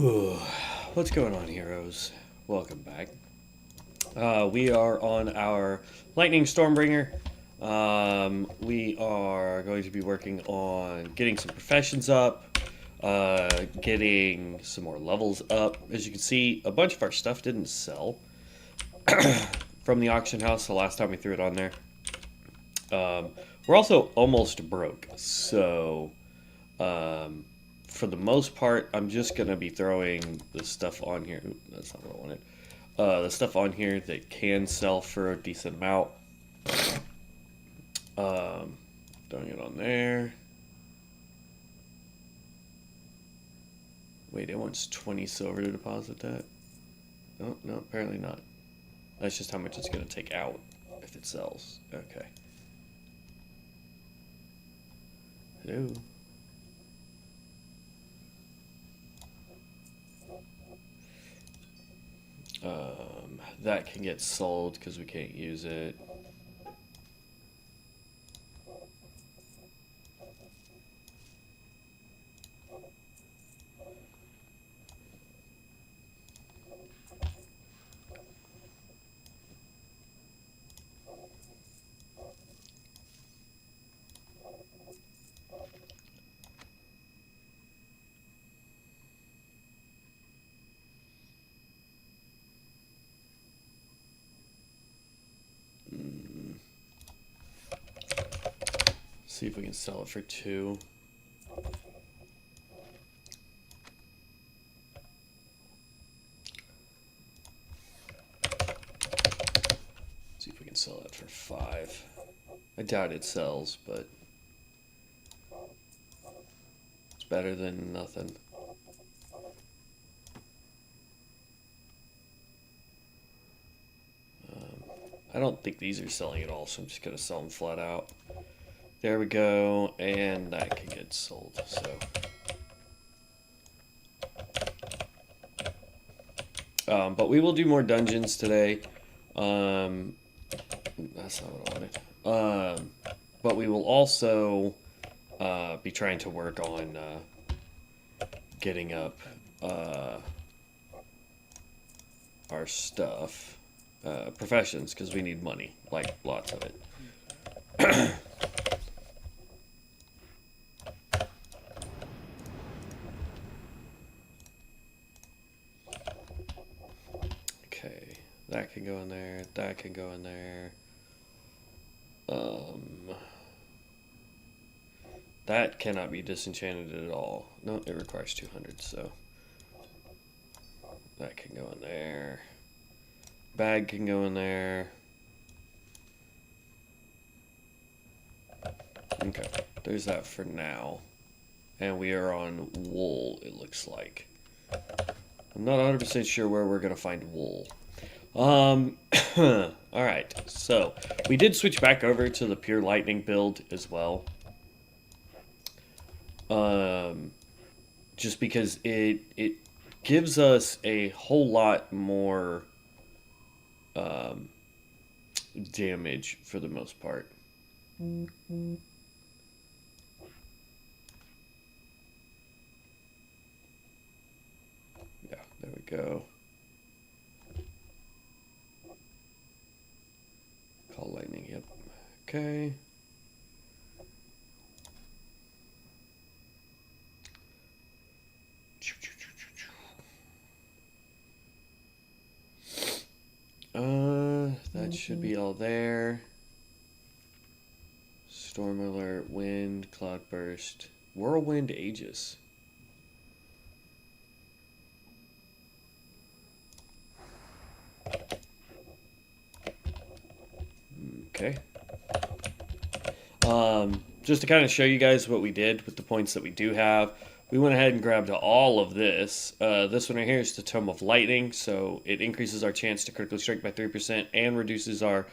What's going on, heroes? Welcome back. We are on our Lightning Stormbringer. We are going to be working on getting some professions up, getting some more levels up. As you can see, a bunch of our stuff didn't sell from the auction house the last time we threw it on there. We're also almost broke, so for the most part, I'm just going to be throwing the stuff on here. Ooh, that's not what I wanted. The stuff on here that can sell for a decent amount. Throwing it on there. Wait, it wants 20 silver to deposit that? Oh, no, apparently not. That's just how much it's going to take out if it sells. Okay. Hello. That can get sold because we can't use it. See if we can sell it for 2. See if we can sell it for 5. I doubt it sells, but it's better than nothing. I don't think these are selling at all, so I'm just going to sell them flat out. There we go, and that can get sold, so. But we will do more dungeons today. That's not what I wanted. But we will also be trying to work on getting up our stuff. Professions, because we need money, like lots of it. Okay, that can go in there, that can go in there. That cannot be disenchanted at all. No, it requires 200, so that can go in there. Bag can go in there. Okay, there's that for now. And we are on wool, it looks like. I'm not 100% sure where we're going to find wool. Alright, so we did switch back over to the pure lightning build as well. Just because it gives us a whole lot more damage for the most part. Yeah, there we go. Call lightning, yep. Okay. That should be all there. Storm alert, wind, cloudburst, whirlwind aegis. Okay. Just to kind of show you guys what we did with the points that we do have, we went ahead and grabbed all of this. This one right here is the Tome of Lightning, so it increases our chance to critically strike by 3% and reduces our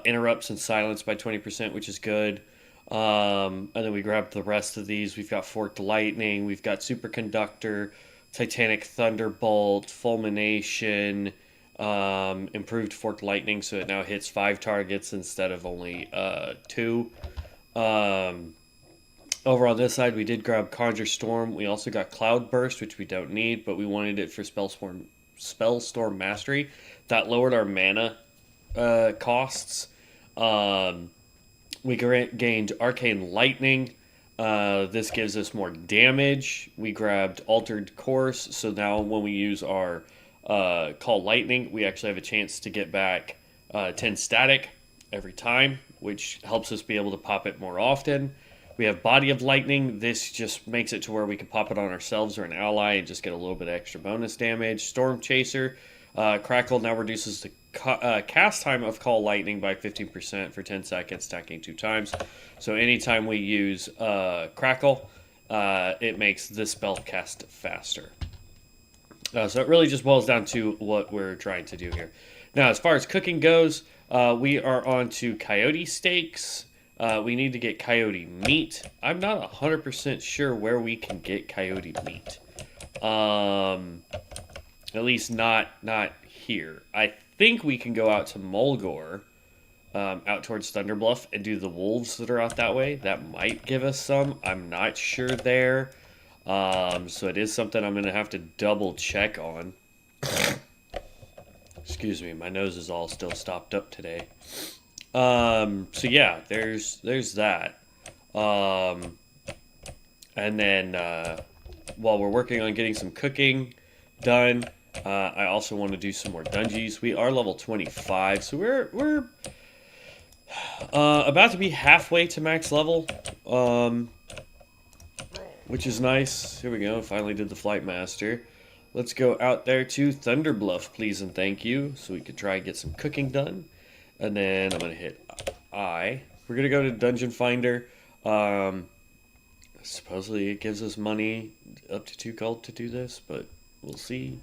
interrupts and silence by 20%, which is good. And then we grabbed the rest of these. We've got Forked Lightning, we've got Superconductor, Titanic Thunderbolt, Fulmination, improved Forked Lightning, so it now hits 5 targets instead of only 2. Over on this side, we did grab Conjure Storm. We also got Cloud Burst, which we don't need, but we wanted it for Spellstorm Mastery. That lowered our mana costs. We gained Arcane Lightning. This gives us more damage. We grabbed Altered Course, so now when we use our Call Lightning, we actually have a chance to get back 10 static every time, which helps us be able to pop it more often. We have Body of Lightning. This just makes it to where we can pop it on ourselves or an ally and just get a little bit of extra bonus damage. Storm Chaser. Crackle now reduces the cast time of Call Lightning by 15% for 10 seconds, stacking 2 times. So anytime we use Crackle, it makes this spell cast faster. So it really just boils down to what we're trying to do here. Now, as far as cooking goes, we are on to Coyote Steaks. We need to get coyote meat. I'm not 100% sure where we can get coyote meat. At least not here. I think we can go out to Mulgore, out towards Thunderbluff, and do the wolves that are out that way. That might give us some. I'm not sure there. So it is something I'm going to have to double check on. Excuse me, my nose is all still stopped up today. So yeah, there's that. And then while we're working on getting some cooking done, I also want to do some more dungeons. We are level 25, so we're about to be halfway to max level, which is nice. Here we go. Finally did the Flight Master. Let's go out there to Thunderbluff, please and thank you, so we could try and get some cooking done. And then I'm going to hit I. We're going to go to Dungeon Finder. Supposedly it gives us money up to 2 gold to do this, but we'll see.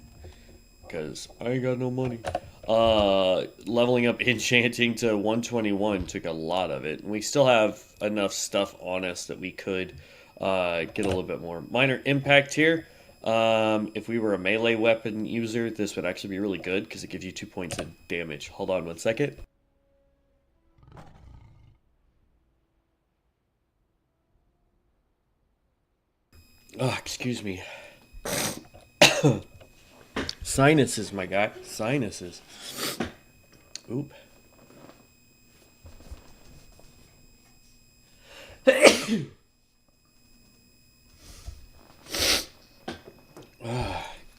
Because I ain't got no money. Leveling up Enchanting to 121 took a lot of it. And we still have enough stuff on us that we could get a little bit more. Minor Impact here. If we were a melee weapon user, this would actually be really good because it gives you 2 points of damage. Hold on 1 second. Oh, excuse me. Sinuses, my guy. Sinuses. Oop.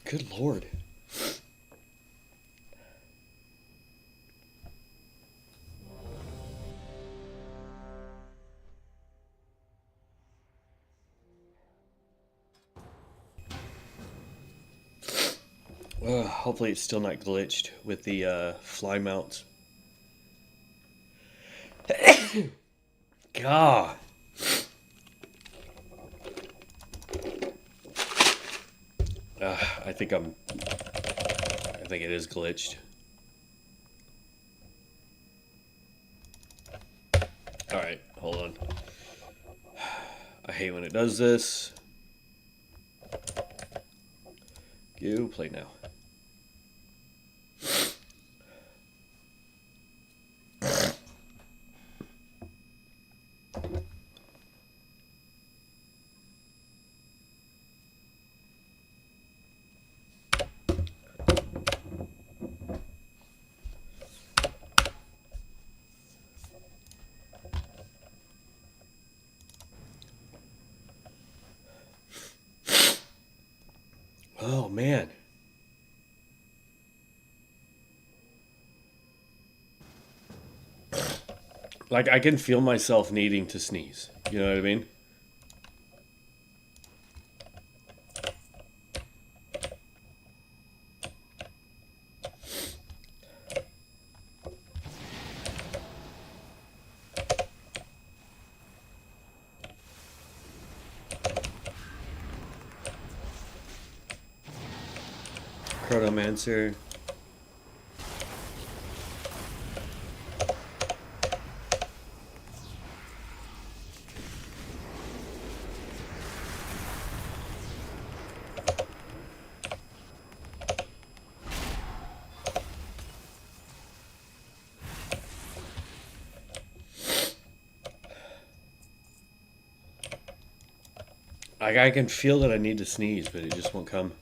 Good Lord. Hopefully it's still not glitched with the fly mounts. God. I think it is glitched. Alright, hold on. I hate when it does this. Go play now. Oh, man. Like, I can feel myself needing to sneeze. You know what I mean? Chronomancer. I can feel that I need to sneeze, but it just won't come.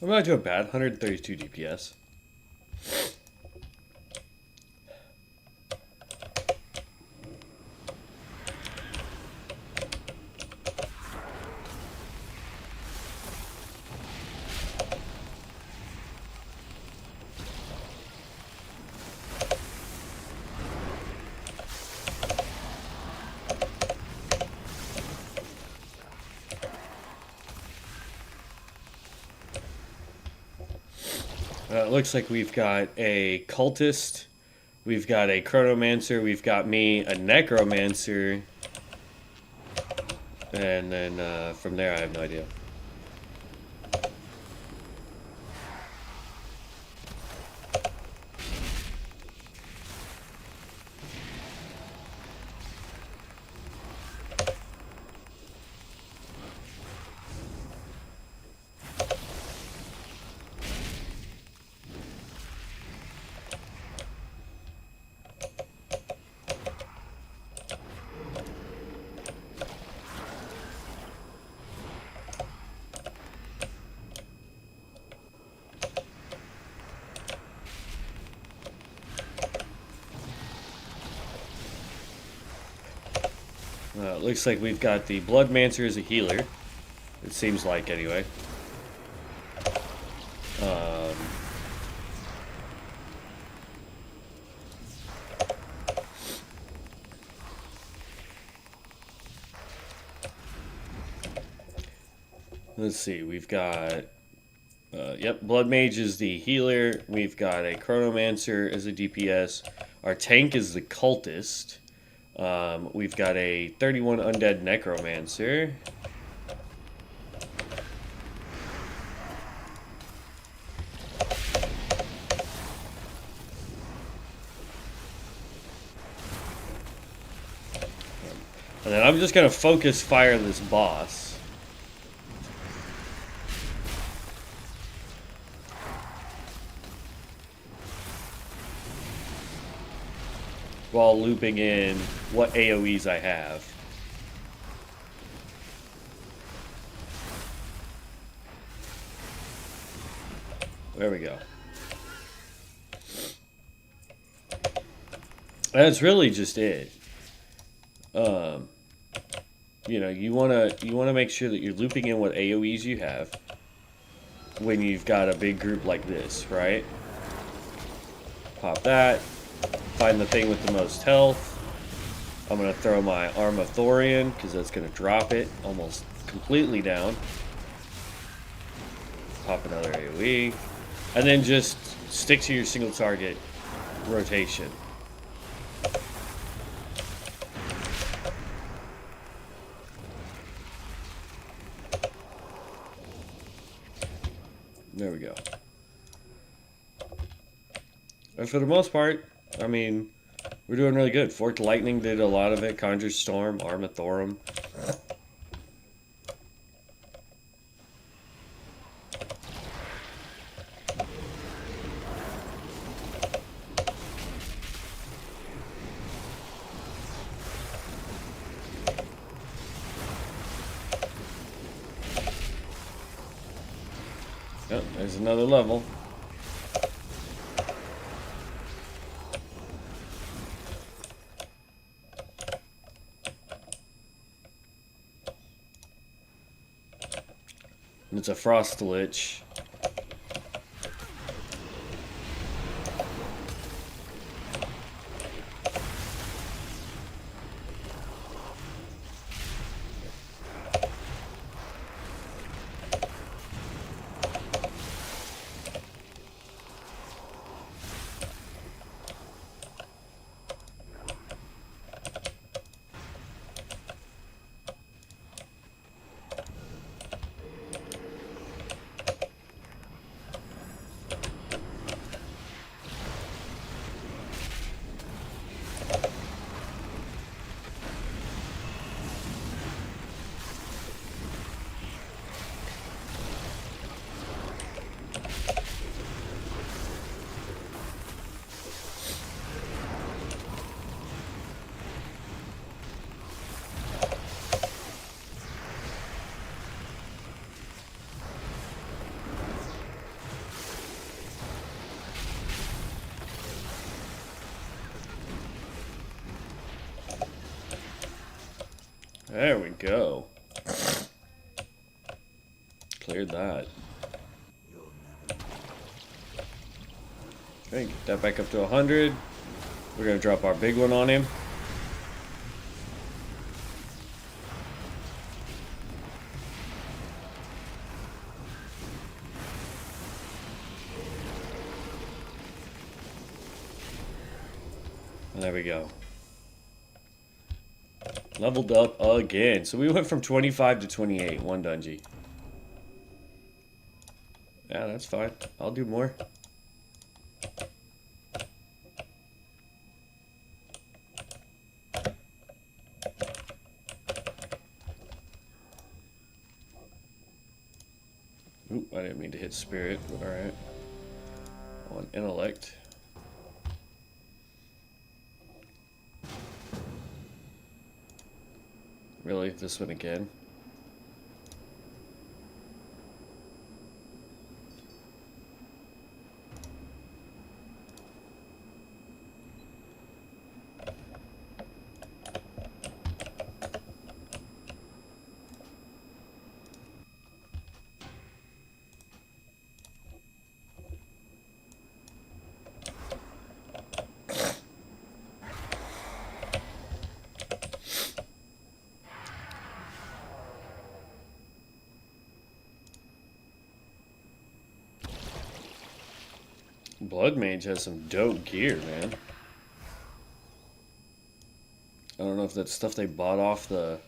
I'm not doing bad. 132 DPS. It looks like we've got a cultist, we've got a chronomancer, we've got me, a necromancer, and then from there I have no idea. It looks like we've got the Bloodmancer as a healer. It seems like, anyway. Let's see, we've got... yep, Blood Mage is the healer. We've got a Chronomancer as a DPS. Our tank is the Cultist. We've got a 31 Undead Necromancer. And then I'm just going to focus fire this boss. While looping in what AoEs I have. There we go. That's really just it. You know, you wanna make sure that you're looping in what AoEs you have when you've got a big group like this, right? Pop that. Find the thing with the most health. I'm going to throw my Armathorian, because that's going to drop it almost completely down. Pop another AoE. And then just stick to your single target rotation. There we go. And for the most part, I mean, we're doing really good. Forked Lightning did a lot of it. Conjure Storm, Armathorum. Yep, there's another level. It's a Frost Lich. There we go. Cleared that. Okay, get that back up to 100. We're gonna drop our big one on him. And there we go. Leveled up again. So we went from 25 to 28, one dungeon. Yeah, that's fine. I'll do more. Oop, I didn't mean to hit spirit. Alright. On intellect. Really? This one again? Blood Mage has some dope gear, man. I don't know if that's stuff they bought off the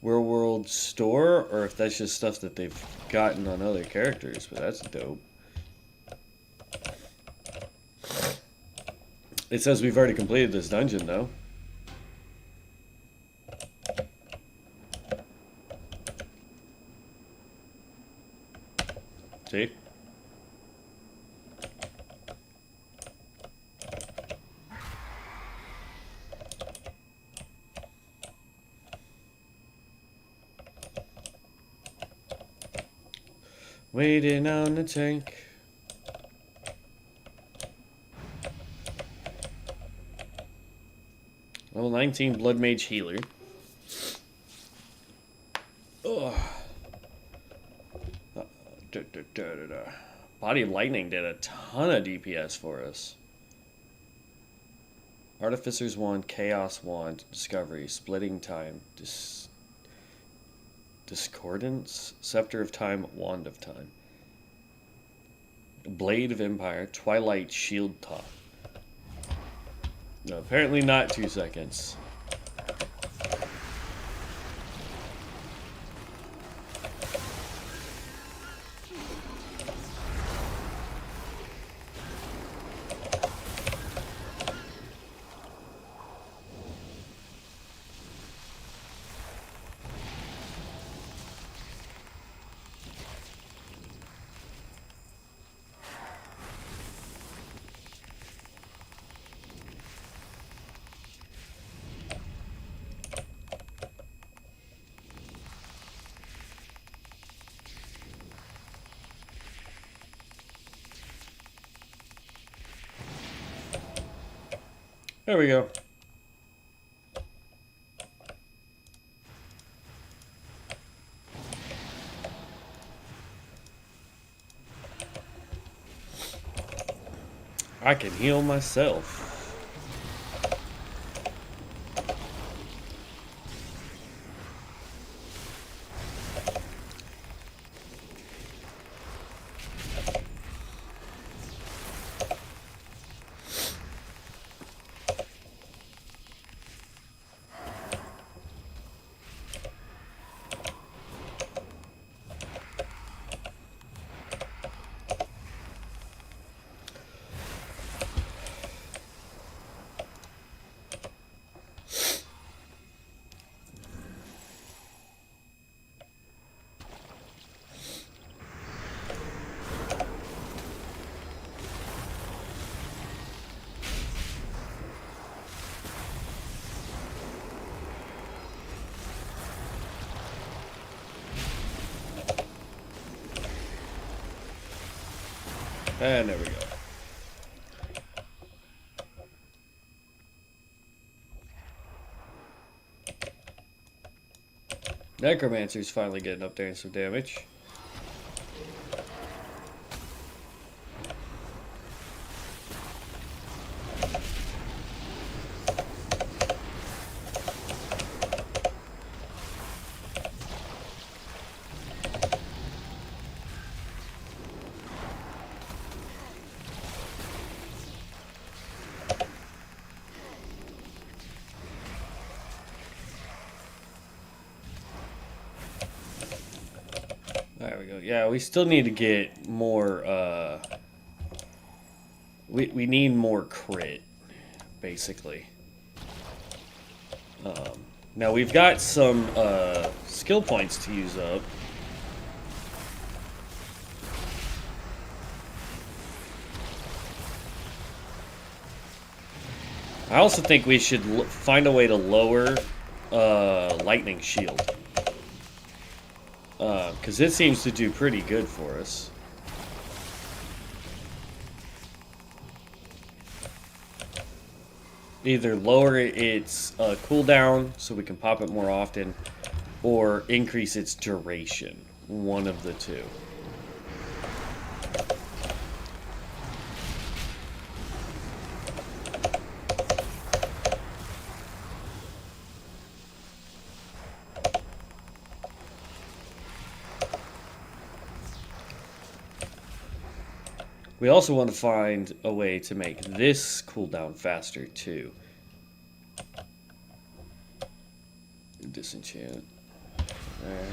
Real World store or if that's just stuff that they've gotten on other characters, but that's dope. It says we've already completed this dungeon, though. See? Waiting on the tank. Level 19 Blood Mage Healer. Ugh. Body of Lightning did a ton of DPS for us. Artificer's Wand, Chaos Wand, Discovery, Splitting Time, Discordance, Scepter of Time, Wand of Time. Blade of Empire, Twilight Shield Top. No, apparently not 2 seconds. There we go. I can heal myself. And there we go. Necromancer's finally getting up there in some damage. There we go. Yeah, we still need to get more, we need more crit, basically. Now we've got some, skill points to use up. I also think we should find a way to lower, lightning shield. Because it seems to do pretty good for us. Either lower its cooldown so we can pop it more often, or increase its duration. One of the two. We also want to find a way to make this cooldown faster, too. Disenchant. There.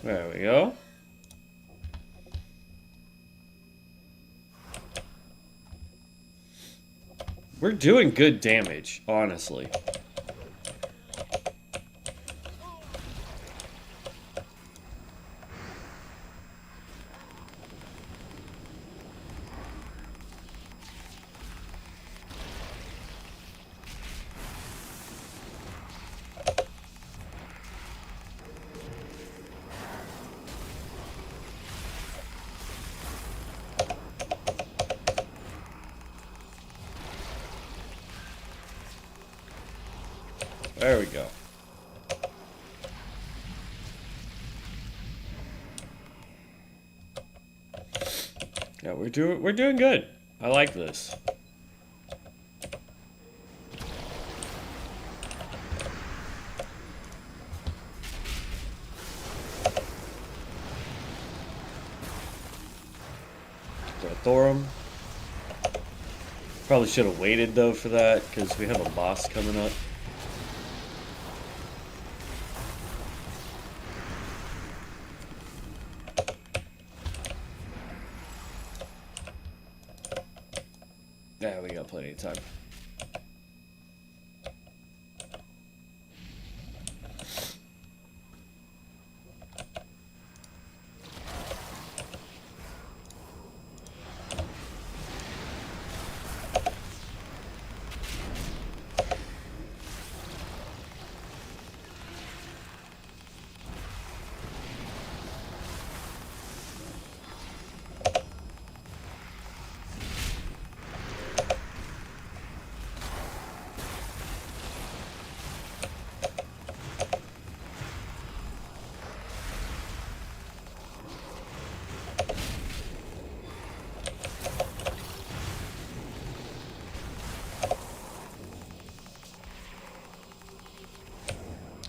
There we go. We're doing good damage, honestly. There we go. Yeah, we're doing good. I like this. Thorum. Probably should have waited though for that because we have a boss coming up. Yeah, we got plenty of time.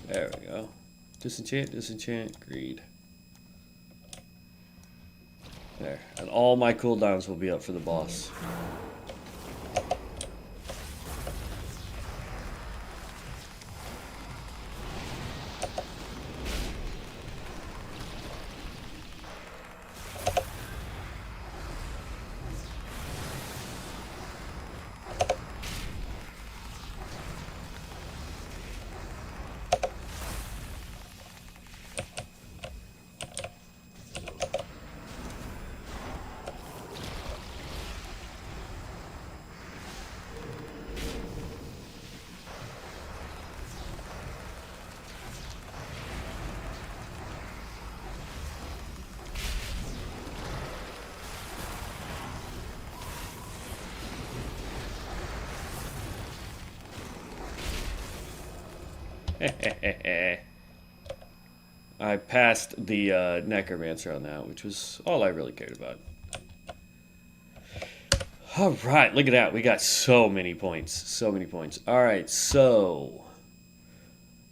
There we go. Disenchant, disenchant, greed. There. And all my cooldowns will be up for the boss. I passed the necromancer on that, which was all I really cared about. All right, look at that. We got so many points. So many points. All right, so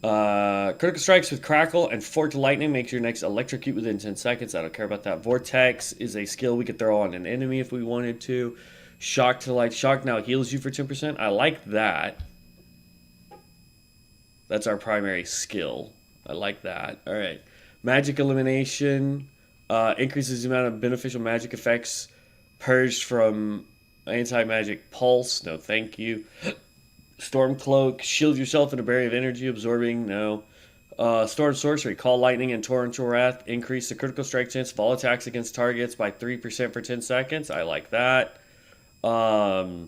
critical strikes with crackle and forked lightning makes your next electrocute within 10 seconds. I don't care about that. Vortex is a skill we could throw on an enemy if we wanted to. Shock to light. Shock now heals you for 10%. I like that. That's our primary skill. I like that. All right. Magic elimination increases the amount of beneficial magic effects purged from anti-magic pulse. No, thank you. Storm cloak. Shield yourself in a barrier of energy absorbing. No. Storm sorcery. Call lightning and torrential wrath. Increase the critical strike chance of all attacks against targets by 3% for 10 seconds. I like that. No,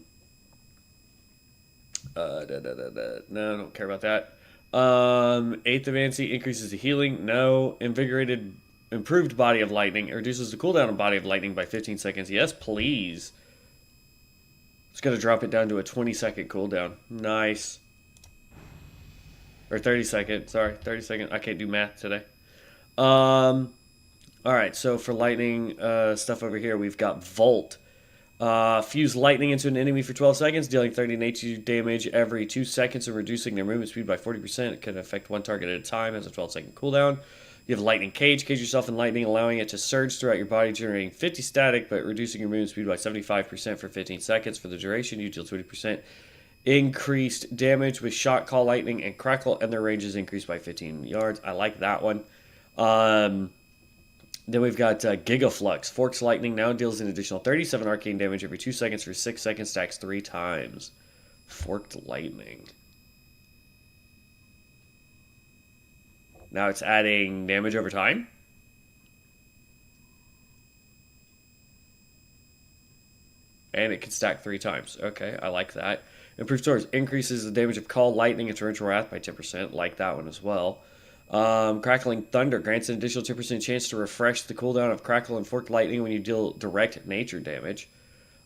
I don't care about that. Eighth Advancy increases the healing. No. Improved Body of Lightning. It reduces the cooldown of Body of Lightning by 15 seconds. Yes, please. It's going to drop it down to a 20-second cooldown. Nice. Or 30 second. Sorry, 30 second. I can't do math today. Alright, so for lightning stuff over here, we've got Volt. Fuse lightning into an enemy for 12 seconds, dealing 30 nature damage every 2 seconds and reducing their movement speed by 40%. It can affect one target at a time, has a 12-second cooldown. You have Lightning Cage. Cage yourself in lightning, allowing it to surge throughout your body, generating 50 static, but reducing your movement speed by 75% for 15 seconds. For the duration, you deal 20% increased damage with Shock, Call Lightning, and Crackle, and their range is increased by 15 yards. I like that one. Then we've got Gigaflux. Forks Lightning now deals an additional 37 arcane damage every 2 seconds for 6 seconds, stacks 3 times. Forked Lightning. Now it's adding damage over time? And it can stack 3 times. Okay, I like that. Improved Swords increases the damage of Call, Lightning, and Torrential Wrath by 10%. Like that one as well. Crackling Thunder grants an additional 2% chance to refresh the cooldown of Crackle and Forked Lightning when you deal direct nature damage.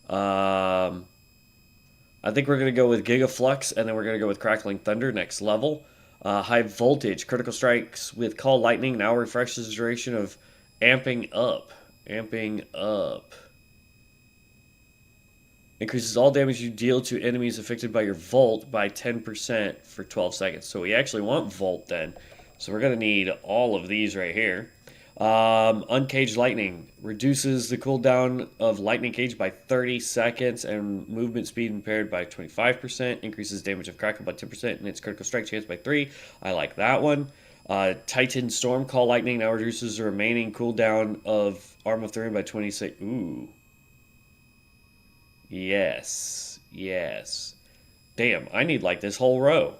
I think we're going to go with Gigaflux, and then we're going to go with Crackling Thunder next level. High Voltage. Critical strikes with Call Lightning now refreshes the duration of Amping Up. Amping Up. Increases all damage you deal to enemies affected by your Volt by 10% for 12 seconds. So we actually want Volt then. So we're going to need all of these right here. Uncaged Lightning reduces the cooldown of Lightning Cage by 30 seconds and movement speed impaired by 25%. Increases damage of Crackle by 10% and its critical strike chance by 3. I like that one. Titan Storm Call Lightning now reduces the remaining cooldown of Arm of Thurin by 26. Ooh. Yes. Yes. Damn, I need like this whole row.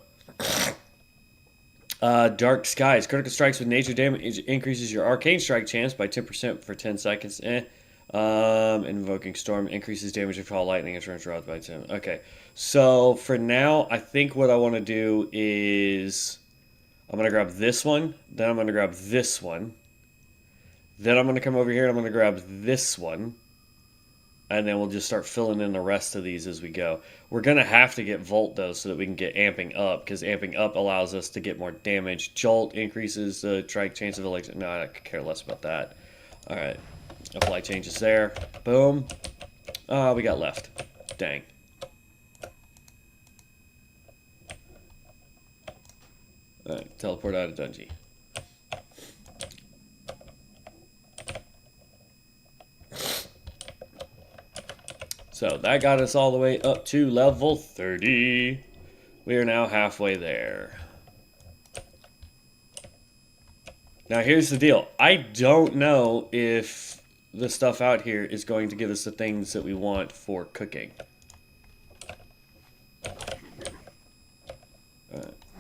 Dark Skies. Critical strikes with nature damage increases your arcane strike chance by 10% for 10 seconds. Invoking Storm increases damage of Call Lightning and Torrential Wrath by 10. Okay. So for now, I think what I want to do is I'm going to grab this one. Then I'm going to grab this one. Then I'm going to come over here and I'm going to grab this one. And then we'll just start filling in the rest of these as we go. We're going to have to get Volt, though, so that we can get Amping Up, because Amping Up allows us to get more damage. Jolt increases the strike chance of elixir. No, I care less about that. All right. Apply changes there. Boom. We got left. Dang. All right. Teleport out of Dungeon. So that got us all the way up to level 30. We are now halfway there. Now here's the deal. I don't know if the stuff out here is going to give us the things that we want for cooking.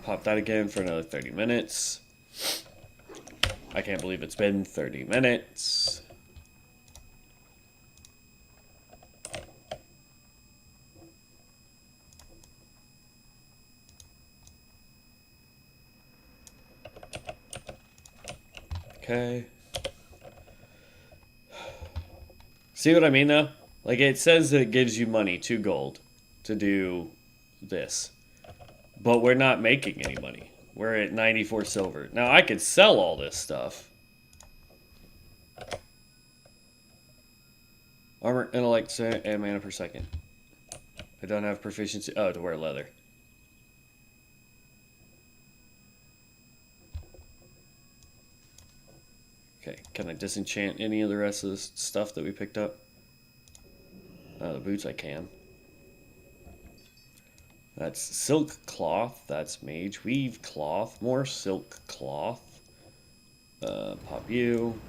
Pop that again for another 30 minutes. I can't believe it's been 30 minutes. Okay. See what I mean, though? Like, it says that it gives you money, 2 gold, to do this. But we're not making any money. We're at 94 silver. Now, I could sell all this stuff. Armor, intellect, and mana per second. I don't have proficiency. Oh, to wear leather. Okay, can I disenchant any of the rest of this stuff that we picked up? The boots I can. That's silk cloth. That's mage weave cloth. More silk cloth. Pop you.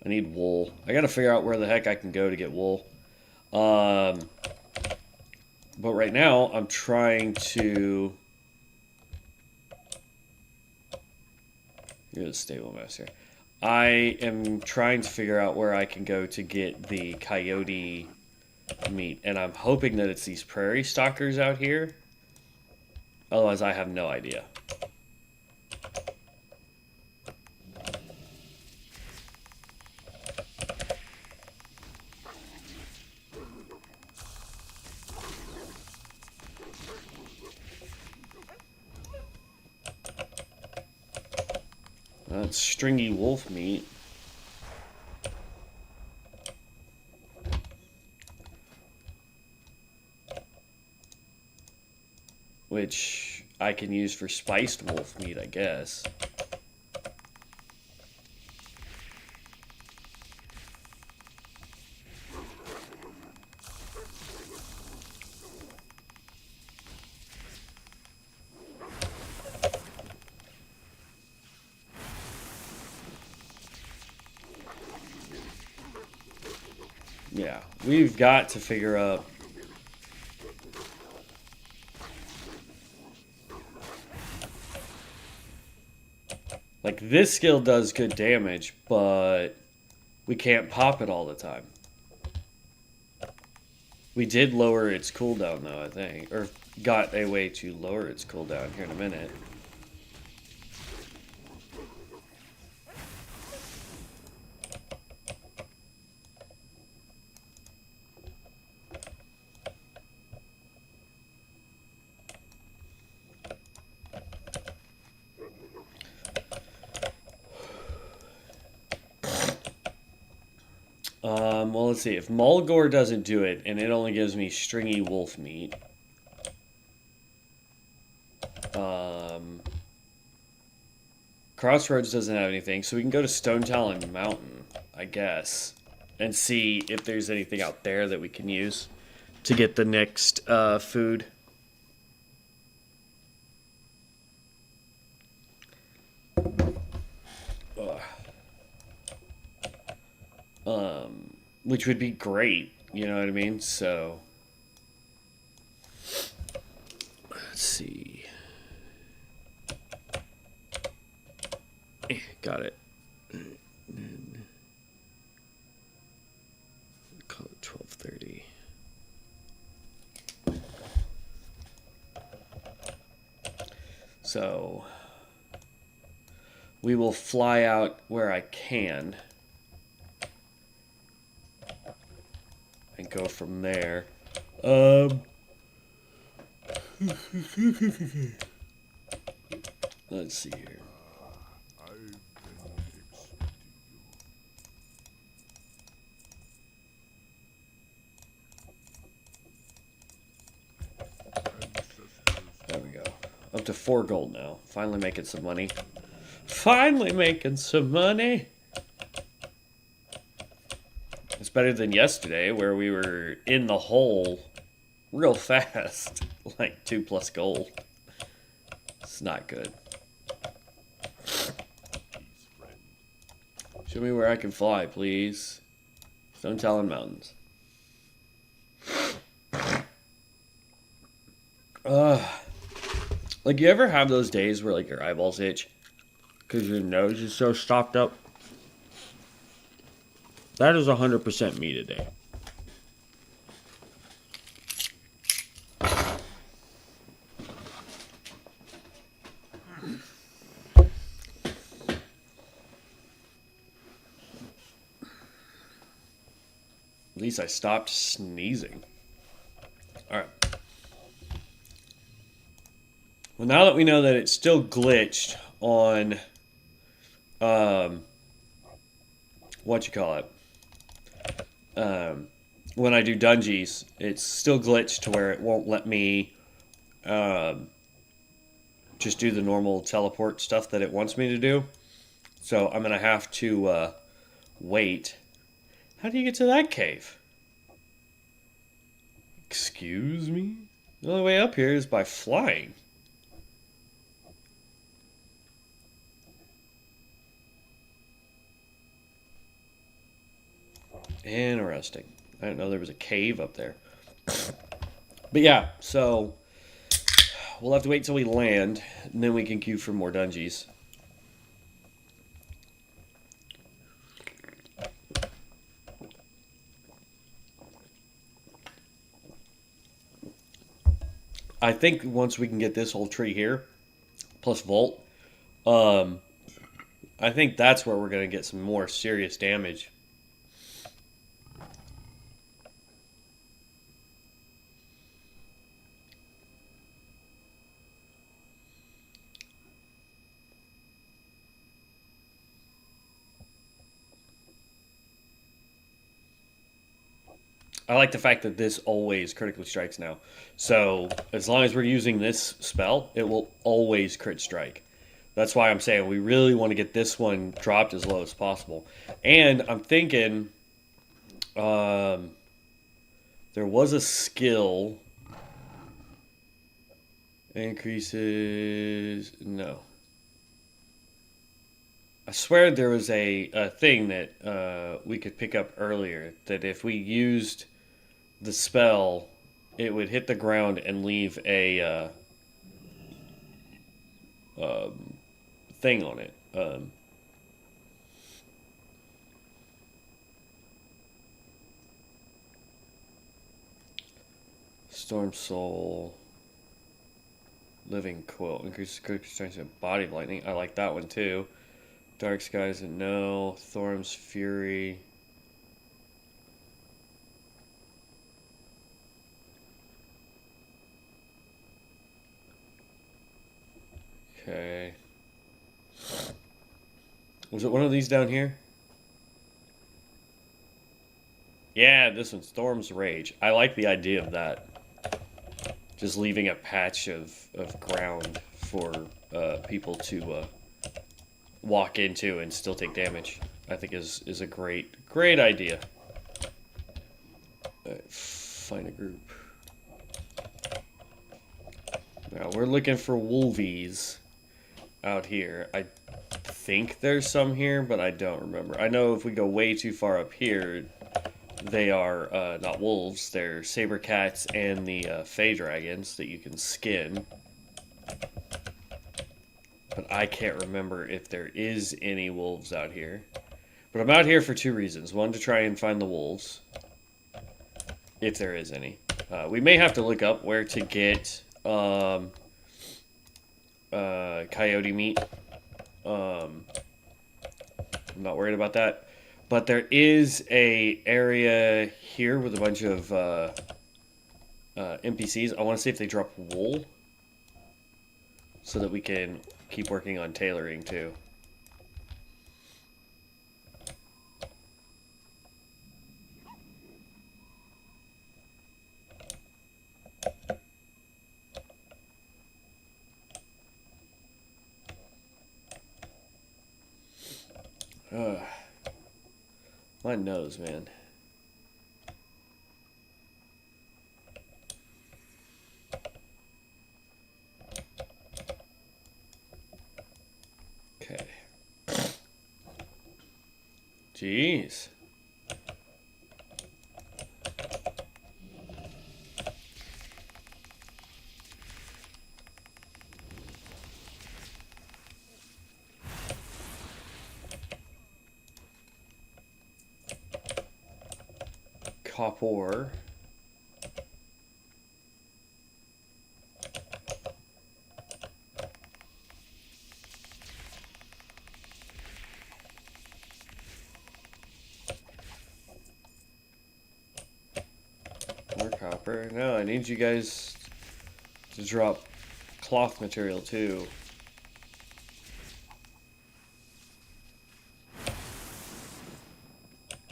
I need wool. I gotta figure out where the heck I can go to get wool. But right now, I'm trying to... You're the stable master. I am trying to figure out where I can go to get the coyote meat. And I'm hoping that it's these prairie stalkers out here. Otherwise, I have no idea. That's stringy wolf meat. Which I can use for spiced wolf meat, I guess. Yeah, we've got to figure out... Like, this skill does good damage, but we can't pop it all the time. We did lower its cooldown, though, I think. Or got a way to lower its cooldown here in a minute. Well, let's see. If Mulgore doesn't do it, and it only gives me stringy wolf meat. Crossroads doesn't have anything, so we can go to Stone Talon Mountain, I guess, and see if there's anything out there that we can use to get the next food. Which would be great, you know what I mean? So, let's see. Got it. Call it 12:30. So, we will fly out where I can. And go from there. Let's see here. There we go. Up to 4 gold now. Finally making some money. Finally making some money! It's better than yesterday, where we were in the hole real fast. Like 2+ gold. It's not good. Show me where I can fly, please. Stone Talon Mountains. Like, you ever have those days where, like, your eyeballs itch because your nose is so stopped up? That is 100% me today. At least I stopped sneezing. Alright. Well, now that we know that it's still glitched on, what you call it, when I do dungeons, it's still glitched to where it won't let me just do the normal teleport stuff that it wants me to do. So I'm going to have to wait. How do you get to that cave? Excuse me? The only way up here is by flying. Interesting. I didn't know there was a cave up there. But yeah, so we'll have to wait till we land, and then we can queue for more dungeons. I think once we can get this whole tree here, plus Volt, I think that's where we're going to get some more serious damage. I like the fact that this always critically strikes now. So as long as we're using this spell, it will always crit strike. That's why I'm saying we really want to get this one dropped as low as possible. And I'm thinking there was a skill increases. No. I swear there was a thing that we could pick up earlier that if we used the spell, it would hit the ground and leave a thing on it. Storm Soul, Living Quilt, increases critical strength and body of lightning. I like that one too. Dark Skies and no. Thorm's Fury. Okay. Was it one of these down here? Yeah, this one's Storm's Rage. I like the idea of that. Just leaving a patch of ground for people to walk into and still take damage. I think is a great idea. Right, find a group. Now we're looking for wolvies out here. I think there's some here, but I don't remember. I know if we go way too far up here, they are not wolves. They're saber cats and the fey dragons that you can skin. But I can't remember if there is any wolves out here. But I'm out here for two reasons. One, to try and find the wolves, if there is any. We may have to look up where to get coyote meat. I'm not worried about that. But there is a area here with a bunch of NPCs. I want to see if they drop wool, so that we can keep working on tailoring too. My nose, man. Okay. Jeez. Copper. More copper. No, I need you guys to drop cloth material too.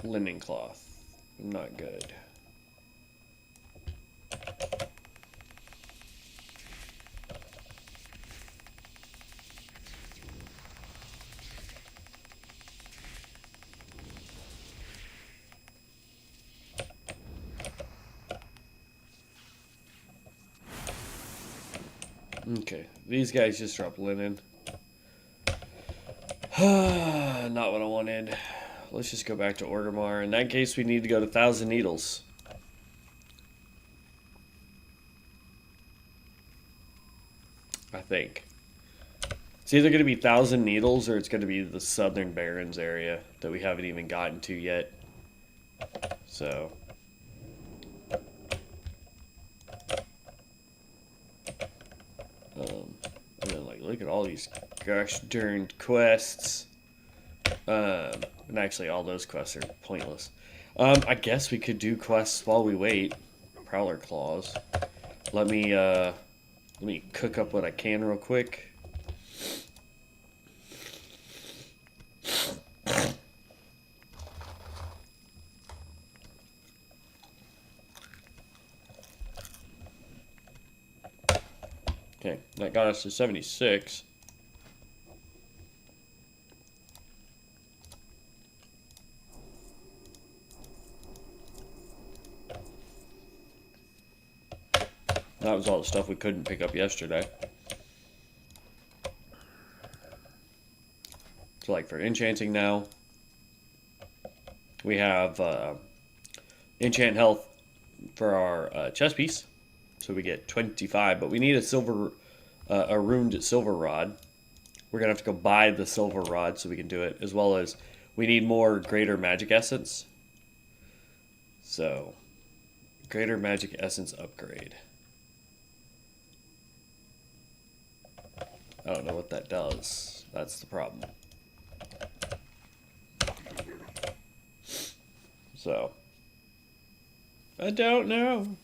Linen cloth. Not good. Okay, these guys just drop linen. Not what I wanted. Let's just go back to Orgrimmar. In that case, we need to go to 1,000 Needles. I think. It's either going to be 1,000 Needles or it's going to be the Southern Barrens area that we haven't even gotten to yet. So... and then, like, look at all these gosh darn quests. And actually, all those quests are pointless. I guess we could do quests while we wait. Prowler claws. Let me cook up what I can real quick. Okay, that got us to 76. That was all the stuff we couldn't pick up yesterday. So like for enchanting now, we have enchant health for our chest piece. So we get 25, but we need a ruined silver rod. We're gonna have to go buy the silver rod so we can do it, as well as we need more greater magic essence. So, greater magic essence upgrade. I don't know what that does. That's the problem. So, I don't know.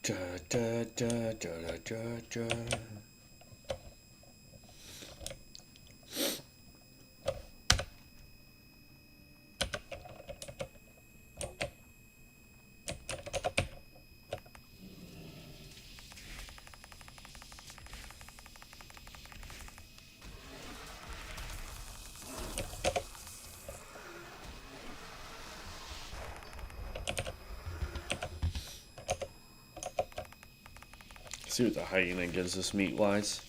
Da, da, da, da, da, da. See what the hyena gives us meat-wise.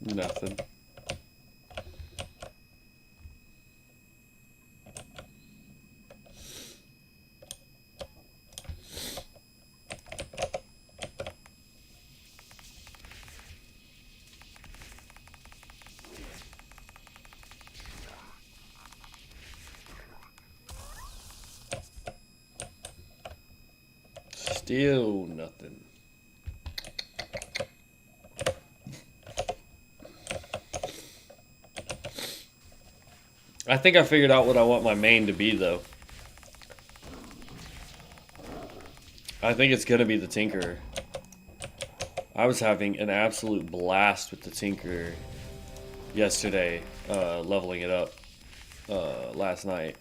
Nothing. Still nothing. I think I figured out what I want my main to be, though. I think it's gonna be the Tinkerer. I was having an absolute blast with the Tinkerer yesterday, leveling it up last night.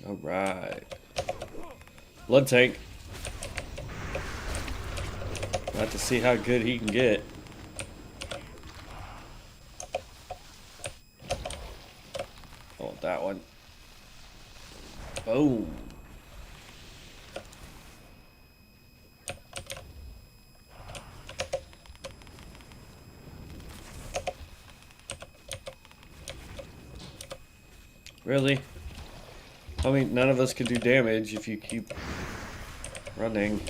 Alright. Blood tank. About to see how good he can get. I want that one. Boom. Really? I mean, none of us can do damage if you keep running.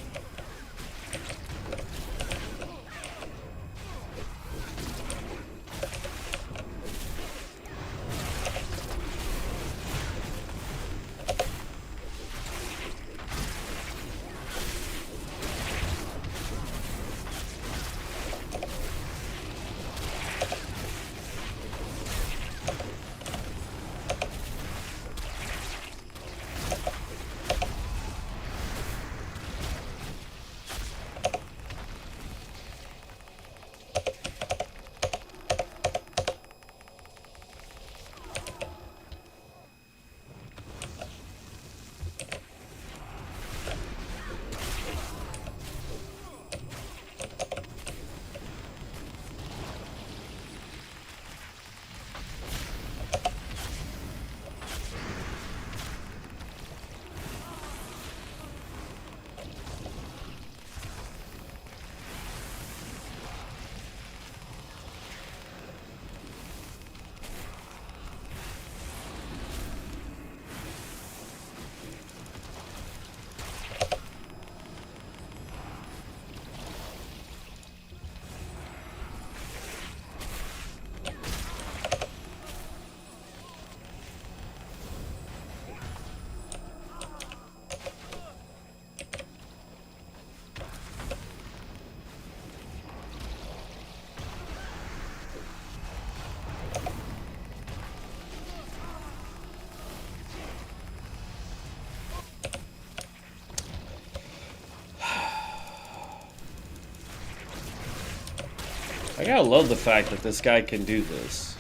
I gotta love the fact that this guy can do this.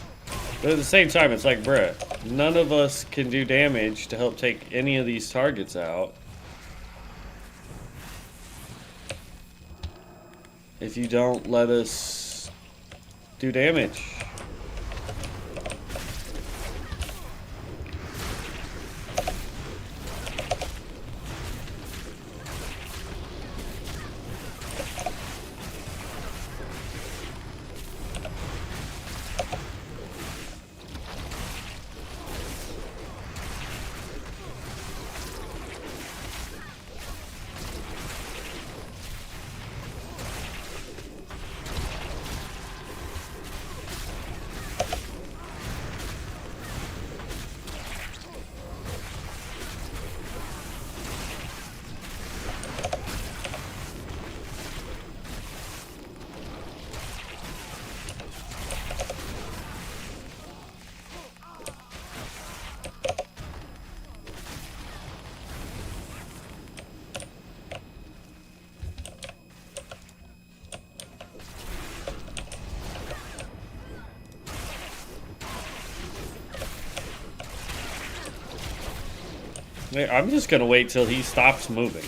But at the same time, it's like, bruh, none of us can do damage to help take any of these targets out. If you don't let us do damage. I'm just gonna wait till he stops moving.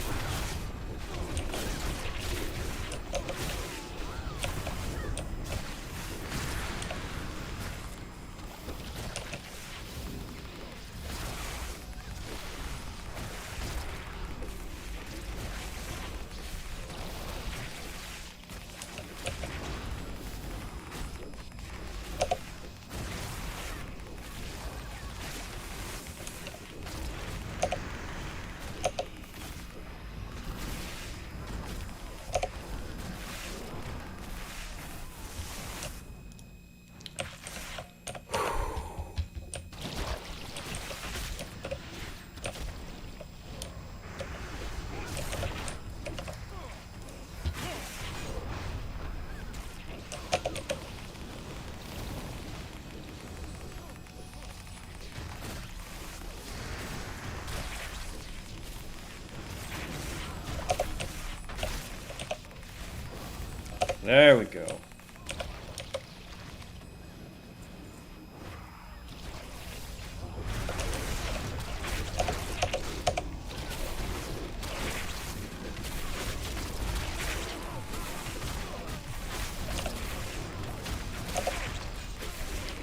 There we go.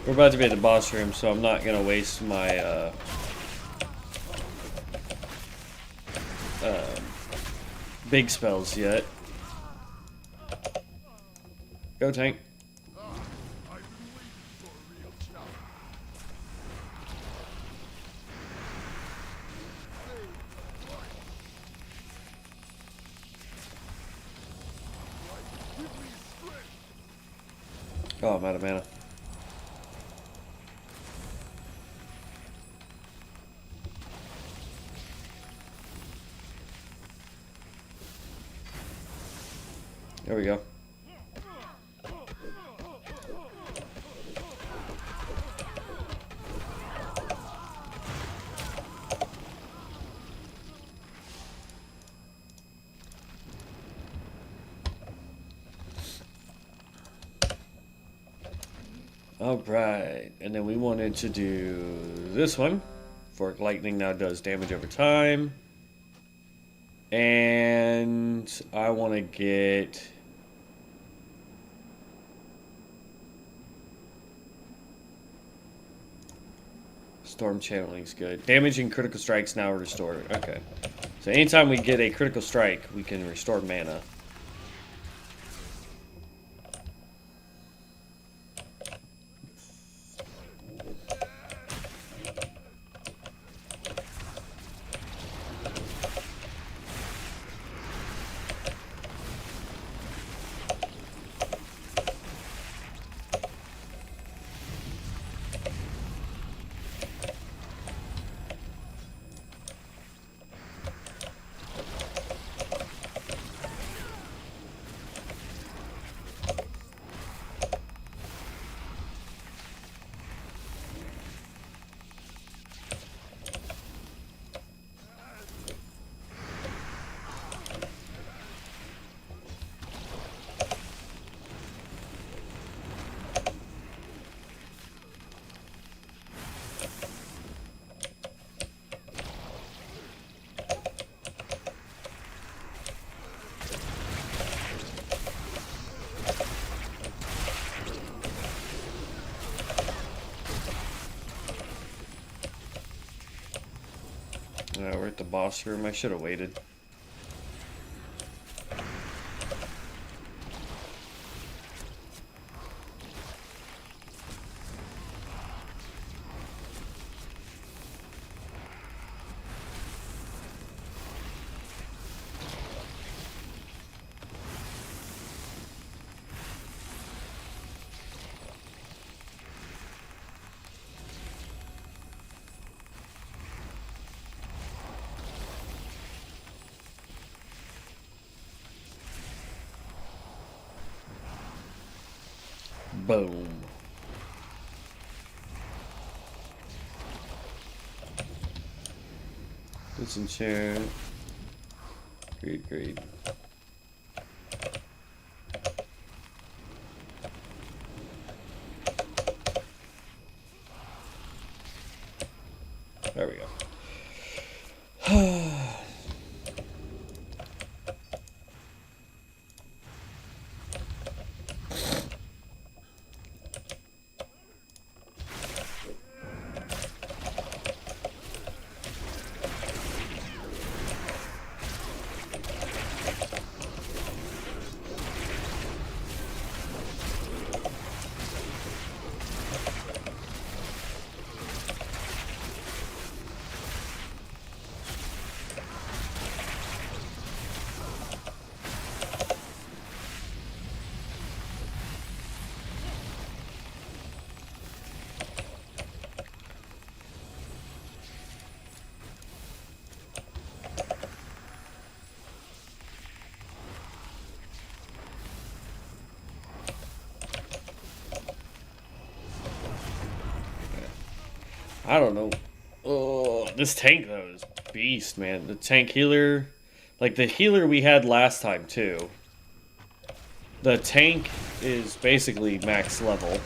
We're about to be at the boss room, so I'm not gonna waste my big spells yet. Go tank. Oh, I'm out of mana. There we go. Alright, and then we wanted to do this one. Fork Lightning now does damage over time. And I want to get... Storm Channeling's good. Damage and critical strikes now restored. Okay. So anytime we get a critical strike, we can restore mana. We're at the boss room. I should have waited. Boom. Disenchant. Greed. There we go. I don't know. Oh, this tank though is beast, man. The tank healer, like the healer we had last time too. The tank is basically max level.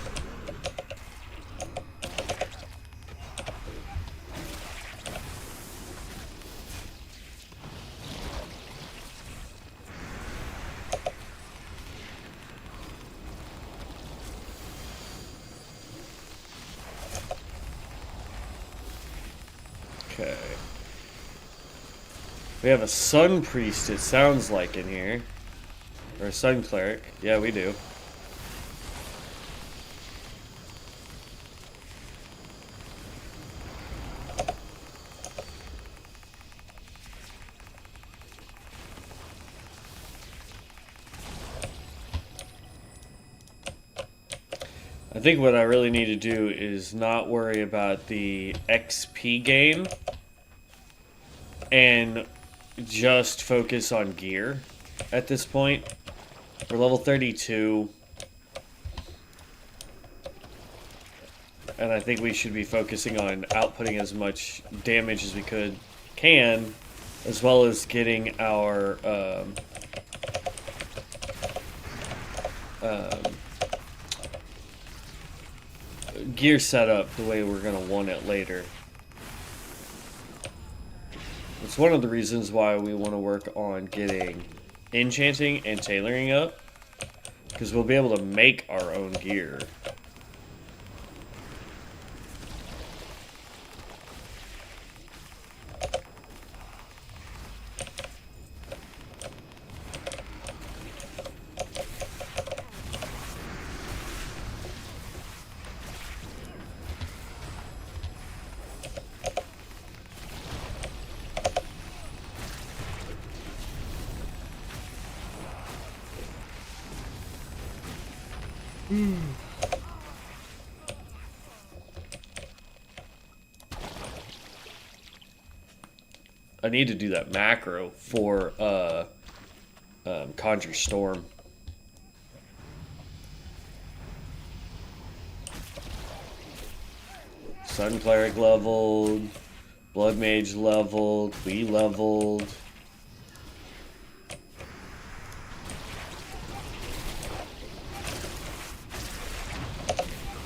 Okay. We have a Sun Priest, it sounds like, in here. Or a Sun Cleric. Yeah, we do. I think what I really need to do is not worry about the XP game and just focus on gear at this point. We're level 32. And I think we should be focusing on outputting as much damage as we can, as well as getting our gear set up the way we're going to want it later. It's one of the reasons why we want to work on getting enchanting and tailoring up, because we'll be able to make our own gear. I need to do that macro for Conjure Storm. Sun Cleric leveled, Blood Mage leveled, we leveled.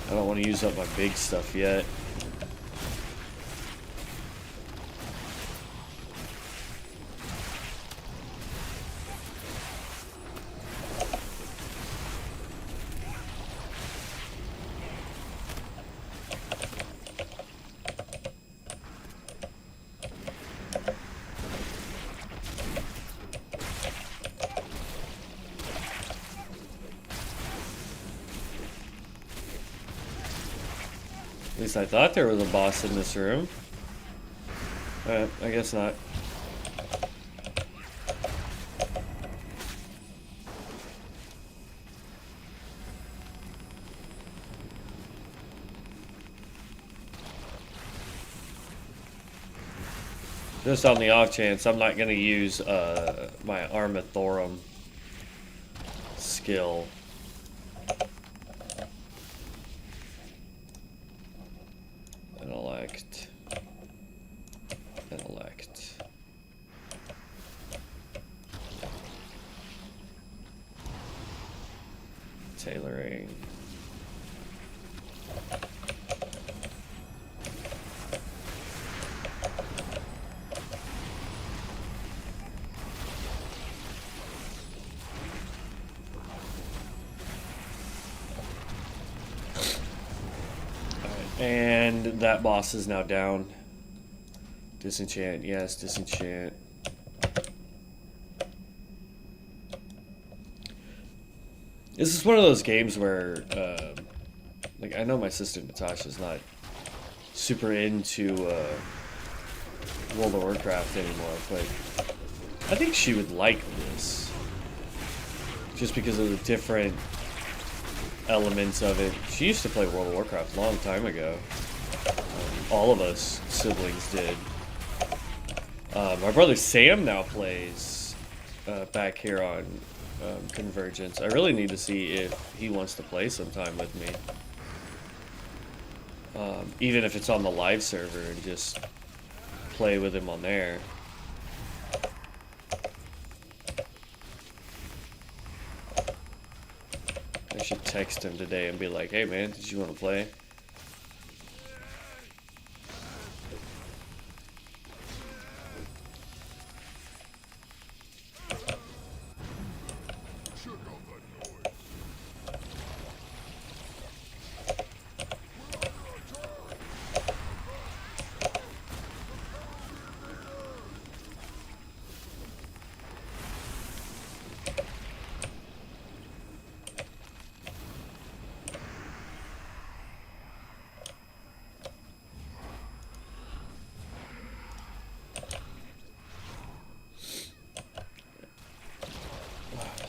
I don't want to use up my big stuff yet. At least I thought there was a boss in this room. I guess not. Just on the off chance, I'm not going to use my Armathorum skill. Elect. Tailoring. And that boss is now down. Disenchant, yes, disenchant. This is one of those games where, like, I know my sister Natasha's not super into World of Warcraft anymore, but I think she would like this. Just because of the different elements of it. She used to play World of Warcraft a long time ago. All of us siblings did. My brother Sam now plays back here on Convergence. I really need to see if he wants to play sometime with me. Even if it's on the live server, and just play with him on there. I should text him today and be like, hey man, did you want to play?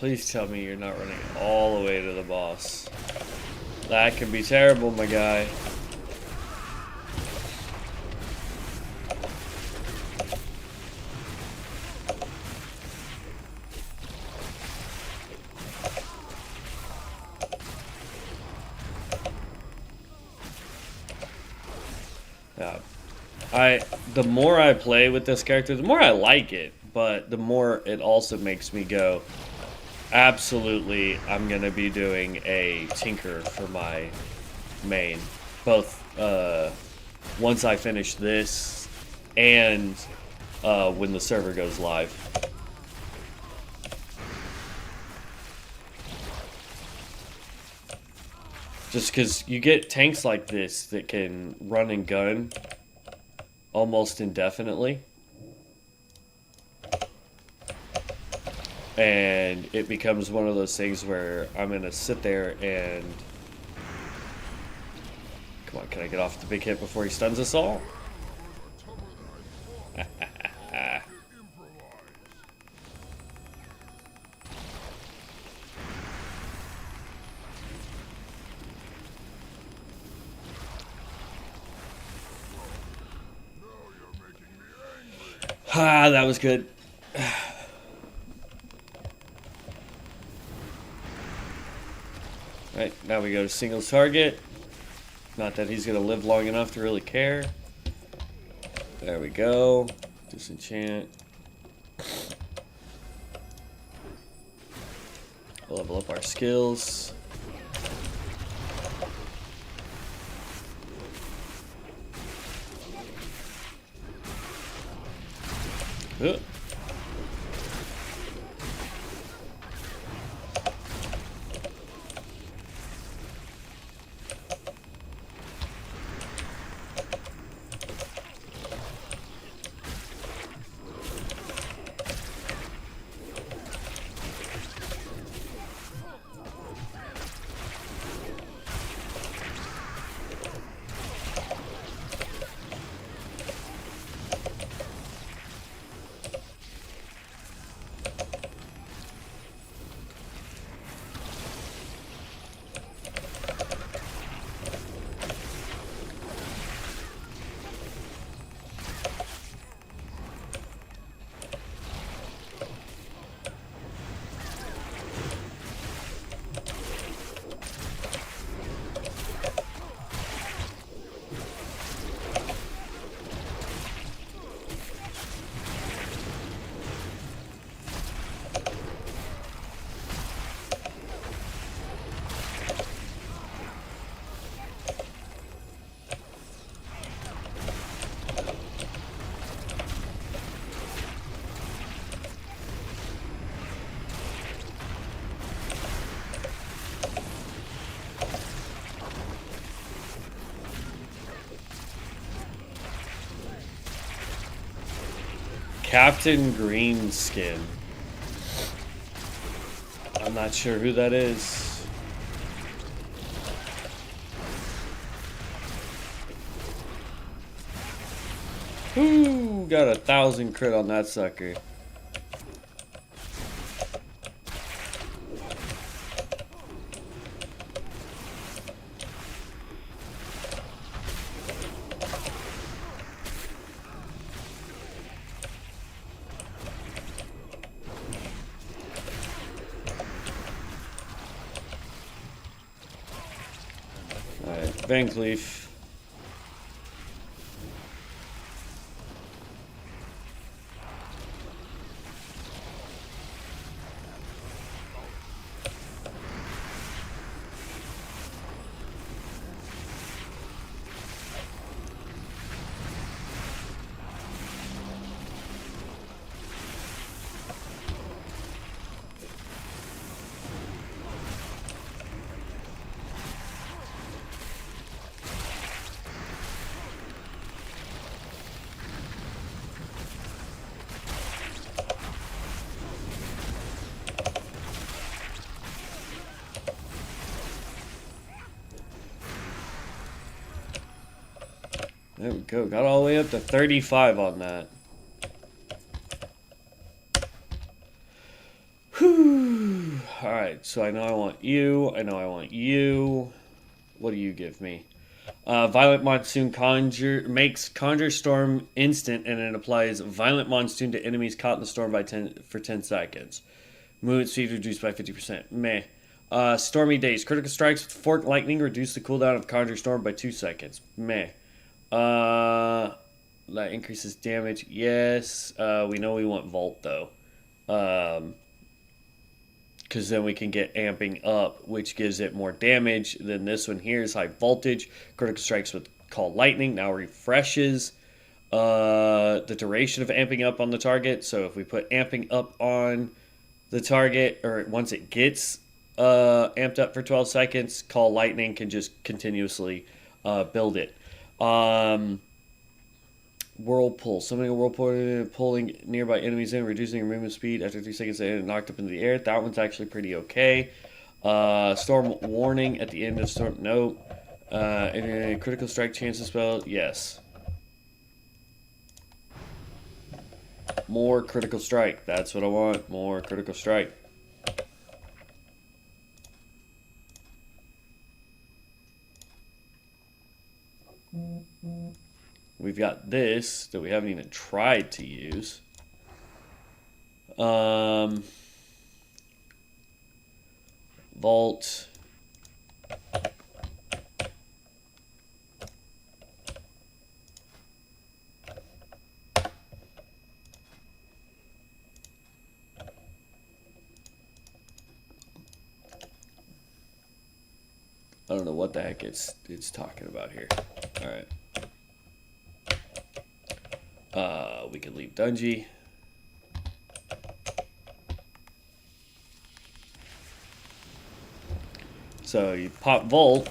Please tell me you're not running all the way to the boss. That could be terrible, my guy. The more I play with this character, the more I like it, but the more it also makes me go, absolutely, I'm gonna be doing a Tinker for my main. Both once I finish this and when the server goes live. Just because you get tanks like this that can run and gun almost indefinitely. And it becomes one of those things where I'm going to sit there and... Come on, can I get off the big hit before he stuns us all? Ah, that was good. Right, now we go to single target. Not that he's going to live long enough to really care. There we go. Disenchant. We'll level up our skills. Huh. Captain Greenskin. I'm not sure who that is. Ooh, got 1,000 crit on that sucker. Van Cleef. There we go. Got all the way up to 35 on that. Whew. Alright, so I know I want you. I know I want you. What do you give me? Violent Monsoon makes Conjure Storm instant, and it applies Violent Monsoon to enemies caught in the storm for 10 seconds. Movement speed reduced by 50%. Meh. Stormy Days. Critical strikes with Forked Lightning reduce the cooldown of Conjure Storm by 2 seconds. Meh. That increases damage. Yes. We know we want Vault, though. Because then we can get amping up, which gives it more damage. Then this one here is High Voltage. Critical strikes with Call Lightning. Now refreshes the duration of amping up on the target. So if we put amping up on the target, or once it gets amped up for 12 seconds, Call Lightning can just continuously build it. Whirlpool. Summoning a whirlpool, pulling nearby enemies in, reducing your movement speed after 3 seconds and knocked up into the air. That one's actually pretty okay. Storm Warning at the end of Storm. Nope. And critical strike chance to spell. Yes. More critical strike. That's what I want. More critical strike. We've got this that we haven't even tried to use. Vault. I don't know what the heck it's talking about here. All right. We can leave Dungy. So you pop Volt.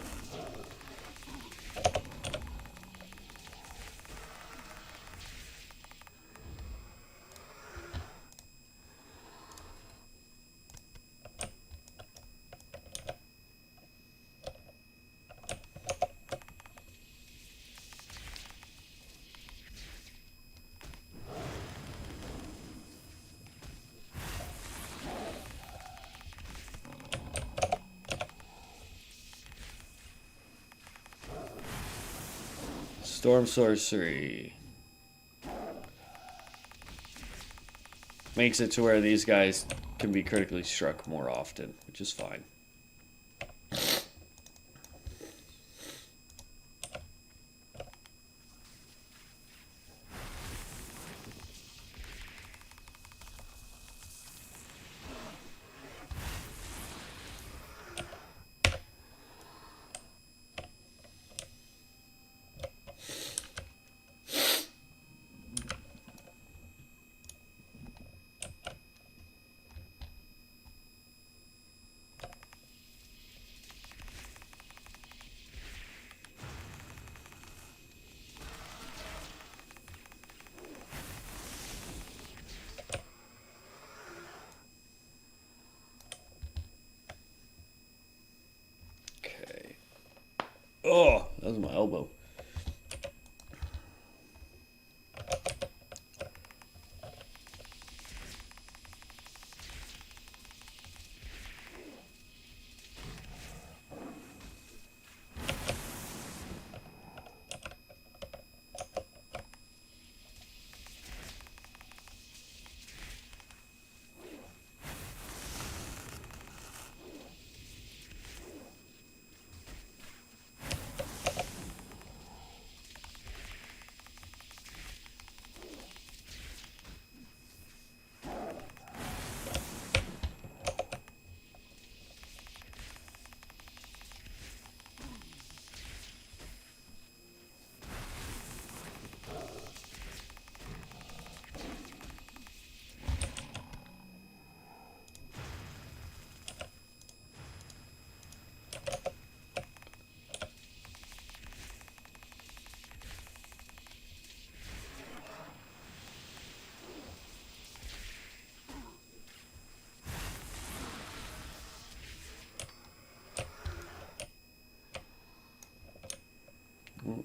Storm Sorcery. Makes it to where these guys can be critically struck more often, which is fine. Oh, that was my elbow.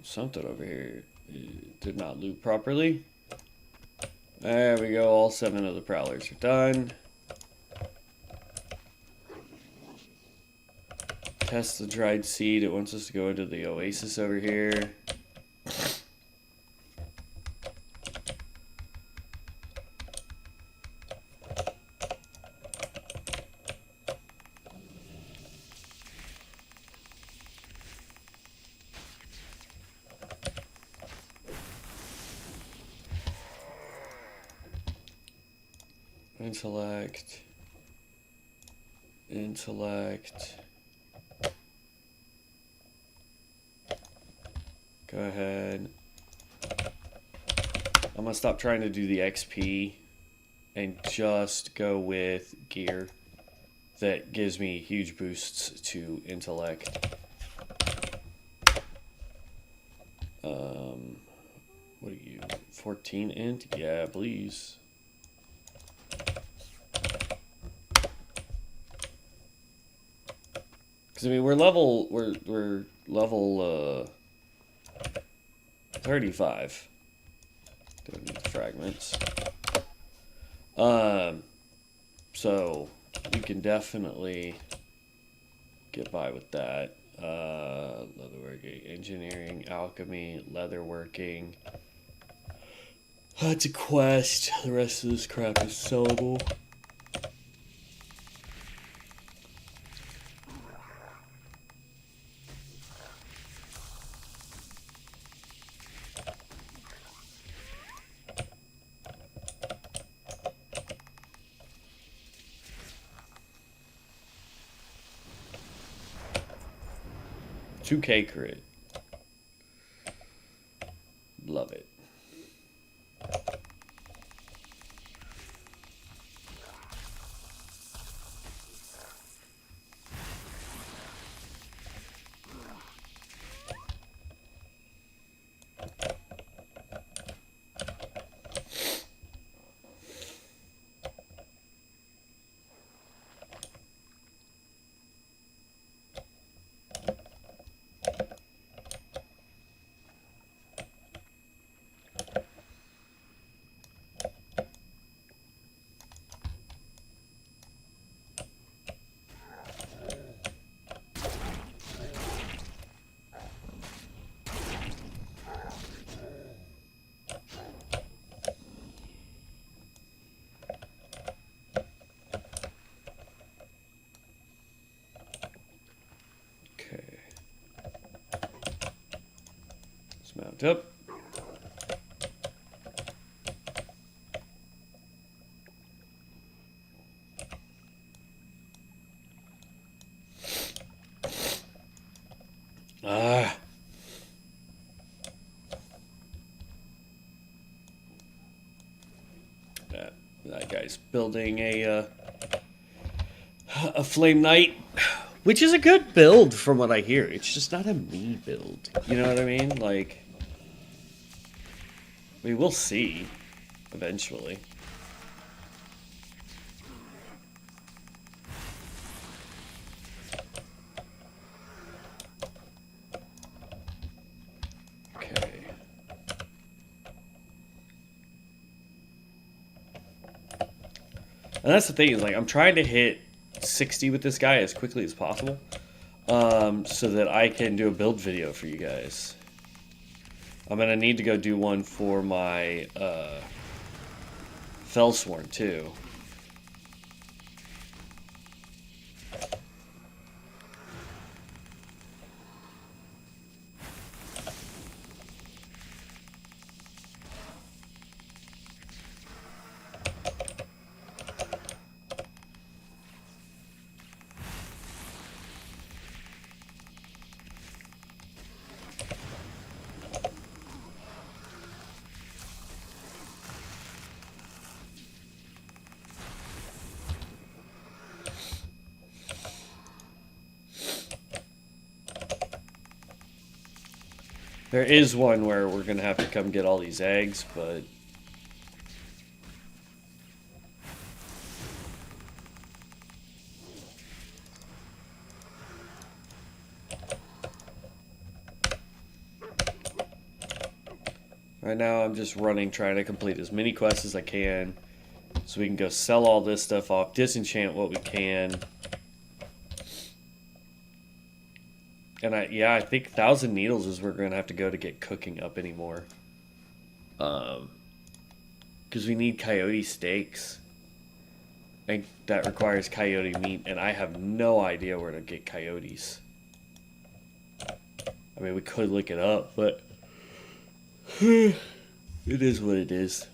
Something over here did not loot properly. There we go. All 7 of the prowlers are done. Test the dried seed. It wants us to go into the oasis over here. Intellect. Go ahead. I'm gonna stop trying to do the XP and just go with gear that gives me huge boosts to intellect. What are you? 14 int? Yeah, please. Because I mean, we're level 35. Don't need the fragments. So we can definitely get by with that. Leatherworking, engineering, alchemy, leatherworking. That's a quest. The rest of this crap is sellable. $2K crit. Love it. Mount up. That guy's building a flame knight, which is a good build from what I hear. It's just not a me build. You know what I mean? Like, we will see eventually. Okay. And that's the thing, is like I'm trying to hit 60 with this guy as quickly as possible, so that I can do a build video for you guys. I'm gonna need to go do one for my Fellsworn too. There is one where we're gonna have to come get all these eggs, but right now I'm just running, trying to complete as many quests as I can so we can go sell all this stuff off, disenchant what we can. And I think 1,000 Needles is where we're gonna have to go to get cooking up anymore. Because we need coyote steaks. And that requires coyote meat, and I have no idea where to get coyotes. I mean, we could look it up, but it is what it is.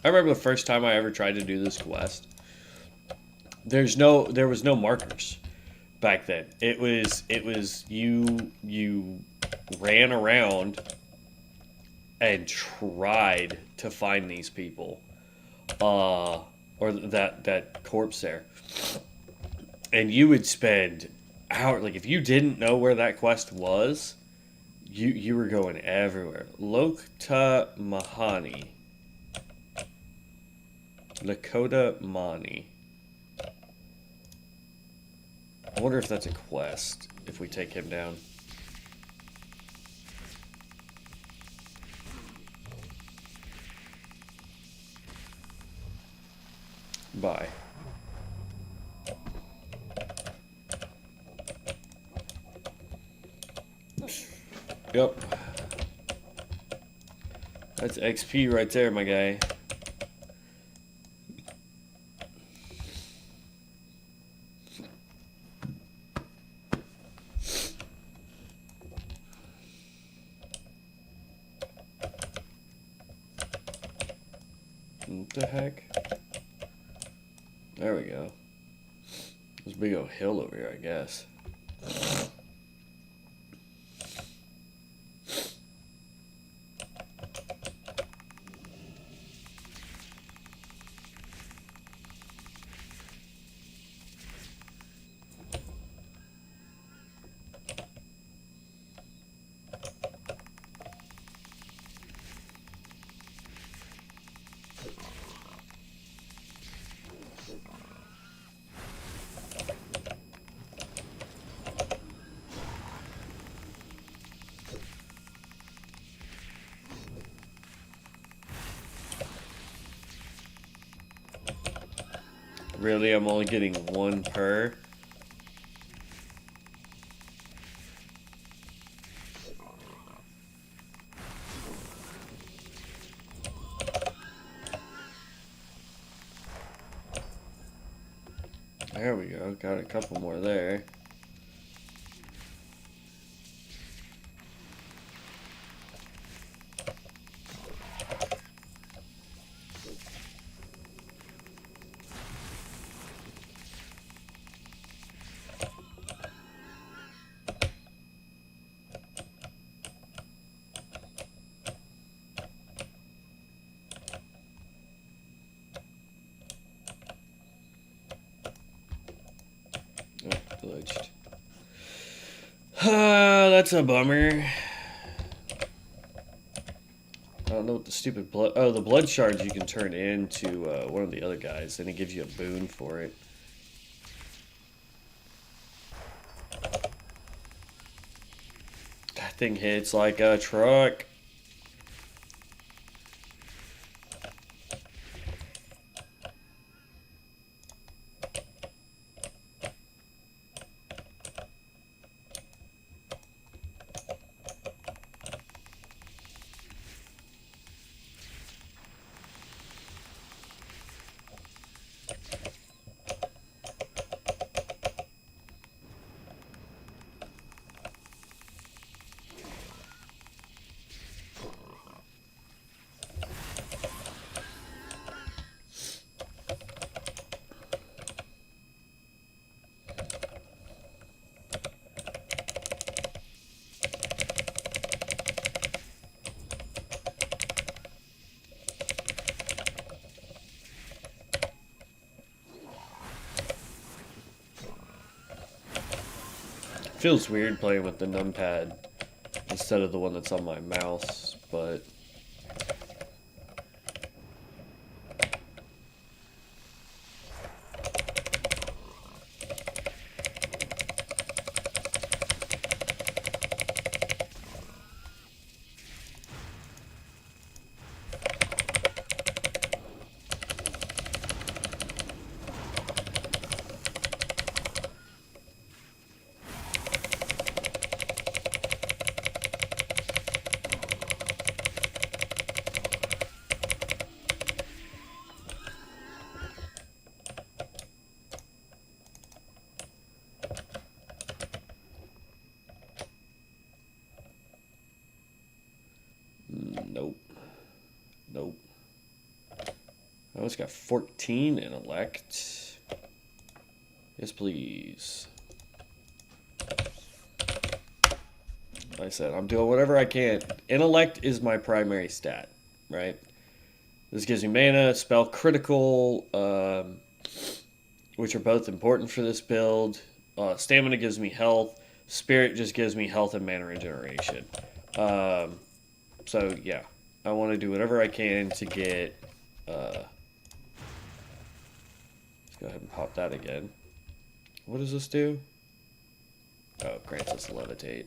I remember the first time I ever tried to do this quest. There was no markers back then. It was you ran around and tried to find these people, or that corpse there, and you would spend hours. Like if you didn't know where that quest was, you were going everywhere. Lokta Mahani. Lakota Mani. I wonder if that's a quest, if we take him down. Bye. Yep. That's XP right there, my guy. What the heck? There we go. There's a big old hill over here, I guess. Really, I'm only getting one per? There we go, got a couple more there. Glitched. That's a bummer. I don't know what the stupid blood... Oh, the blood shards you can turn into one of the other guys, and it gives you a boon for it. That thing hits like a truck. Feels weird playing with the numpad instead of the one that's on my mouse, but Oh, it's got 14 intellect. Yes, please. Like I said, I'm doing whatever I can. Intellect is my primary stat, right? This gives me mana, spell critical, which are both important for this build. Stamina gives me health. Spirit just gives me health and mana regeneration. So, yeah. I want to do whatever I can to get... let's go ahead and pop that again. What does this do? Oh, it grants us levitate.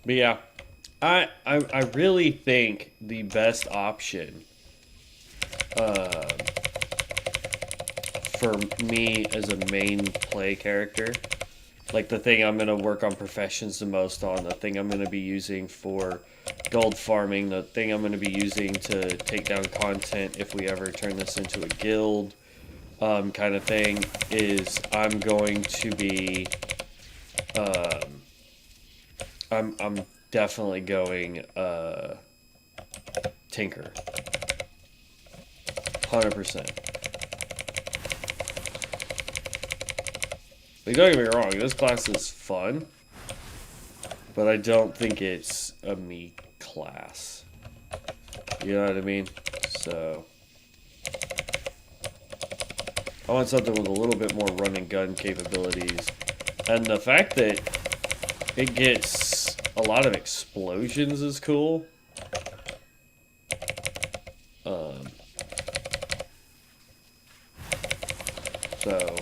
But yeah, I really think the best option for me as a main play character, like the thing I'm going to work on professions the most on, the thing I'm going to be using for gold farming, the thing I'm going to be using to take down content if we ever turn this into a guild kind of thing, is I'm going to be... I'm definitely going Tinker. 100%. Like, don't get me wrong, this class is fun, but I don't think it's a me class. You know what I mean? So I want something with a little bit more run and gun capabilities. And the fact that it gets a lot of explosions is cool. So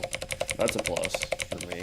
that's a plus for me.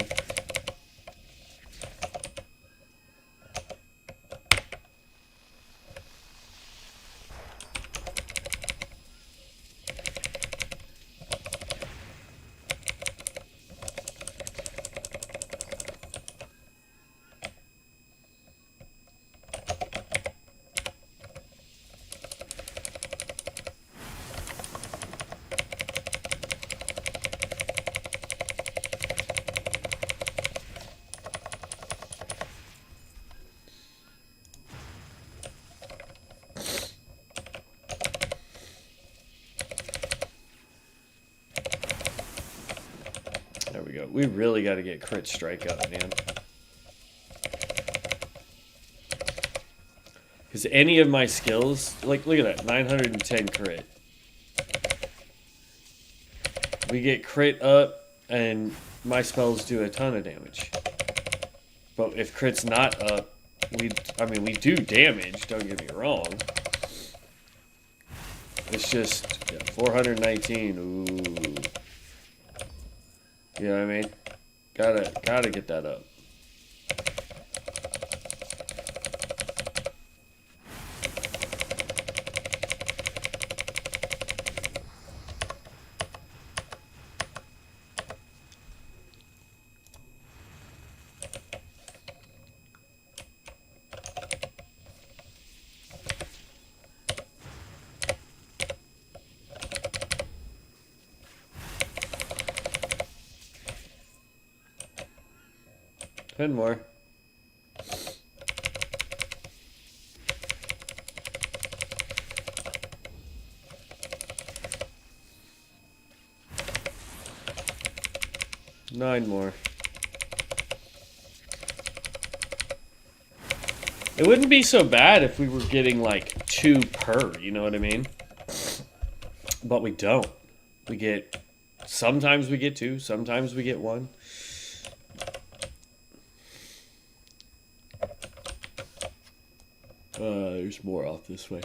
There we go. We really got to get crit strike up, man. Because any of my skills, like, look at that, 910 crit. We get crit up, and my spells do a ton of damage. But if crit's not up, we do damage, don't get me wrong. It's just, yeah, 419, ooh. You know what I mean? Gotta get that up. And more. 9 more. It wouldn't be so bad if we were getting like 2 per, you know what I mean? But we don't. We get, sometimes we get 2, sometimes we get 1. There's more off this way.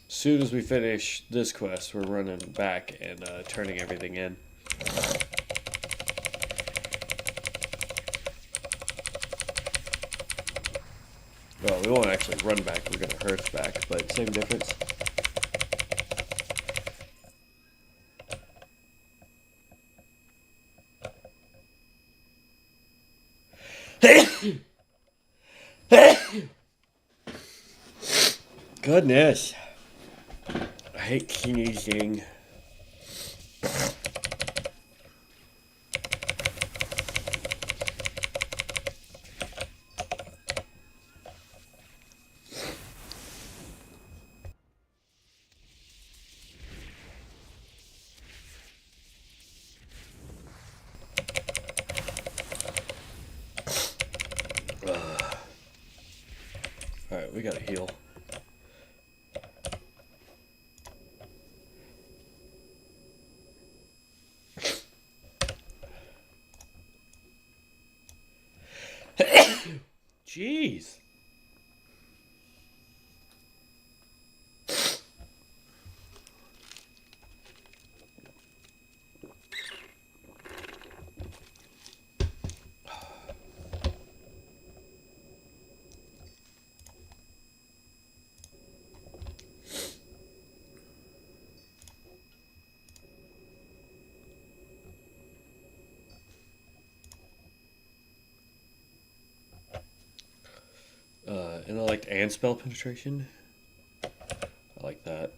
As soon as we finish this quest, we're running back and turning everything in. Well, we won't actually run back, we're going to hearth back, but same difference. Goodness. I hate sneezing. Alright, we gotta heal. Jeez. Intellect and spell penetration. I like that.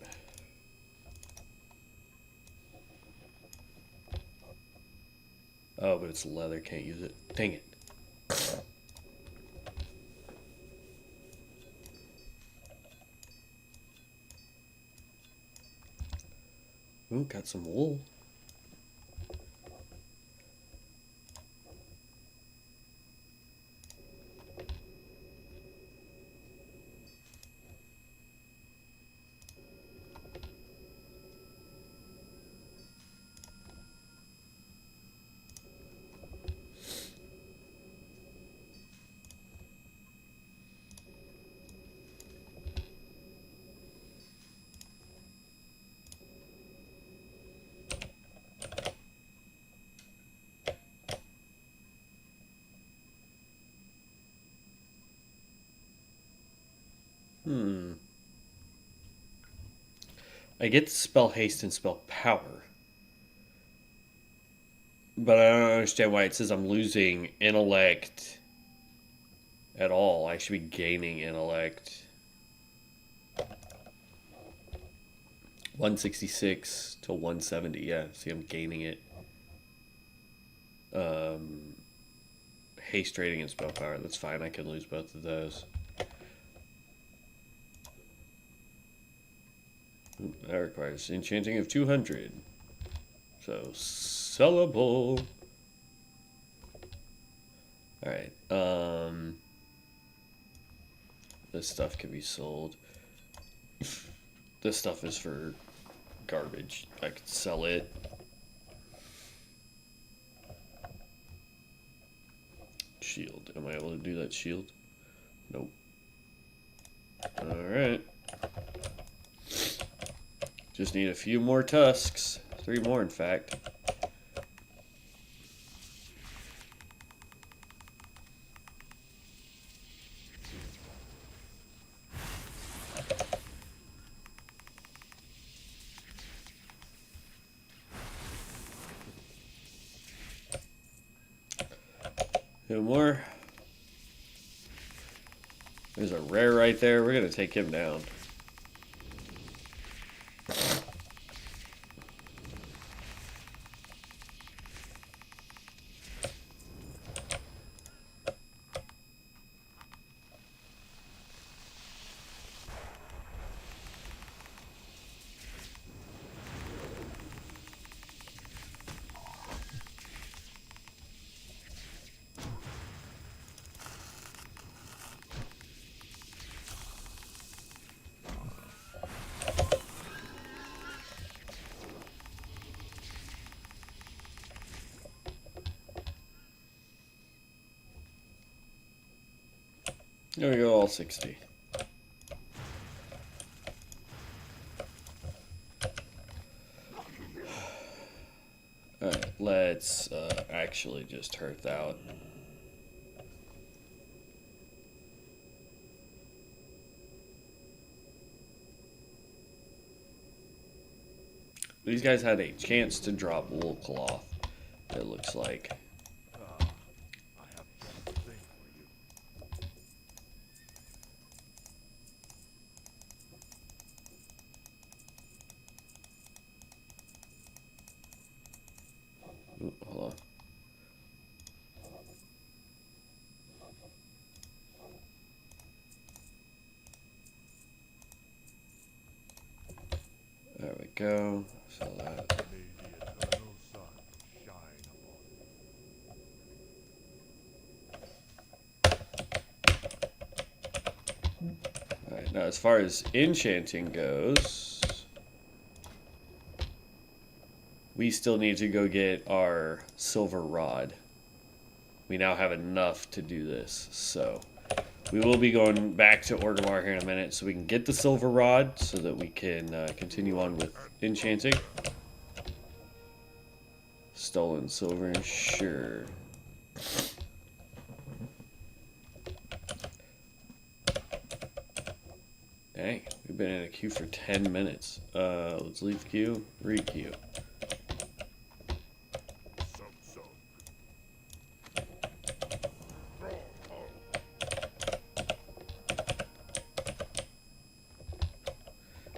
Oh, but it's leather, can't use it. Dang it. Ooh, got some wool. I get to spell haste and spell power. But I don't understand why it says I'm losing intellect at all. I should be gaining intellect. 166 to 170. Yeah, see, I'm gaining it. Haste rating and spell power. That's fine. I can lose both of those. That requires enchanting of 200. So, sellable. Alright, this stuff can be sold. This stuff is for garbage. I could sell it. shield. Am I able to do that shield? Nope. Alright. Just need a few more tusks. 3 more, in fact. Two more. There's a rare right there. We're going to take him down. There we go, all 60. Alright, let's actually just hearth out. These guys had a chance to drop wool cloth, it looks like. Ooh, hold on. There we go. So that. Alright, now as far as enchanting goes, we still need to go get our silver rod. We now have enough to do this, so we will be going back to Orgrimmar here in a minute so we can get the silver rod so that we can continue on with enchanting. Stolen silver, sure. Dang, we've been in a queue for 10 minutes. Let's leave queue, re-queue.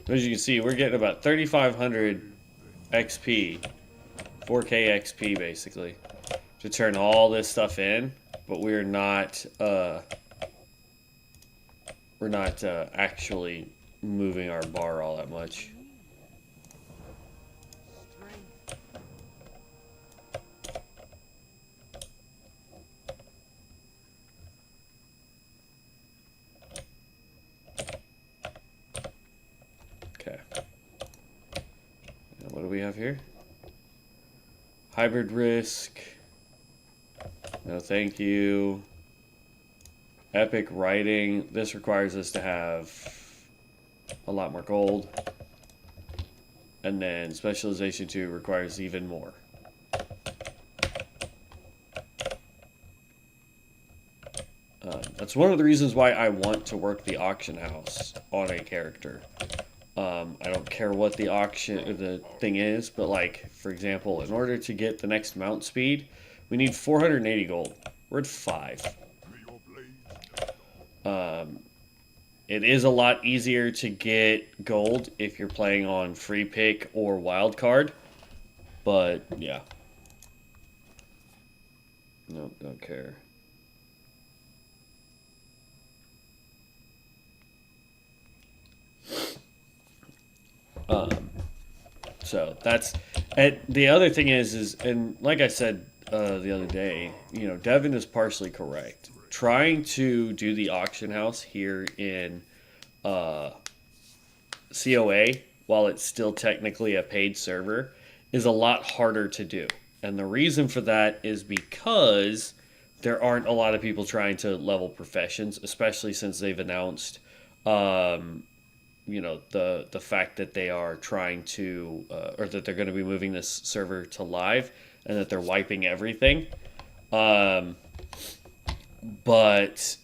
As you can see, we're getting about 3,500 XP, 4K XP basically, to turn all this stuff in, but we're not actually moving our bar all that much. Okay. Now what do we have here? Hybrid risk. No, thank you. Epic writing. This requires us to have a lot more gold. And then specialization 2 requires even more. That's one of the reasons why I want to work the auction house on a character. I don't care what the thing is, but like, for example, in order to get the next mount speed, we need 480 gold. We're at 5. It is a lot easier to get gold if you're playing on free pick or wild card, but yeah. Nope, don't care. So that's, and the other thing is, and like I said the other day, you know, Devin is partially correct. Trying to do the auction house here in CoA, while it's still technically a paid server, is a lot harder to do. And the reason for that is because there aren't a lot of people trying to level professions, especially since they've announced, um, the fact that they are trying to, or that they're going to be moving this server to live, and that they're wiping everything. Um, but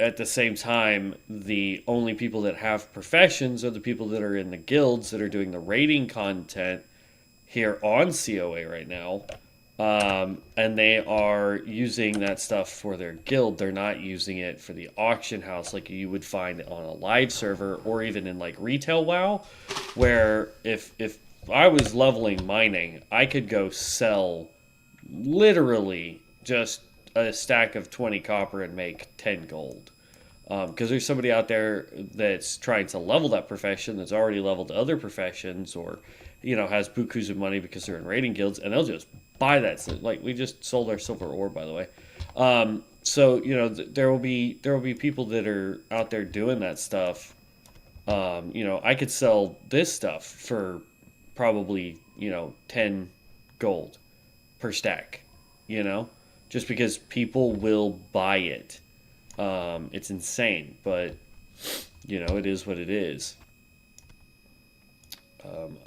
at the same time, the only people that have professions are the people that are in the guilds that are doing the raiding content here on CoA right now. And they are using that stuff for their guild. They're not using it for the auction house like you would find on a live server or even in like retail WoW, where if I was leveling mining, I could go sell literally just a stack of 20 copper and make 10 gold. Because there's somebody out there that's trying to level that profession that's already leveled other professions, or has bukus of money because they're in raiding guilds, and they'll just buy that. So, like, we just sold our silver ore, by the way. So there will be people that are out there doing that stuff. I could sell this stuff for probably 10 gold per stack, just because people will buy it. It's insane, but it is what it is.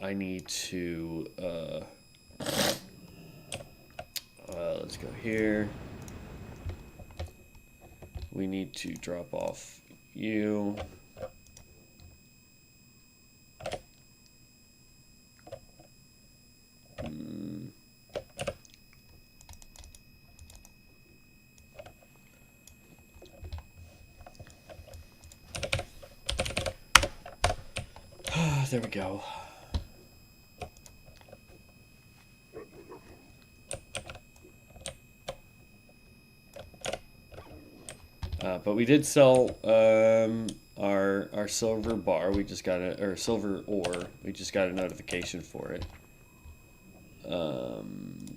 I need to let's go here. We need to drop off you. There we go. But we did sell our silver bar. We just got or silver ore. We just got a notification for it.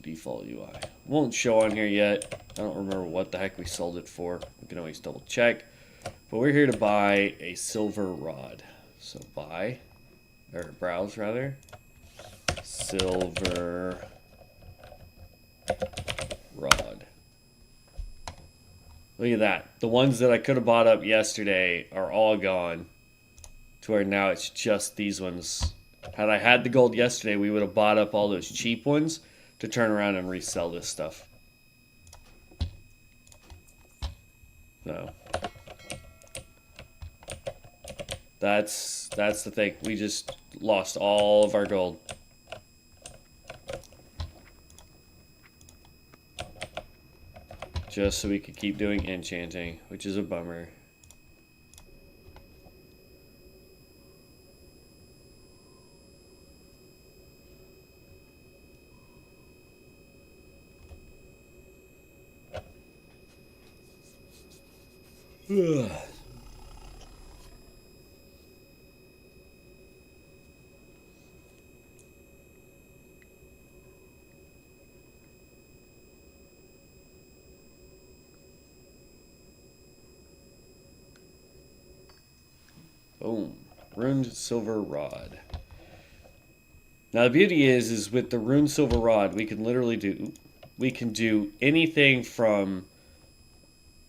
Default UI won't show on here yet. I don't remember what the heck we sold it for. We can always double check. But we're here to buy a silver rod. So buy, or browse rather, silver rod. Look at that. The ones that I could have bought up yesterday are all gone. To where now it's just these ones. Had I had the gold yesterday, we would have bought up all those cheap ones to turn around and resell this stuff. So that's the thing. We just lost all of our gold. Just so we could keep doing enchanting, which is a bummer. Ugh. Boom. Runed silver rod. Now the beauty is with the runed silver rod, we can literally do anything from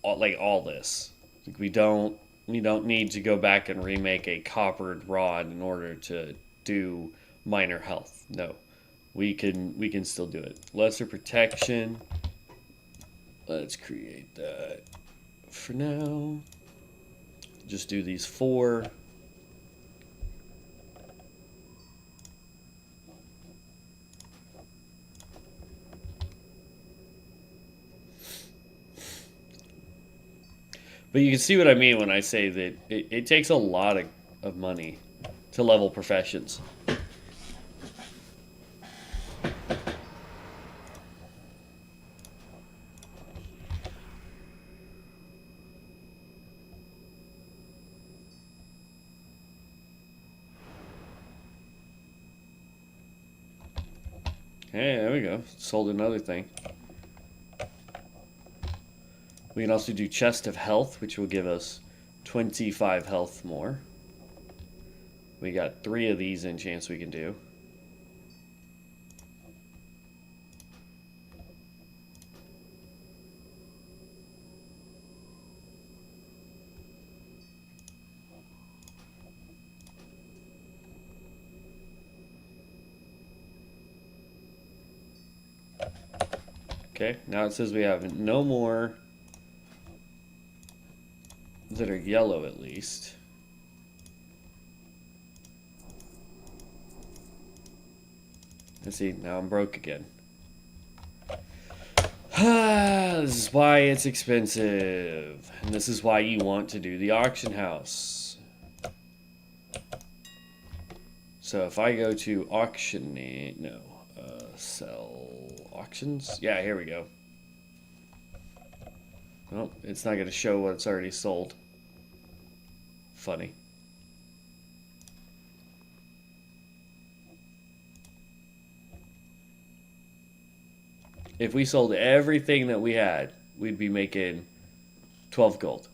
all this. Like we don't need to go back and remake a coppered rod in order to do minor health. No. We can still do it. Lesser protection. Let's create that for now. Just do these 4. But you can see what I mean when I say that it takes a lot of money to level professions. Hey, there we go. Sold another thing. We can also do Chest of Health, which will give us 25 health more. We got 3 of these enchants we can do. Okay, now it says we have no more that are yellow at least. Let's see, now I'm broke again. This is why it's expensive. And this is why you want to do the auction house. So if I go to sell auctions. Yeah, here we go. Well, it's not going to show what it's already sold. Funny. If we sold everything that we had, we'd be making 12 gold.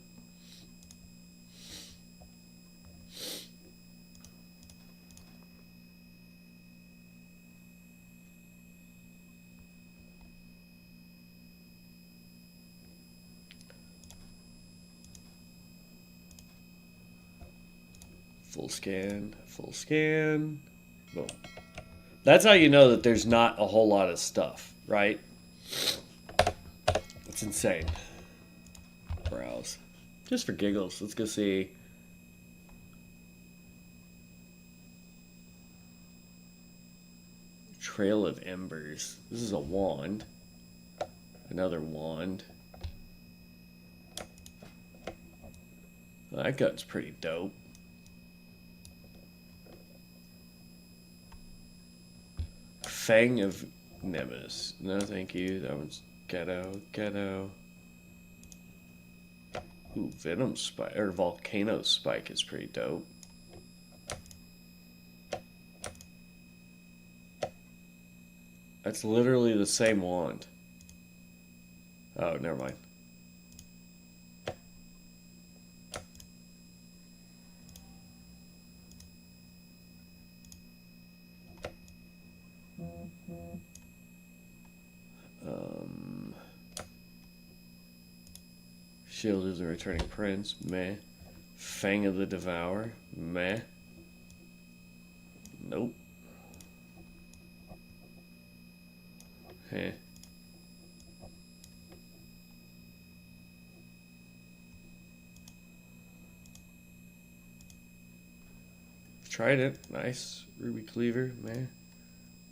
Full scan, full scan. Boom. That's how you know that there's not a whole lot of stuff, right? It's insane. Browse. Just for giggles, let's go see. Trail of Embers. This is a wand. Another wand. That gun's pretty dope. Fang of Nemesis. No, thank you. That one's ghetto. Ooh, Venom Spike, or Volcano Spike is pretty dope. That's literally the same wand. Oh, never mind. Shield of the Returning Prince, meh. Fang of the Devourer, meh. Nope. Heh. Tried it. Nice. Ruby Cleaver, meh.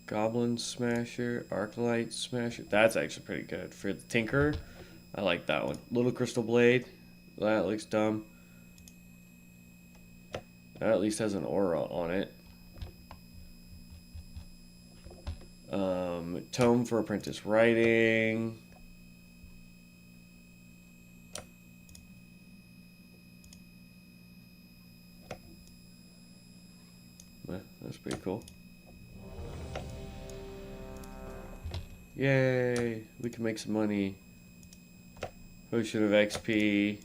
Goblin Smasher, Arclight Smasher. That's actually pretty good. For the Tinkerer, I like that one. Little Crystal Blade. That looks dumb. That at least has an aura on it. Tome for Apprentice Writing. That's pretty cool. Yay! We can make some money. Potion of XP.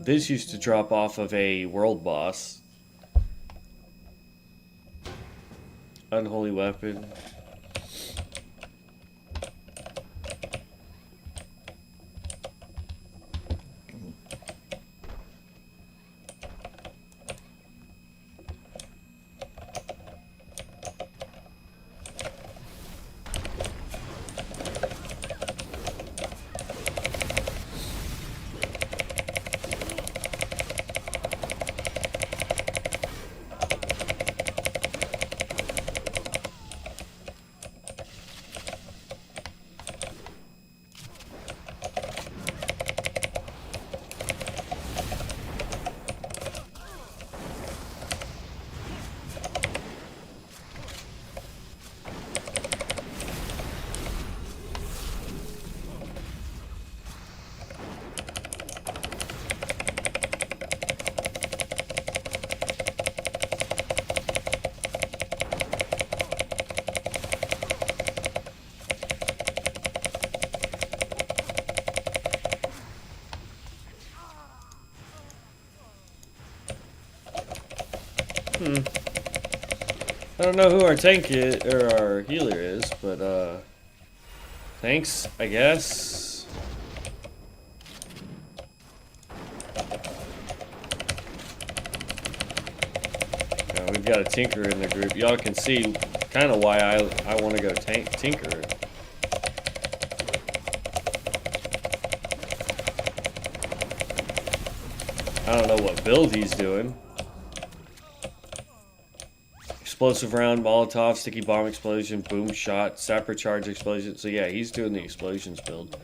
This used to drop off of a world boss. Unholy Weapon. I don't know who our tank is, or our healer is, but thanks, I guess. We've got a tinker in the group. Y'all can see kind of why I want to go tinker. I don't know what build he's doing. Explosive round, Molotov, sticky bomb explosion, boom shot, sapper charge explosion. So yeah, he's doing the explosions build,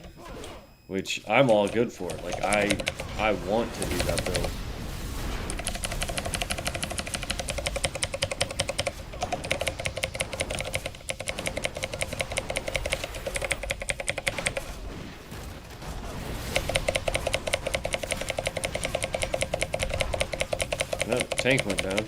which I'm all good for. Like I want to do that build. No, tank went down.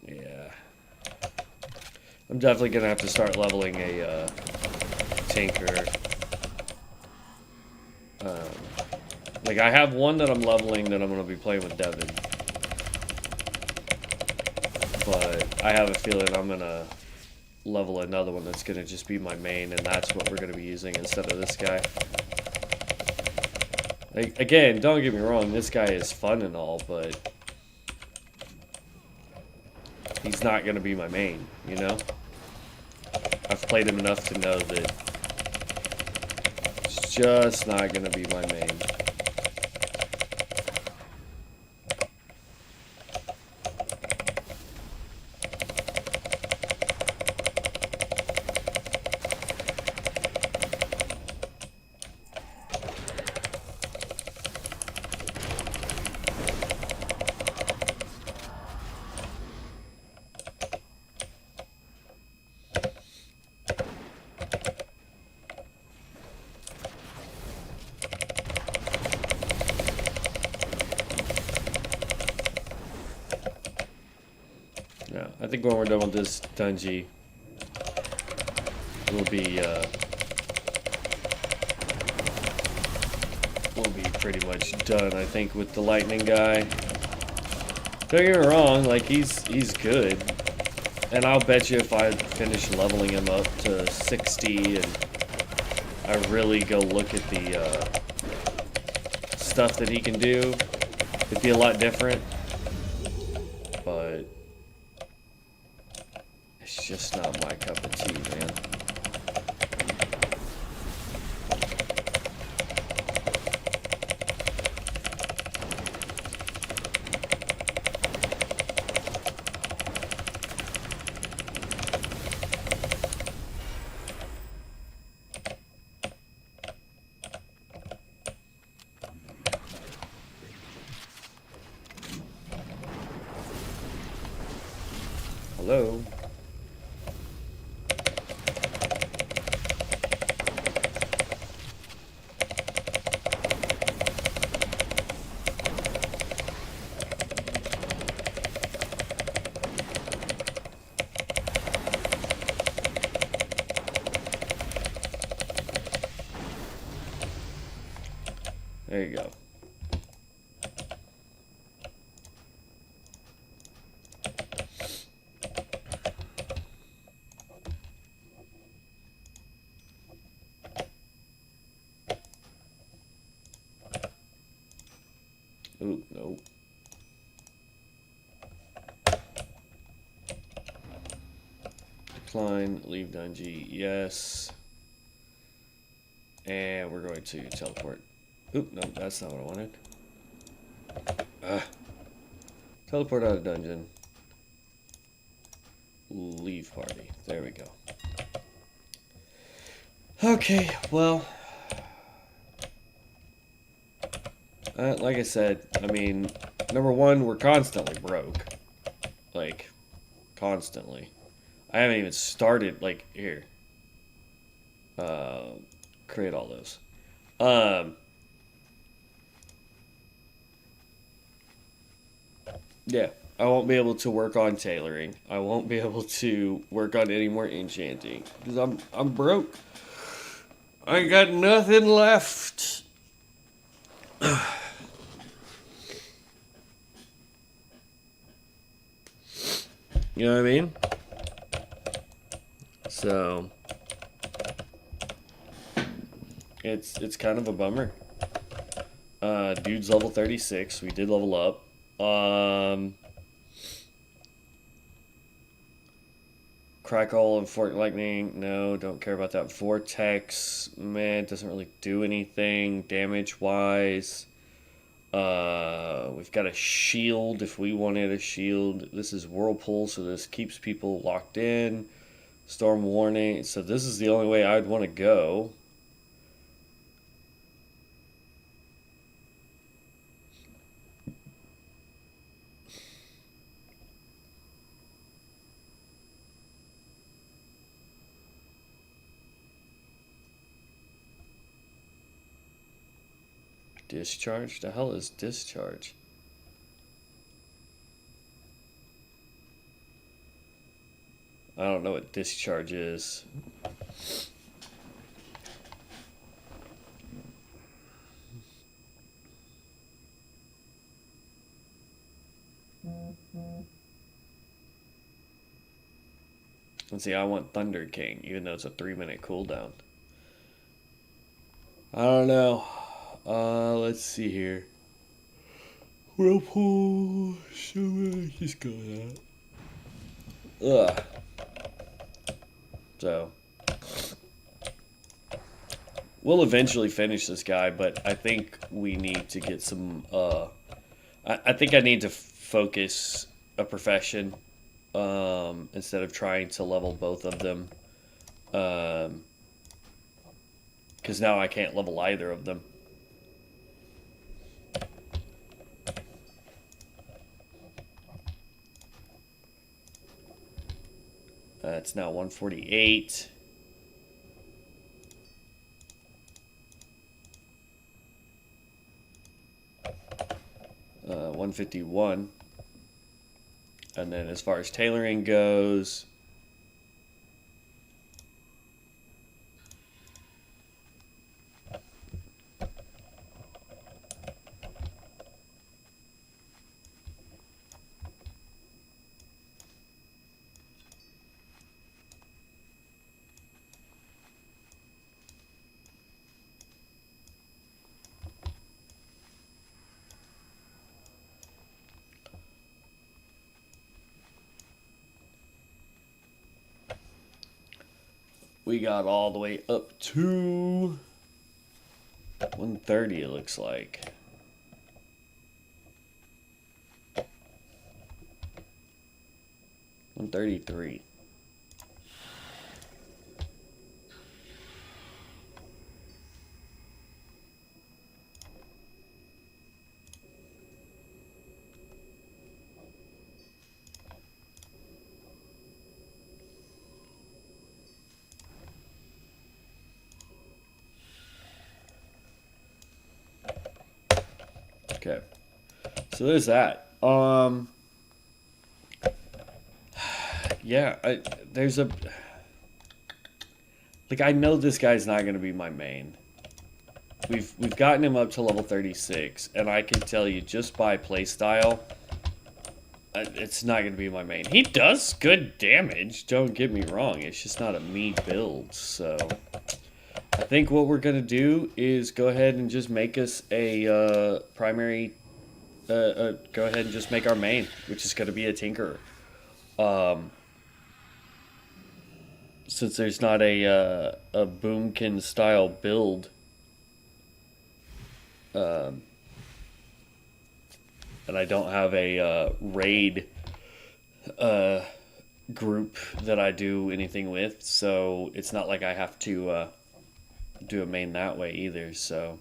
Yeah. I'm definitely gonna have to start leveling a tanker. Like I have one that I'm leveling that I'm gonna be playing with Devin, but I have a feeling I'm gonna level another one that's gonna just be my main, and that's what we're gonna be using instead of this guy. Like, again, don't get me wrong, this guy is fun and all, but he's not gonna be my main, you know? I've played him enough to know that it's just not gonna be my main. Yeah, I think when we're done with this dungeon, we'll be pretty much done, I think, with the lightning guy. Don't get me wrong, like he's good, and I'll bet you if I finish leveling him up to 60 and I really go look at the stuff that he can do, it'd be a lot different. But it's just not my cup of tea, man. Hello? There you go. Ooh, no. Decline, leave dungeon, yes. And we're going to teleport. Oop, no, that's not what I wanted. Teleport out of dungeon. Leave party. There we go. Okay, well. Like I said, I mean, number one, we're constantly broke. Like, constantly. I haven't even started, like, here. Create all those. Yeah, I won't be able to work on tailoring. I won't be able to work on any more enchanting because I'm broke. I got nothing left. You know what I mean? So it's kind of a bummer. Dude's level 36. We did level up. Crackle and Fork Lightning, no, don't care about that. Vortex, man, doesn't really do anything damage-wise. We've got a shield if we wanted a shield. This is Whirlpool, so this keeps people locked in. Storm Warning, so this is the only way I'd want to go. Discharge? The hell is discharge? I don't know what discharge is. Let's see, I want Thunder King, even though it's a 3-minute cooldown. I don't know. Let's see here. Whirlpool. Sure, just go that. Ugh. So. We'll eventually finish this guy, but I think we need to get some, I think I need to focus a profession, instead of trying to level both of them. Because now I can't level either of them. It's now 148. Uh, 151. And then as far as tailoring goes, we got all the way up to 130, it looks like. $133. Okay, so there's that. Yeah, there's a, like, I know this guy's not gonna be my main. We've gotten him up to level 36, and I can tell you just by playstyle, it's not gonna be my main. He does good damage, don't get me wrong. It's just not a me build, so I think what we're gonna do is go ahead and just make us a primary. Go ahead and just make our main, which is gonna be a Tinkerer. since there's not a boomkin style build, um, and I don't have a raid uh, group that I do anything with, so it's not like I have to do a main that way either. So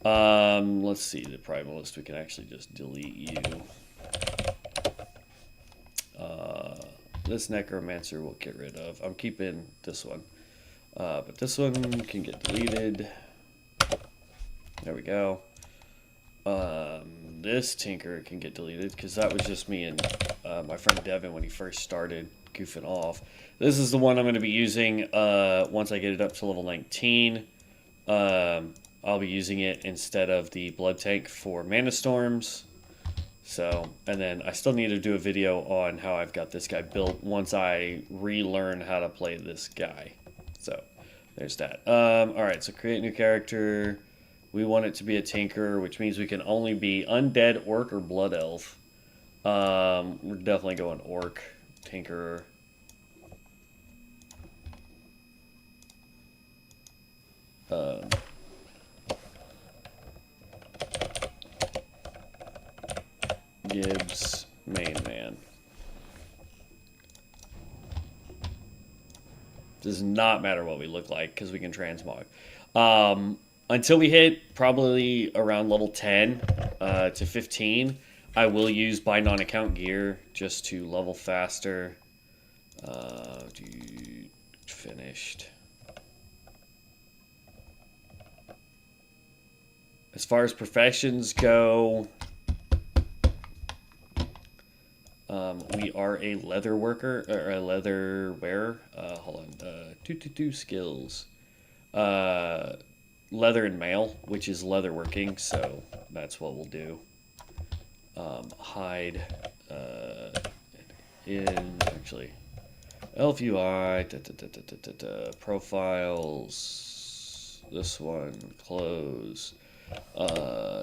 let's see, the primalist, we can actually just delete you. This necromancer we'll get rid of. I'm keeping this one, but this one can get deleted. There we go. This tinker can get deleted because that was just me and my friend Devin when he first started goofing off. This is the one I'm going to be using once I get it up to level 19. I'll be using it instead of the blood tank for mana storms. So, and then I still need to do a video on how I've got this guy built once I relearn how to play this guy. So, there's that. Alright, so create new character. We want it to be a tinker, which means we can only be undead, orc, or blood elf. We're definitely going orc, tinker. Gibbs, main man. Does not matter what we look like because we can transmog. Until we hit probably around level 10 to 15, I will use bind on account gear just to level faster. Dude, finished. As far as professions go, we are a leather worker, or a leather wearer. Hold on. Skills. Leather and mail, which is leather working, so that's what we'll do. Hide. Actually, elf UI. Profiles. This one. Close.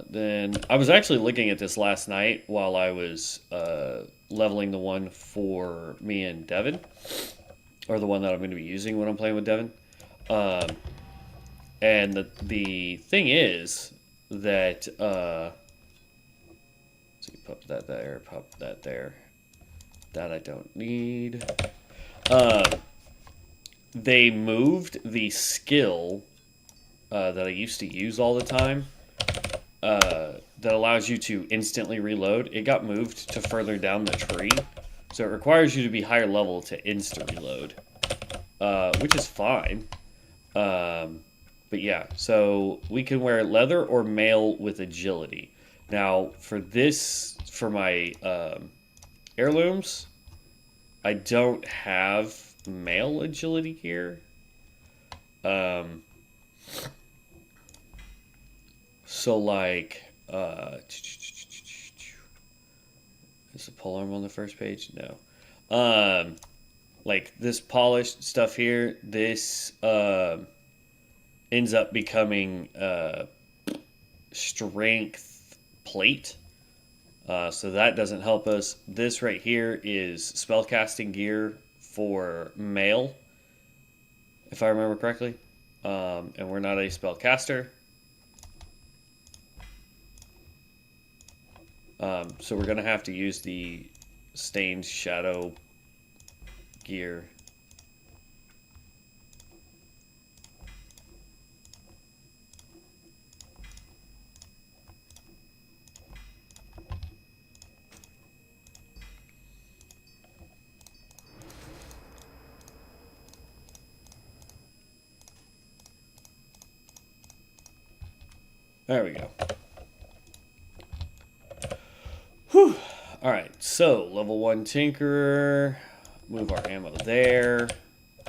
Then I was actually looking at this last night while I was leveling the one for me and Devin, or the one that I'm going to be using when I'm playing with Devin. And the thing is that so you pop that there, pop that there. That I don't need. They moved the skill that I used to use all the time. That allows you to instantly reload. It got moved to further down the tree, so it requires you to be higher level to insta reload, which is fine. But yeah, so we can wear leather or mail with agility. Now for this, for my heirlooms, I don't have mail agility here. So like, is the polearm on the first page? No. Like this polished stuff here, this ends up becoming strength plate. So that doesn't help us. This right here is spellcasting gear for mail, if I remember correctly. And we're not a spellcaster. So we're going to have to use the stained shadow gear. There we go. Whew. Alright, so level 1 Tinkerer. Move our ammo there.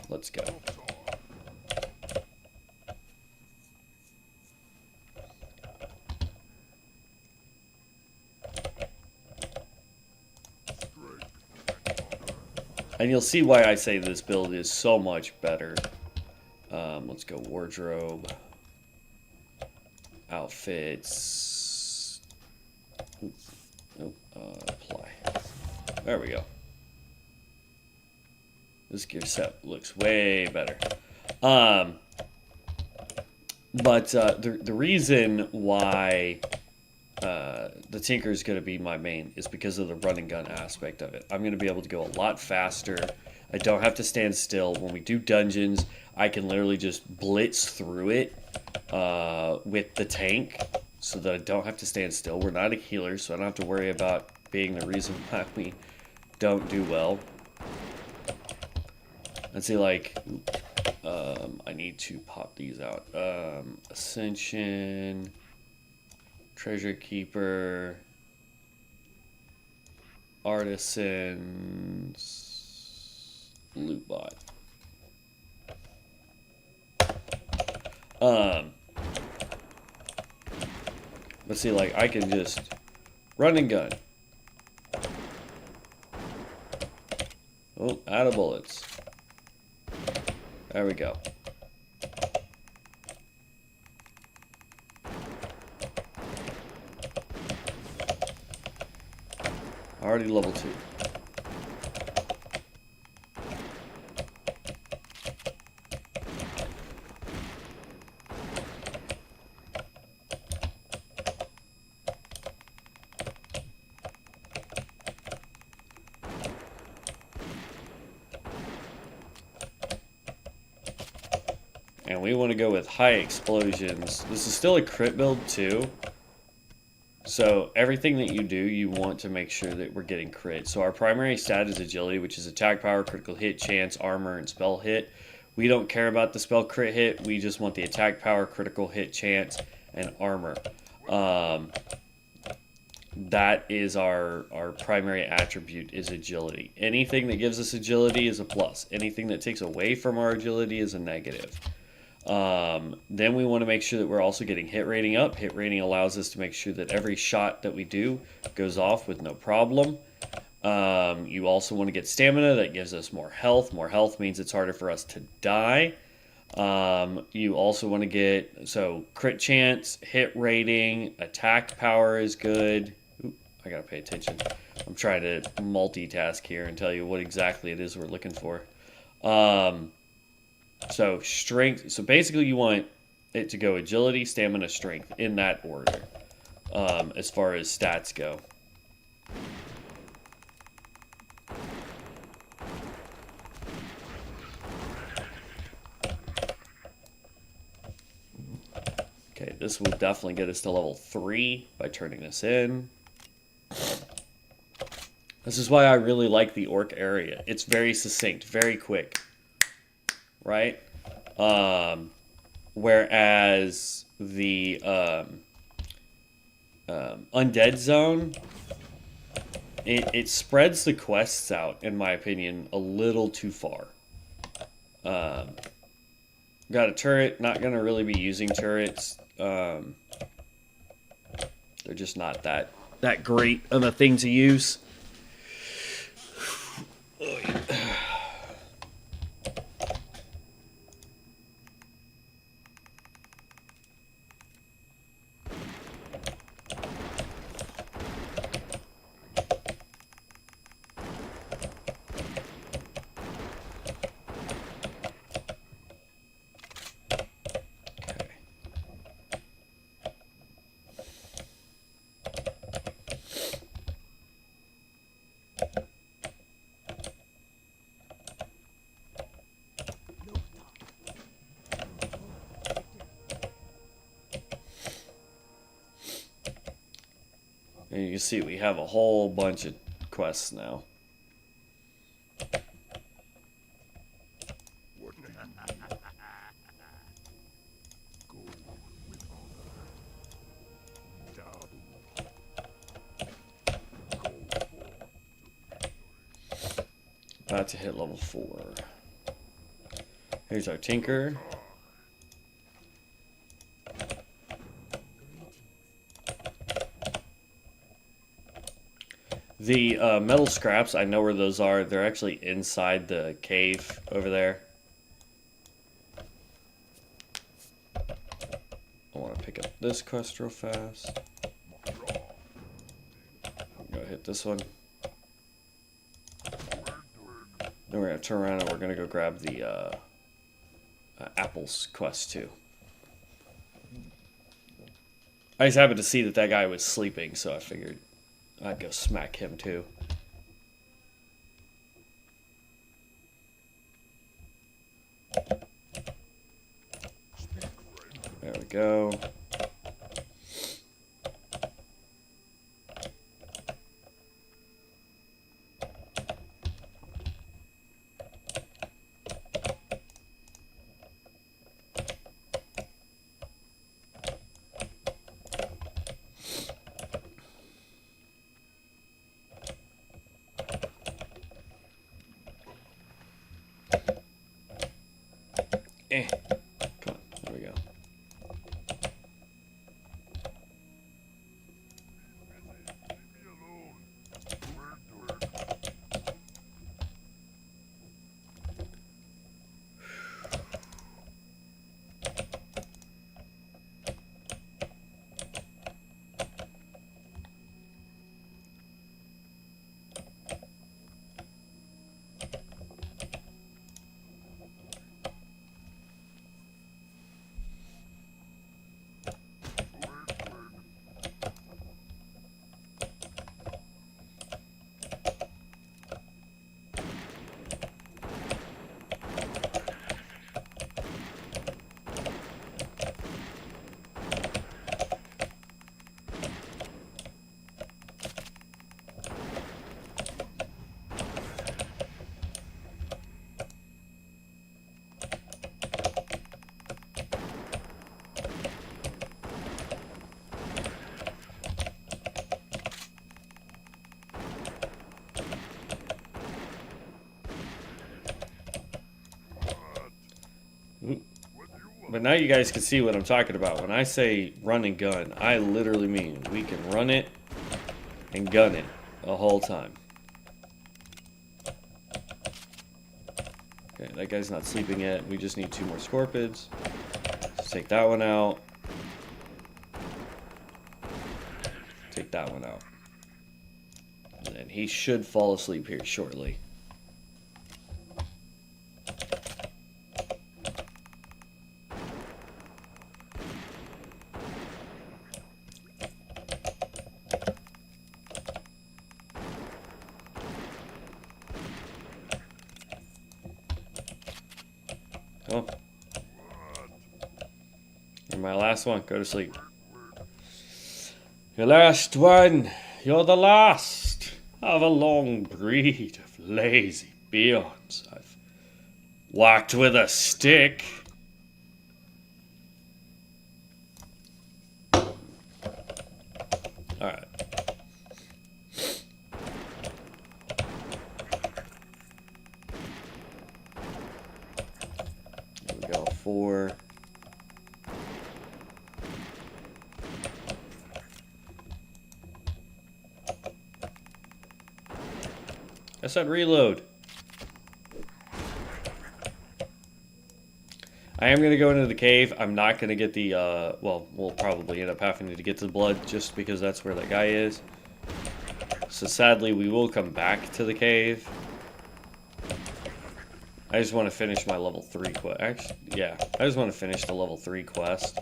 Let's go. And you'll see why I say this build is so much better. Let's go wardrobe. Outfits. Apply. There we go. This gear set looks way better. But the reason why the Tinker is going to be my main is because of the run and gun aspect of it. I'm going to be able to go a lot faster. I don't have to stand still. When we do dungeons, I can literally just blitz through it with the tank so that I don't have to stand still. We're not a healer, so I don't have to worry about being the reason why we don't do well. Let's see, like, I need to pop these out. Ascension, Treasure Keeper, Artisans, Loot Bot. Let's see, like, I can just run and gun. Oh, out of bullets. There we go. Already level 2. And we want to go with high explosions. This is still a crit build too. So everything that you do, you want to make sure that we're getting crit. So our primary stat is agility, which is attack power, critical hit, chance, armor, and spell hit. We don't care about the spell crit hit. We just want the attack power, critical hit, chance, and armor. That is our primary attribute is agility. Anything that gives us agility is a plus. Anything that takes away from our agility is a negative. Then we want to make sure that we're also getting hit rating up. Hit rating allows us to make sure that every shot that we do goes off with no problem. You also want to get stamina. That gives us more health. More health means it's harder for us to die. You also want to get, so crit chance, hit rating, attack power is good. Ooh, I gotta pay attention. I'm trying to multitask here and tell you what exactly it is we're looking for. So strength, so basically you want it to go agility, stamina, strength in that order, as far as stats go. Okay, this will definitely get us to level 3 by turning this in. This is why I really like the orc area. It's very succinct, very quick. Right? Whereas the undead zone, it spreads the quests out, in my opinion, a little too far. Got a turret, not going to really be using turrets. They're just not that great of a thing to use. Oh, yeah. And you can see we have a whole bunch of quests now. About to hit level 4. Here's our Tinker. The metal scraps, I know where those are. They're actually inside the cave over there. I want to pick up this quest real fast. Go hit this one. Then we're going to turn around and we're going to go grab the apples quest too. I just happened to see that that guy was sleeping, so I figured I'd go smack him too. There we go. Come on, there we go. But now you guys can see what I'm talking about. When I say run and gun, I literally mean we can run it and gun it the whole time. Okay, that guy's not sleeping yet. We just need 2 more scorpids. Let's take that one out. Take that one out. And then he should fall asleep here shortly. Oh. You're my last one. Go to sleep. Your last one. You're the last of a long breed of lazy peons. I've walked with a stick. Alright. There we go. 4. I said reload. I am going to go into the cave. I'm not going to get the, well, we'll probably end up having to get the blood just because that's where that guy is. So sadly, we will come back to the cave. I just want to finish my level 3 quest. Actually, yeah, I just want to finish the level 3 quest.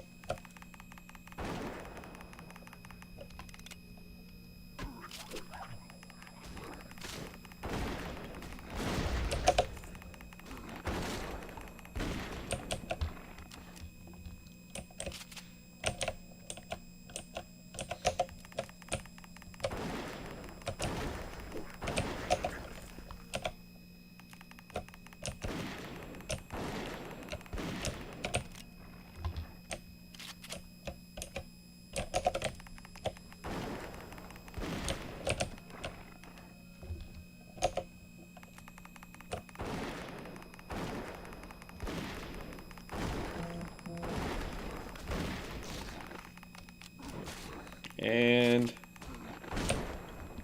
And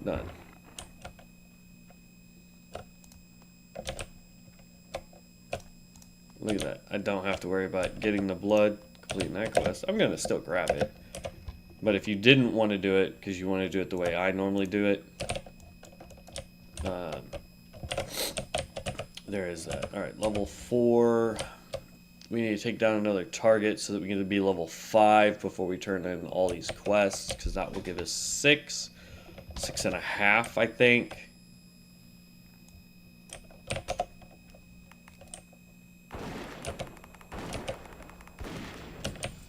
done. Look at that. I don't have to worry about getting the blood, completing that quest. I'm going to still grab it. But if you didn't want to do it, because you want to do it the way I normally do it, there is that. Alright, level 4. We need to take down another target so that we can be level 5 before we turn in all these quests, because that will give us 6. 6.5, I think.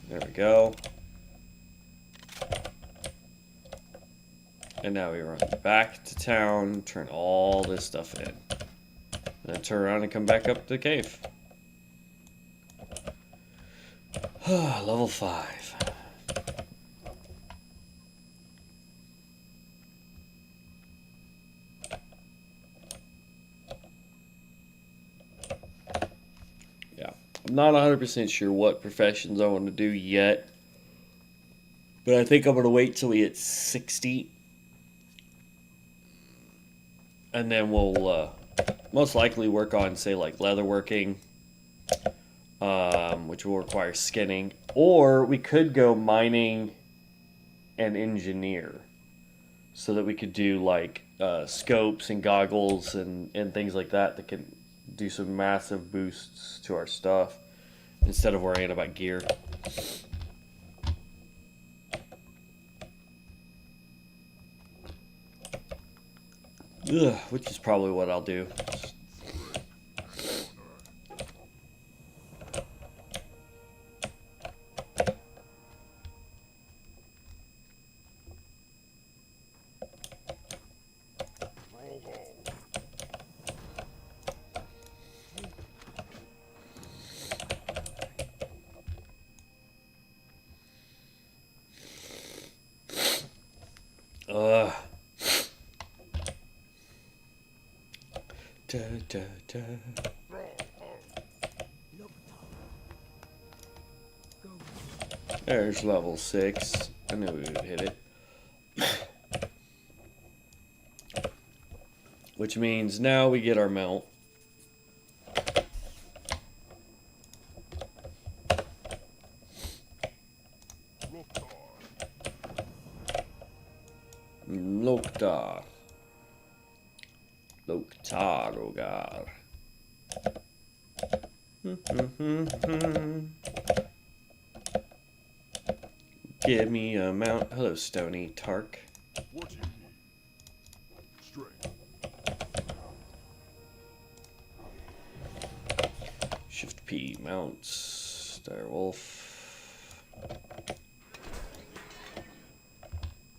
There we go. And now we run back to town, turn all this stuff in. And then turn around and come back up the cave. Level 5. Yeah. I'm not 100% sure what professions I want to do yet. But I think I'm going to wait till we hit 60. And then we'll most likely work on, say, like leatherworking, which will require skinning. Or we could go mining and engineer, so that we could do like scopes and goggles and things like that that can do some massive boosts to our stuff instead of worrying about gear. Ugh, which is probably what I'll do. Da, da, da. There's level 6. I knew we would hit it. Which means now we get our mount. Loktar. Loktarogar. Give me a mount. Hello, Stony Tark. What do you need? Strength. Shift P, mounts. Direwolf.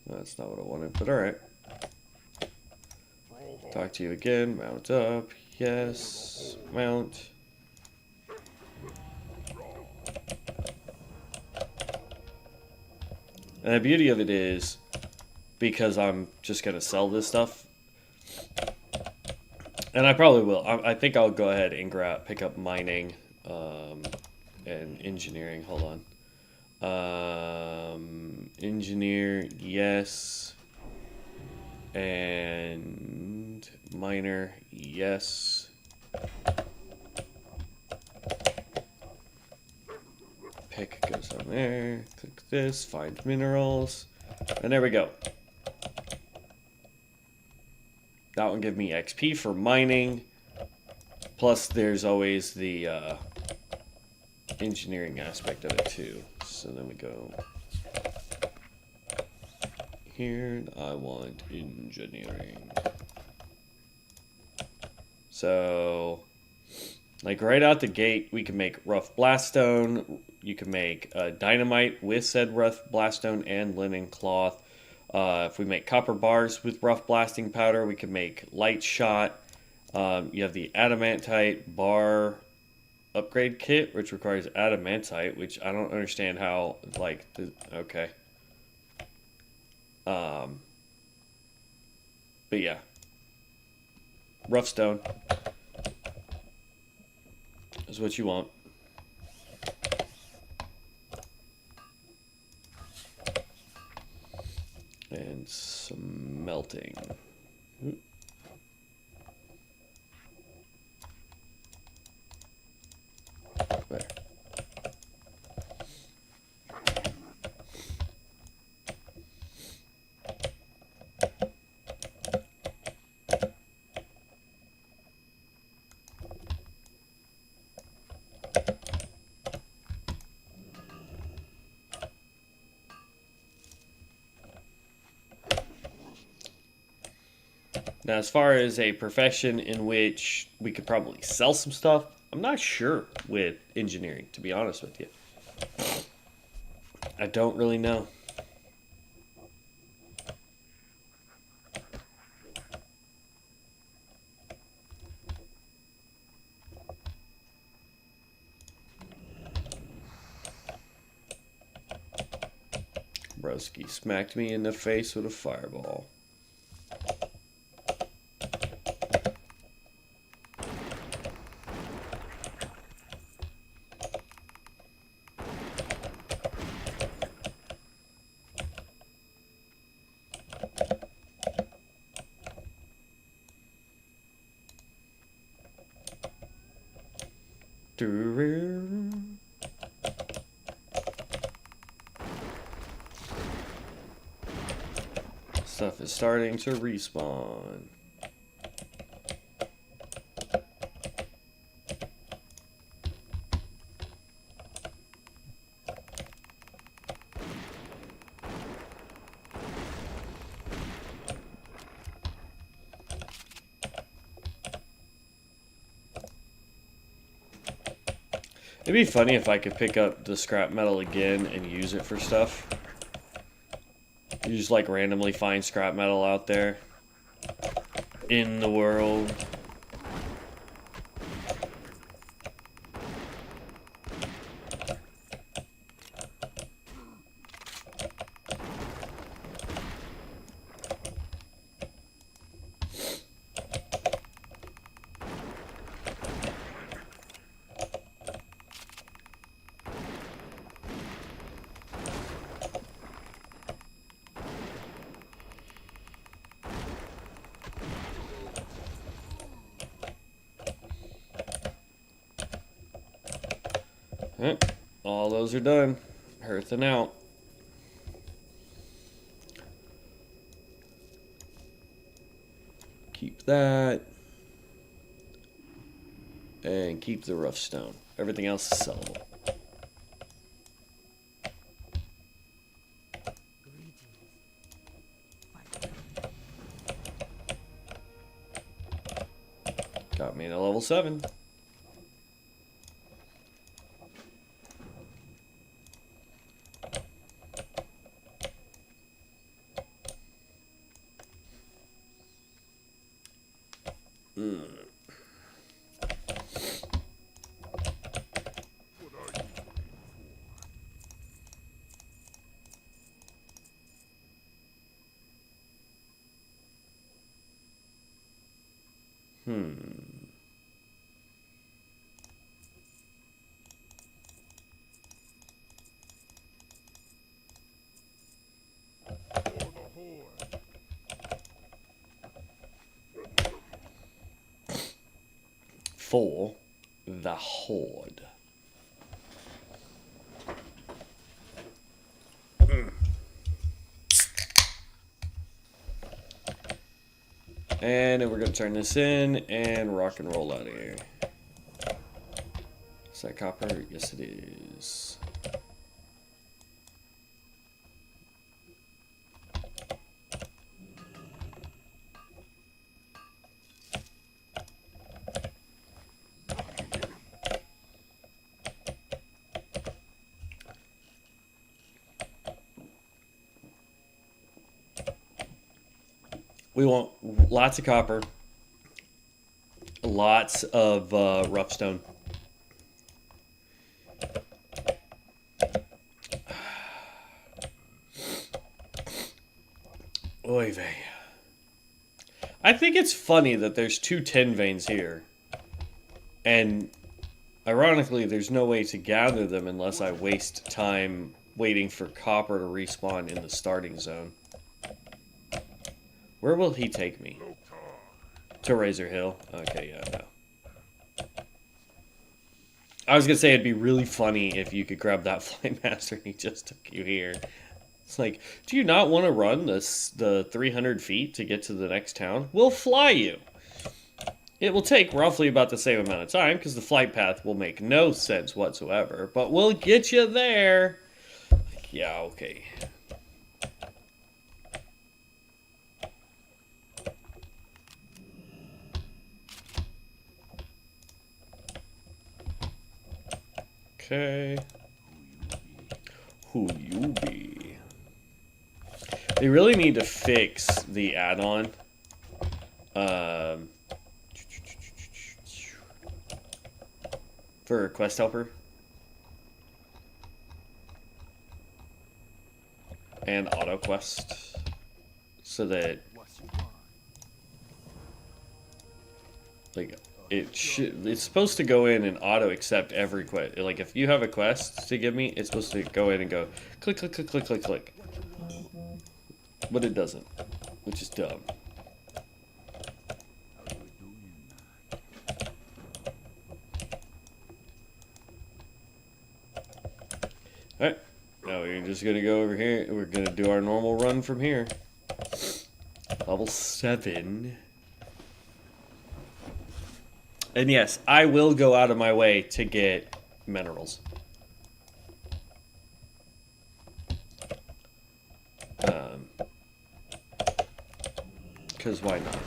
That's not what I wanted, but alright. Talk to you again. Mount up. Yes. Mount. And the beauty of it is, because I'm just going to sell this stuff, and I probably will. I think I'll go ahead and pick up mining and engineering. Hold on. Engineer, yes. And miner, yes. Pick goes on there. Click this, find minerals. And there we go. That one give me XP for mining. Plus there's always the engineering aspect of it too. So then we go here, and I want engineering. So, like right out the gate, we can make rough blaststone. You can make dynamite with said rough blaststone and linen cloth. If we make copper bars with rough blasting powder, we can make light shot. You have the adamantite bar upgrade kit, which requires adamantite, which I don't understand how, like, okay. But yeah. Rough stone is what you want. And smelting. There. Now, as far as a profession in which we could probably sell some stuff, I'm not sure with engineering, to be honest with you. I don't really know. Broski smacked me in the face with a fireball. Stuff is starting to respawn. It'd be funny if I could pick up the scrap metal again and use it for stuff. You just like randomly find scrap metal out there in the world. All those are done. Hearthing out. Keep that. And keep the rough stone. Everything else is sellable. Got me to level 7. For the Horde. And then we're going to turn this in and rock and roll out of here. Is that copper? Yes, it is. We want lots of copper, lots of rough stone. Oy vey. I think it's funny that there's 2 10 veins here. And ironically, there's no way to gather them unless I waste time waiting for copper to respawn in the starting zone. Where will he take me? To Razor Hill? Okay, yeah, no. I was gonna say it'd be really funny if you could grab that Flight Master and he just took you here. It's like, do you not want to run the 300 feet to get to the next town? We'll fly you. It will take roughly about the same amount of time because the flight path will make no sense whatsoever, but we'll get you there. Like, yeah, okay. Okay. Who you be? They really need to fix the add-on. For quest helper. And auto quest. So that like it's supposed to go in and auto accept every quest. Like if you have a quest to give me, it's supposed to go in and go click click click click click click. But it doesn't, which is dumb. Alright, now we're just gonna go over here. We're gonna do our normal run from here. Level 7. And yes, I will go out of my way to get minerals. Because why not?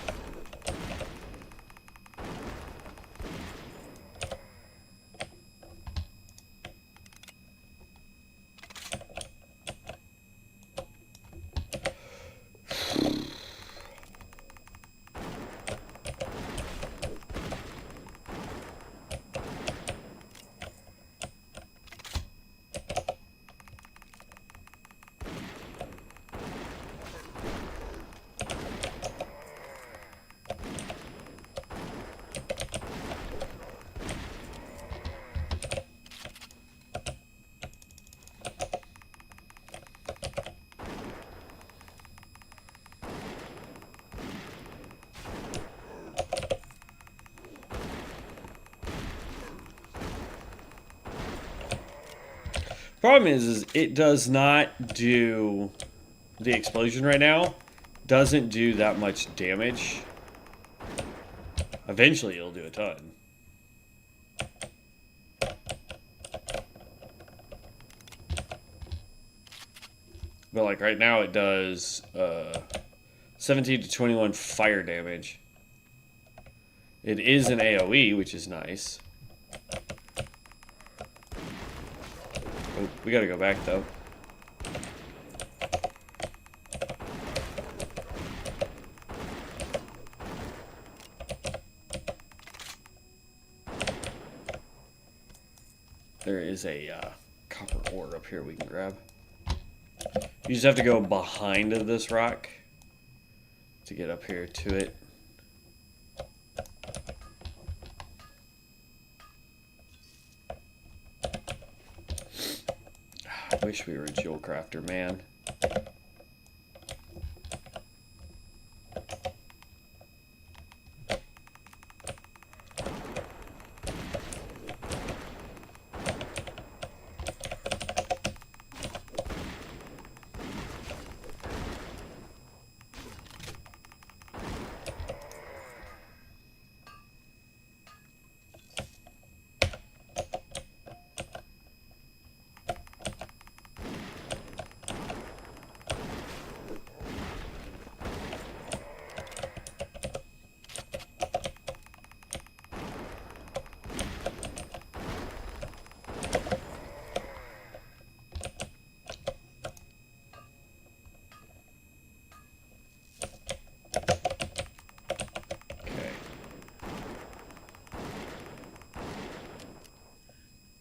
Problem is it does not do the explosion right now. Doesn't do that much damage. Eventually, it'll do a ton. But like right now, it does 17 to 21 fire damage. It is an AoE, which is nice. Oh, we gotta go back though. There is a copper ore up here we can grab. You just have to go behind this rock to get up here to it. I wish we were a jewel crafter, man.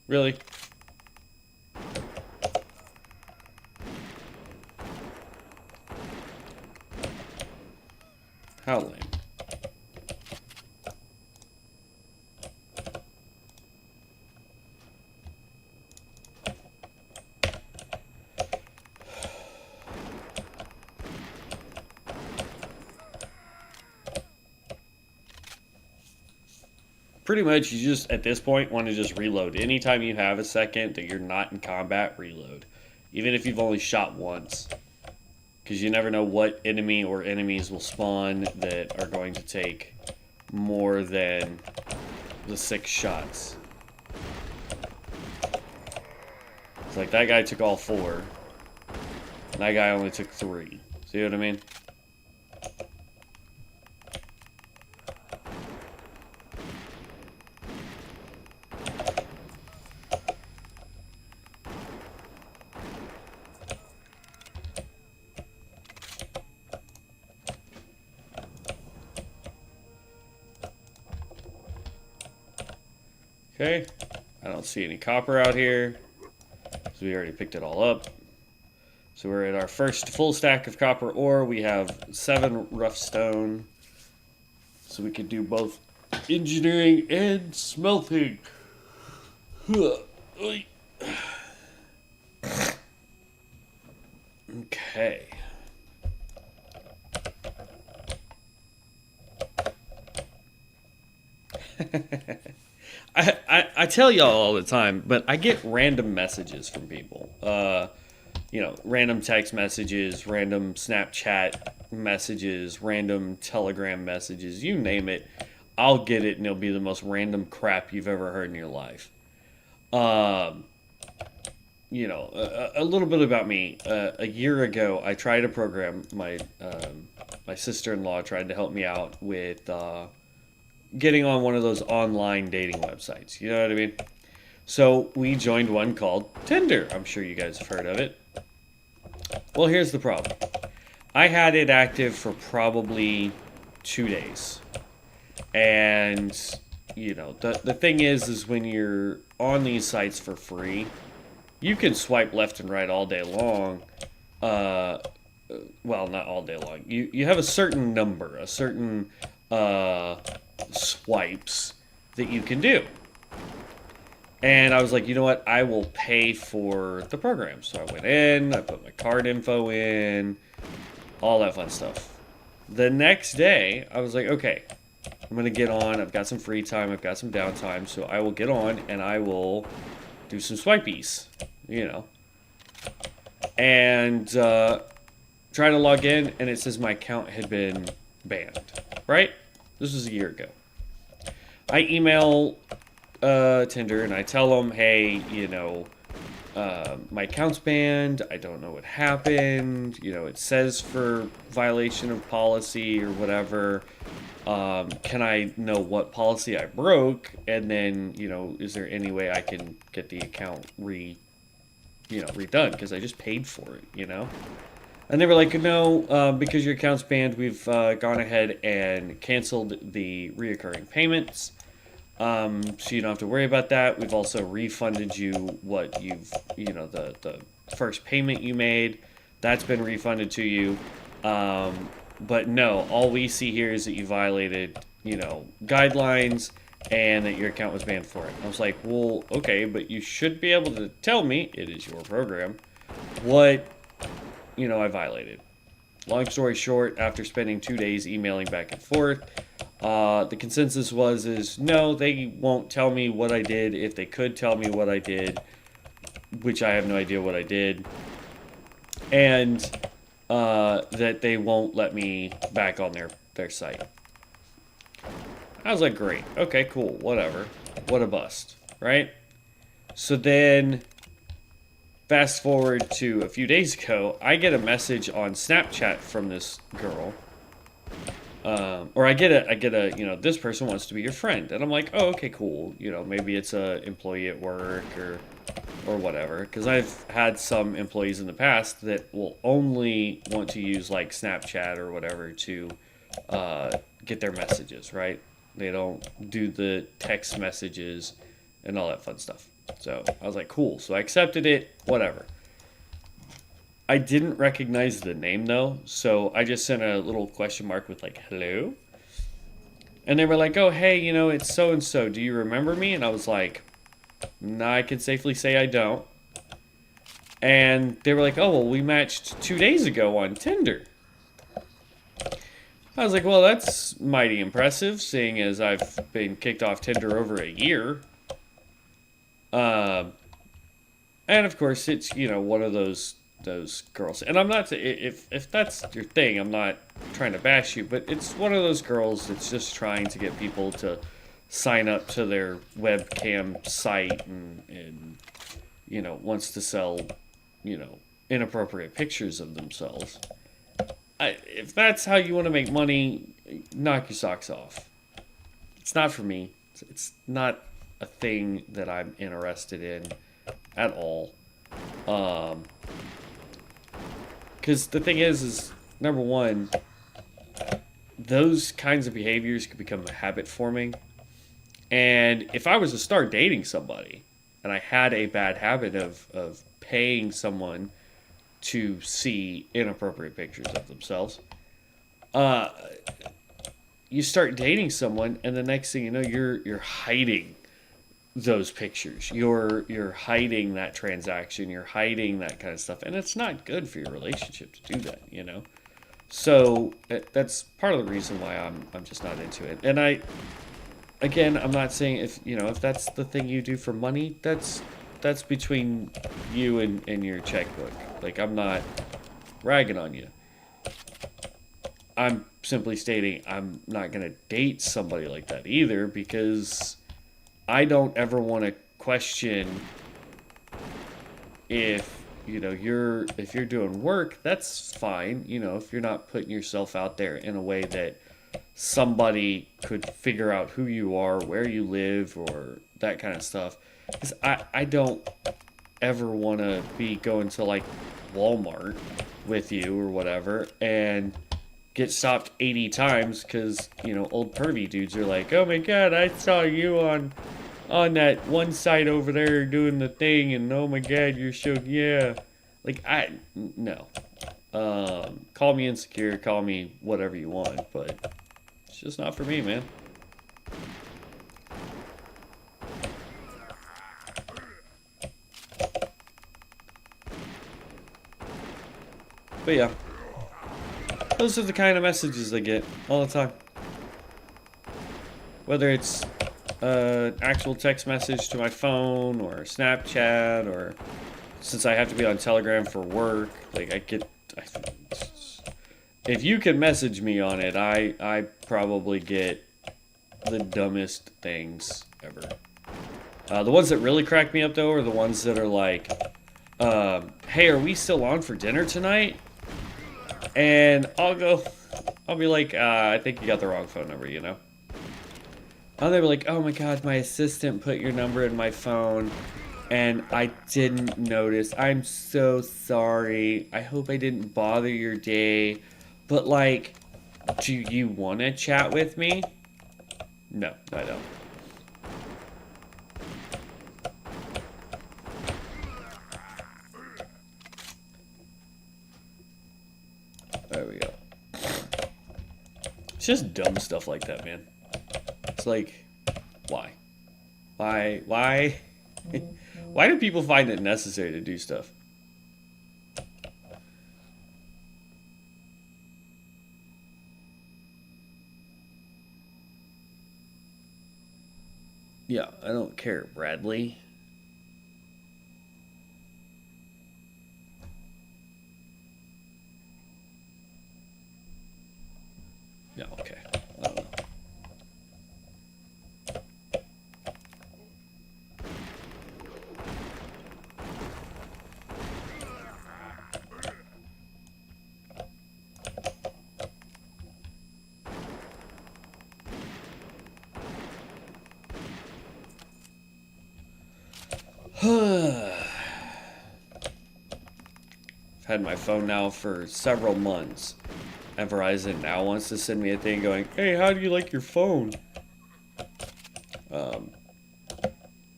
Really? How lame. Pretty much, you just, at this point, want to just reload. Anytime you have a second that you're not in combat, reload. Even if you've only shot once. Because you never know what enemy or enemies will spawn that are going to take more than the 6 shots. It's like, that guy took all 4. And that guy only took 3. See what I mean? Okay. I don't see any copper out here. So we already picked it all up. So we're at our first full stack of copper ore. We have 7 rough stone. So we could do both engineering and smelting. Okay. I tell y'all all the time, but I get random messages from people. Random text messages, random Snapchat messages, random Telegram messages, you name it. I'll get it, and it'll be the most random crap you've ever heard in your life. A little bit about me. A year ago, I tried a program. My sister-in-law tried to help me out with getting on one of those online dating websites. You know what I mean? So we joined one called Tinder. I'm sure you guys have heard of it. Well, here's the problem. I had it active for probably 2 days. And, the thing is when you're on these sites for free, you can swipe left and right all day long. Well, not all day long. You have a certain number, a certain swipes that you can do. And I was like, you know what? I will pay for the program. So I went in, I put my card info in, all that fun stuff. The next day, I was like, okay, I'm going to get on. I've got some free time. I've got some downtime. So I will get on and I will do some swipeys, And try to log in, and it says my account had been banned, right? This was a year ago. I email Tinder and I tell them, hey, my account's banned. I don't know what happened. It says for violation of policy or whatever. Can I know what policy I broke? And then, is there any way I can get the account redone? Because I just paid for it, And they were like, no, because your account's banned, we've gone ahead and canceled the reoccurring payments. So you don't have to worry about that. We've also refunded you what you've, the first payment you made. That's been refunded to you. But no, all we see here is that you violated, guidelines and that your account was banned for it. I was like, well, okay, but you should be able to tell me, it is your program, what, I violated. Long story short, after spending 2 days emailing back and forth, the consensus is no, they won't tell me what I did. If they could tell me what I did, which I have no idea what I did, and that they won't let me back on their site. I was like, great, okay, cool, whatever. What a bust, right? So then, fast forward to a few days ago, I get a message on Snapchat from this girl. Or I get a, this person wants to be your friend. And I'm like, oh, okay, cool. Maybe it's a employee at work or whatever. Because I've had some employees in the past that will only want to use, like, Snapchat or whatever to get their messages, right? They don't do the text messages and all that fun stuff. So I was like, cool. So I accepted it, whatever. I didn't recognize the name, though, so I just sent a little question mark with, like, hello? And they were like, oh, hey, it's so-and-so. Do you remember me? And I was like, nah, I can safely say I don't. And they were like, oh, well, we matched 2 days ago on Tinder. I was like, well, that's mighty impressive, seeing as I've been kicked off Tinder over a year. And, of course, it's, one of those girls, and I'm not, if that's your thing, I'm not trying to bash you, but it's one of those girls that's just trying to get people to sign up to their webcam site and wants to sell, inappropriate pictures of themselves. If that's how you want to make money, knock your socks off. It's not for me. It's not a thing that I'm interested in at all. Because the thing is number one, those kinds of behaviors could become habit forming. And if I was to start dating somebody and I had a bad habit of paying someone to see inappropriate pictures of themselves, uh, you start dating someone, and the next thing you know, you're hiding those pictures. You're hiding that transaction. You're hiding that kind of stuff, and it's not good for your relationship to do that. You know. So that's part of the reason why I'm just not into it. And again, I'm not saying if that's the thing you do for money, that's between you and your checkbook. Like, I'm not ragging on you. I'm simply stating I'm not gonna date somebody like that either, because I don't ever want to question if if you're doing work. That's fine. If you're not putting yourself out there in a way that somebody could figure out who you are, where you live, or that kind of stuff. Because I don't ever want to be going to like Walmart with you or whatever and get stopped 80 times because old pervy dudes are like, oh my god, I saw you on that one site over there doing the thing, and oh my god, you're so, yeah. Like, no. Call me insecure, call me whatever you want, but it's just not for me, man. But yeah, those are the kind of messages I get all the time. Whether it's actual text message to my phone, or Snapchat, or since I have to be on Telegram for work, like if you can message me on it, I probably get the dumbest things ever. The ones that really crack me up though are the ones that are like, hey, are we still on for dinner tonight? And I'll be like, I think you got the wrong phone number, And they were like, oh my god, my assistant put your number in my phone and I didn't notice. I'm so sorry. I hope I didn't bother your day. But like, do you want to chat with me? No, I don't. There we go. It's just dumb stuff like that, man. It's like, why? Why do people find it necessary to do stuff? Yeah, I don't care, Bradley. Yeah, okay. I don't know. I've had my phone now for several months, and Verizon now wants to send me a thing going, hey, how do you like your phone?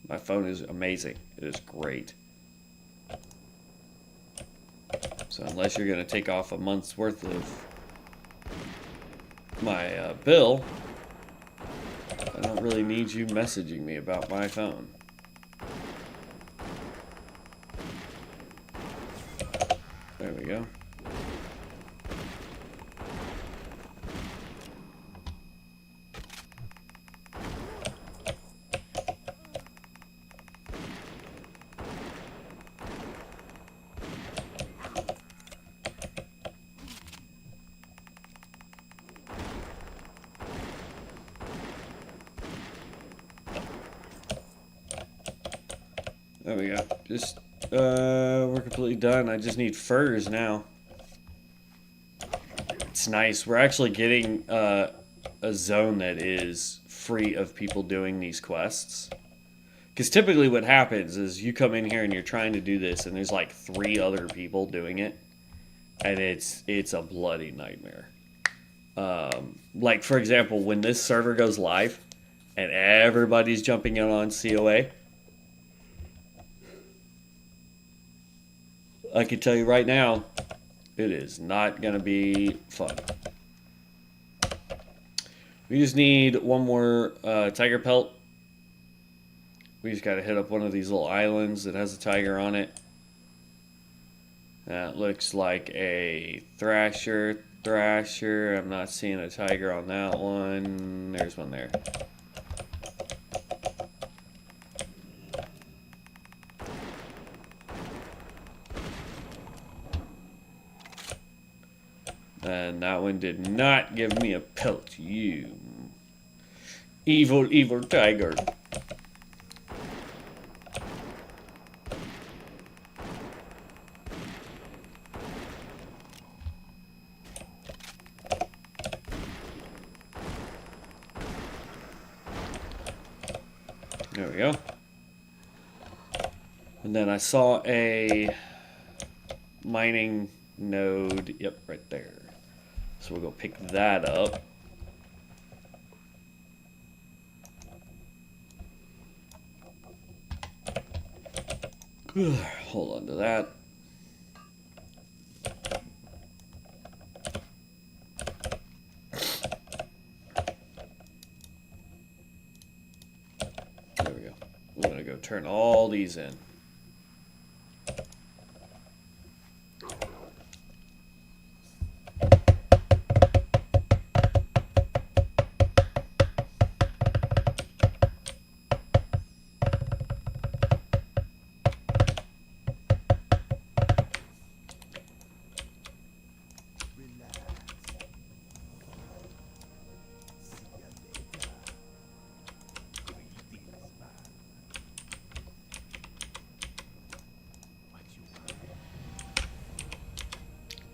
My phone is amazing. It is great. So unless you're going to take off a month's worth of my bill, I don't really need you messaging me about my phone. There we go. There we go. Just, we're completely done. I just need furs now. It's nice. We're actually getting a zone that is free of people doing these quests. Because typically what happens is you come in here and you're trying to do this, and there's like 3 other people doing it, and it's a bloody nightmare. Like, for example, when this server goes live, and everybody's jumping in on CoA. I can tell you right now, it is not going to be fun. We just need one more tiger pelt. We just got to hit up one of these little islands that has a tiger on it. That looks like a thrasher. I'm not seeing a tiger on that one. There's one there. And that one did not give me a pelt. You evil, evil tiger. There we go. And then I saw a mining node. Yep, right there. So we'll go pick that up. Hold on to that. There we go. We're going to go turn all these in.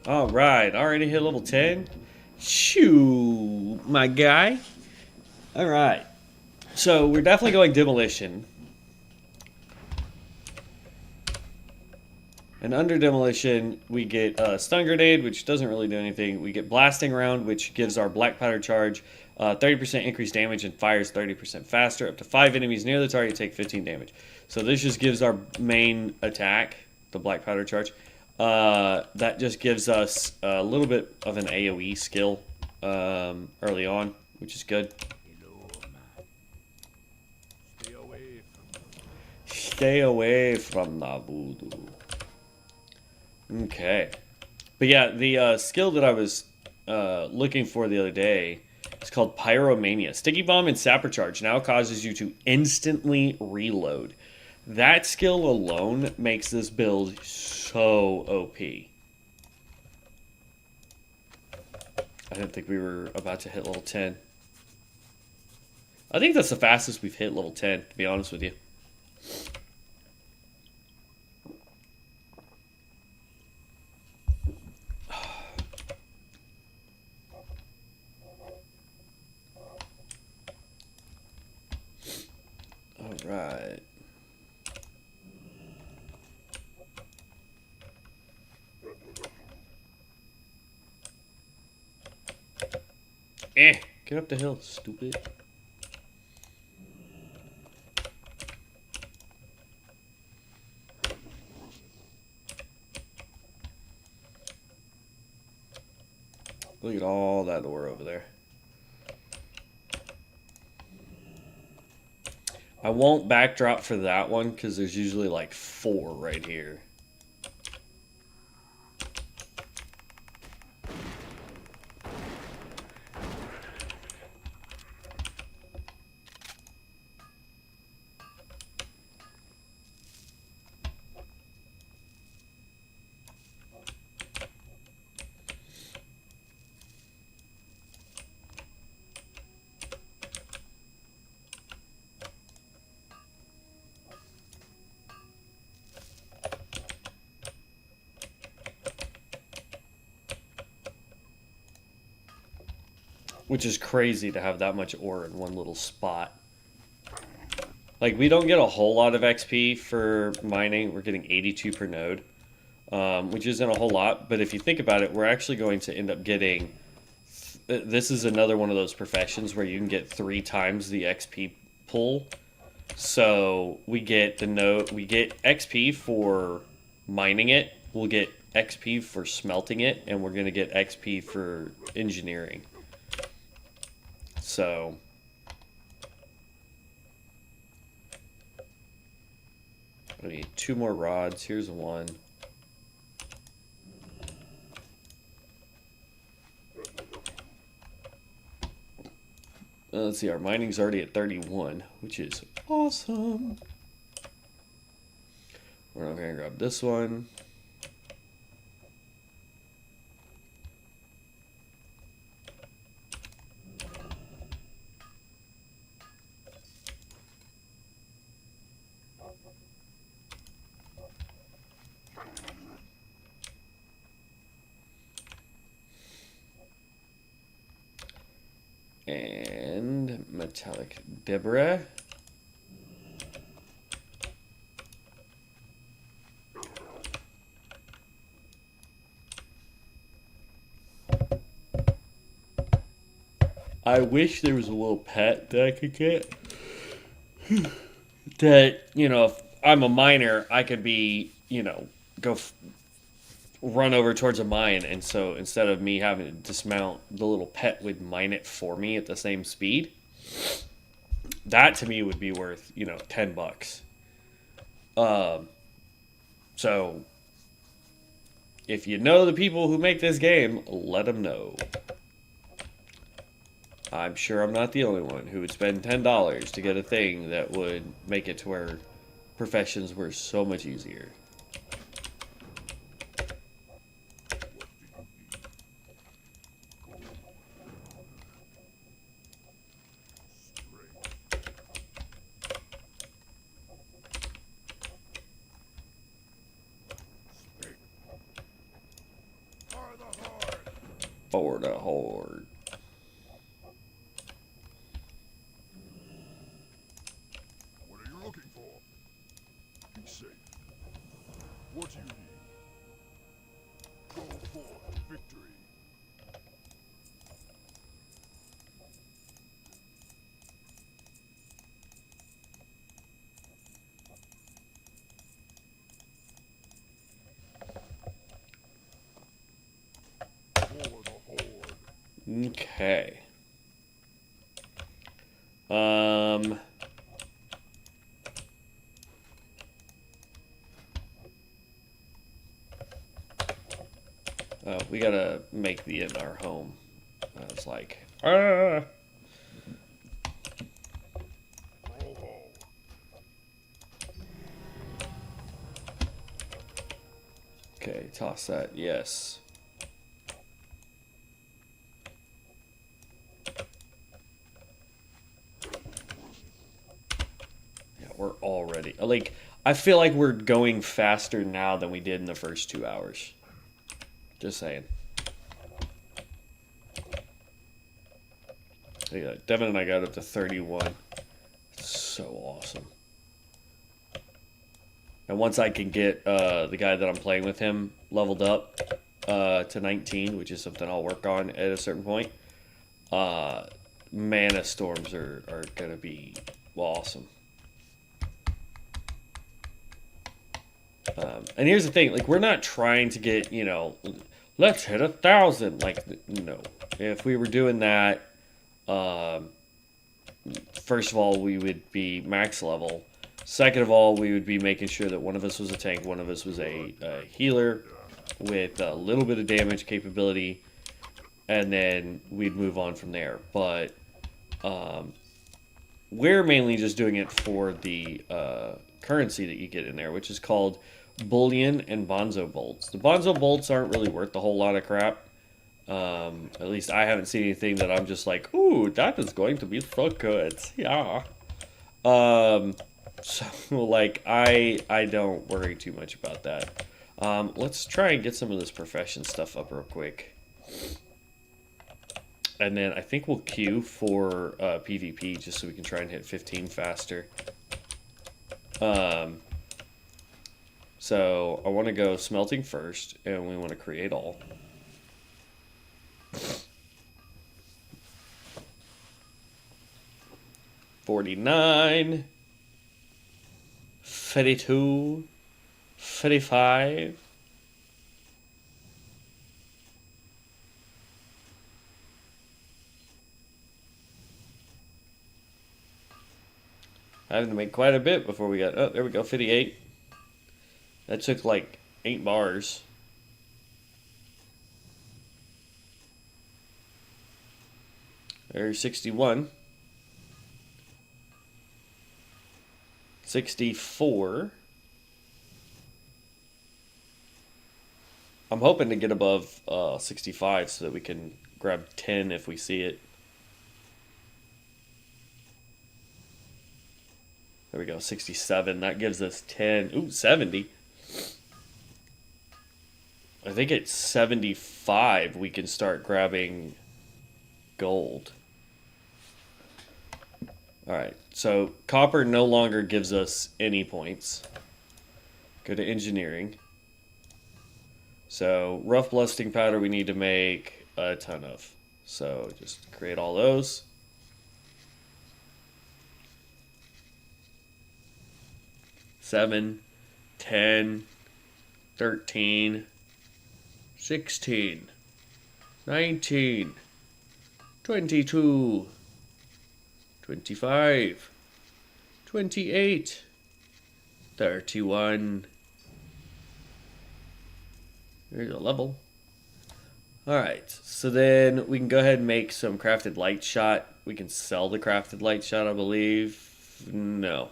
All right, already hit level 10. Shoo, my guy. All right, so we're definitely going demolition. And under demolition, we get stun grenade, which doesn't really do anything. We get blasting round, which gives our black powder charge 30% increased damage and fires 30% faster. Up to 5 enemies near the target take 15 damage. So this just gives our main attack, the black powder charge. That just gives us a little bit of an AoE skill early on, which is good. Stay away from the voodoo. Okay. But yeah, the skill that I was looking for the other day is called Pyromania. Sticky Bomb and Sapper Charge now causes you to instantly reload. That skill alone makes this build so OP. I didn't think we were about to hit level 10. I think that's the fastest we've hit level 10, to be honest with you. All right. Get up the hill, stupid. Look at all that ore over there. I won't backdrop for that one because there's usually like 4 right here. Which is crazy to have that much ore in one little spot. Like, we don't get a whole lot of XP for mining. We're getting 82 per node, which isn't a whole lot. But if you think about it, we're actually going to end up getting this is another one of those professions where you can get 3 times the XP pull. So we get we get XP for mining it. We'll get XP for smelting it, and we're gonna get XP for engineering. So I need 2 more rods. Here's one. Let's see, our mining's already at 31, which is awesome. We're not gonna grab this one. And metallic debris. I wish there was a little pet that I could get. That, you know, if I'm a miner, I could be, you know, run over towards a mine, and so instead of me having to dismount, the little pet would mine it for me at the same speed. That to me would be worth, you know, $10. So if you know the people who make this game, let them know. I'm sure I'm not the only one who would spend $10 to get a thing that would make it to where professions were so much easier. For the horde. What are you looking for? Be safe. What do you need? Go for victory. For the horde. Okay. We gotta make the inn our home. It's like, Roll call. okay, toss that, yes. Yeah, we're already, like, I feel like we're going faster now than we did in the first 2 hours. Just saying. Yeah, Devin and I got up to 31. It's so awesome. And once I can get the guy that I'm playing with him leveled up to 19, which is something I'll work on at a certain point, mana storms are going to be awesome. And here's the thing, like, we're not trying to get, you know, let's hit 1,000. Like, no. If we were doing that, first of all, we would be max level. Second of all, we would be making sure that one of us was a tank, one of us was a healer with a little bit of damage capability, and then we'd move on from there. But we're mainly just doing it for the currency that you get in there, which is called bullion and bonzo bolts. The bonzo bolts aren't really worth a whole lot of crap. At least I haven't seen anything that I'm just like, ooh, that is going to be so good. Yeah. So, like, I don't worry too much about that. Let's try and get some of this profession stuff up real quick. And then I think we'll queue for PvP just so we can try and hit 15 faster. So I want to go smelting first, and we want to create all. 49, 52, 55. Having to make quite a bit before we got, oh, there we go, 58. That took like 8 bars. There's 61. 64. I'm hoping to get above 65 so that we can grab 10 if we see it. There we go, 67. That gives us 10. Ooh, 70. I think at 75 we can start grabbing gold. Alright, so copper no longer gives us any points. Go to engineering. So rough blasting powder we need to make a ton of. So just create all those. 7, 10, 13, 16, 19, 22, 25, 28, 31. There's a level. Alright, so then we can go ahead and make some crafted light shot. We can sell the crafted light shot, I believe. No.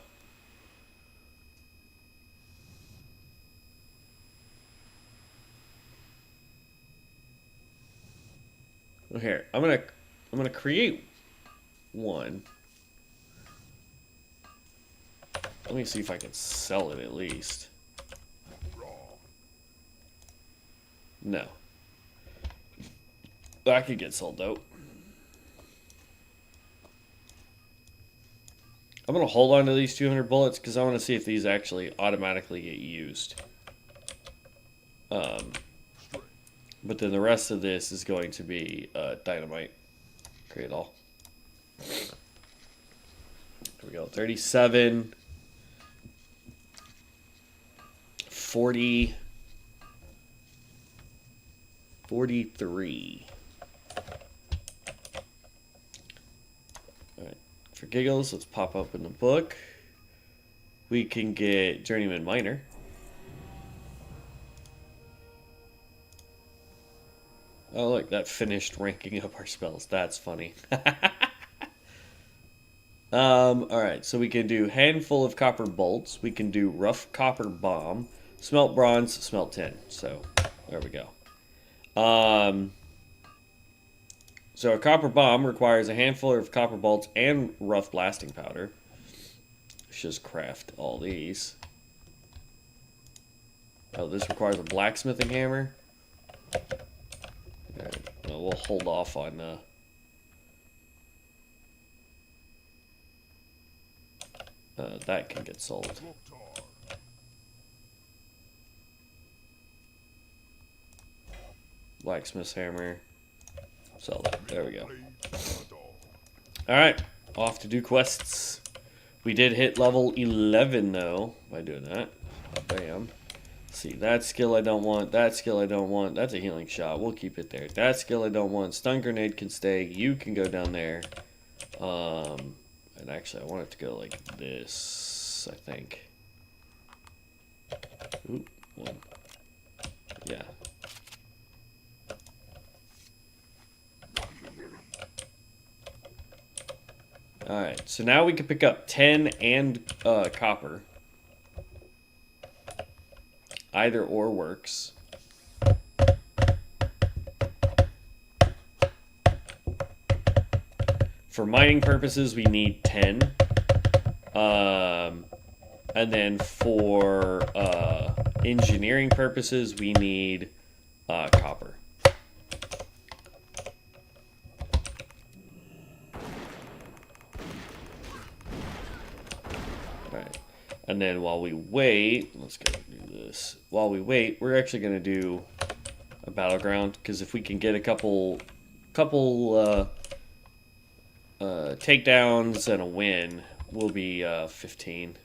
Well, here, I'm gonna create one. Let me see if I can sell it at least. No. That could get sold though. I'm gonna hold on to these 200 bullets because I want to see if these actually automatically get used. But then the rest of this is going to be dynamite. Create all. Here we go. 37, 40, 43. Alright, for giggles, let's pop open the book. We can get Journeyman Miner. Oh, look, that finished ranking up our spells. That's funny. Alright, so we can do handful of copper bolts. We can do rough copper bomb, smelt bronze, smelt tin. So, there we go. So a copper bomb requires a handful of copper bolts and rough blasting powder. Let's just craft all these. Oh, this requires a blacksmithing hammer. Alright, well, we'll hold off on that can get sold. Blacksmith's hammer. Sell that. There we go. Alright, off to do quests. We did hit level 11 though by doing that. Bam. See, that skill I don't want, that skill I don't want. That's a healing shot. We'll keep it there. That skill I don't want. Stun grenade can stay. You can go down there. And actually I want it to go like this, I think. Ooh, one. Yeah. Alright, so now we can pick up 10 and copper. Either or works. For mining purposes, we need 10. And then for engineering purposes, we need copper. Alright. And then while we wait, let's go do this. While we wait, we're actually going to do a battleground, because if we can get a couple takedowns and a win, will be 15.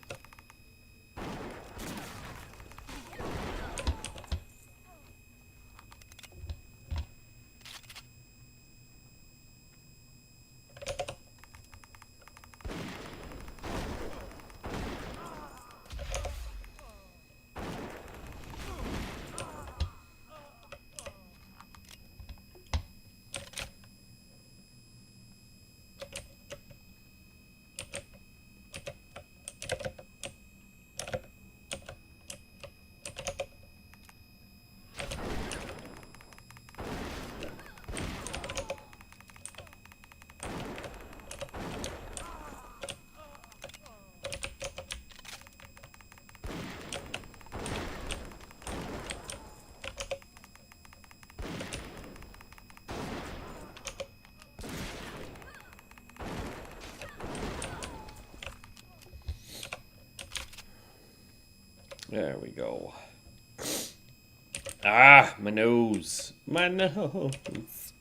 There we go. Ah, my nose. My nose.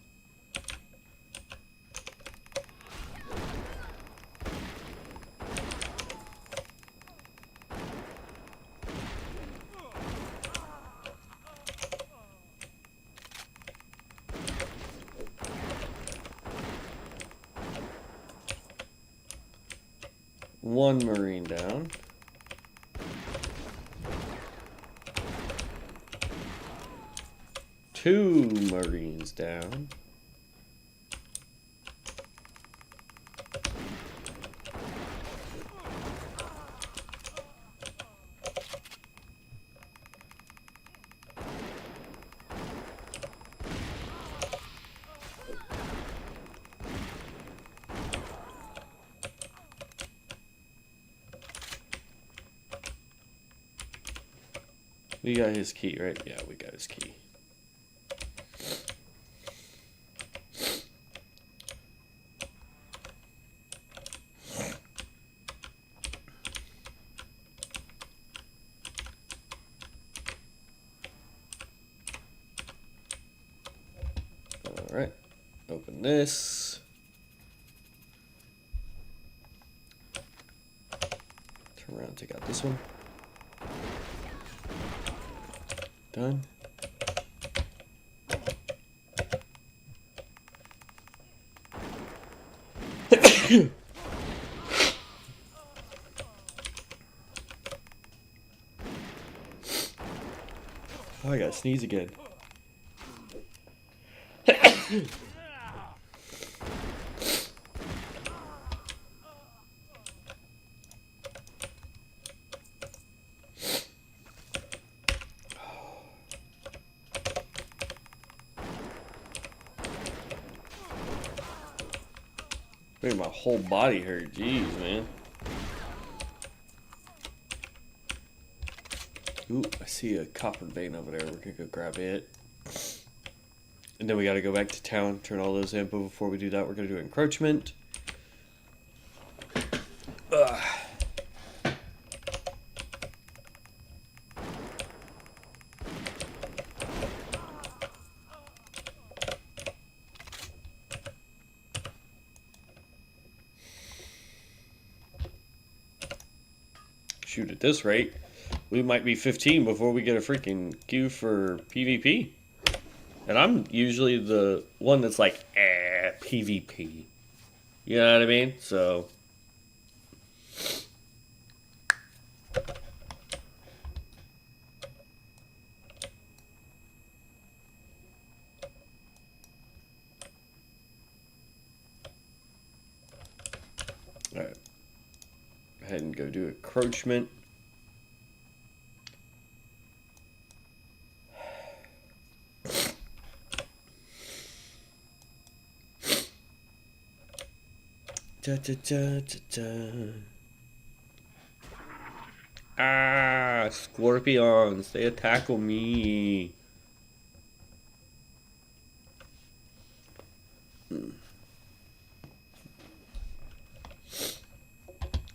One Marine down. Two Marines down. We got his key, right? Yeah, we got his key. Alright, open this. Turn around, take out this one. Done. Oh, I gotta sneeze again. Made my whole body hurt. Jeez, man. Ooh, I see a copper vein over there. We're gonna go grab it. And then we gotta go back to town, turn all those in, but before we do that, we're gonna do encroachment. Ugh. Shoot, at this rate, we might be 15 before we get a freaking queue for PvP. And I'm usually the one that's like, PvP. You know what I mean? So. Alright. Go ahead and go do encroachment. Da, da, da, da, da. Ah, scorpions, they attack me. I'm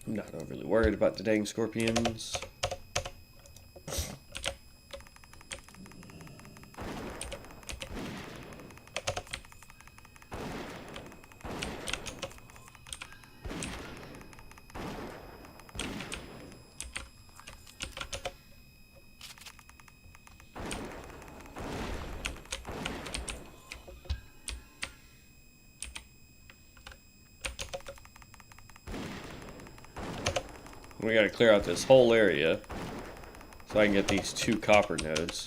not overly worried about the dang scorpions. We gotta clear out this whole area so I can get these 2 copper nodes.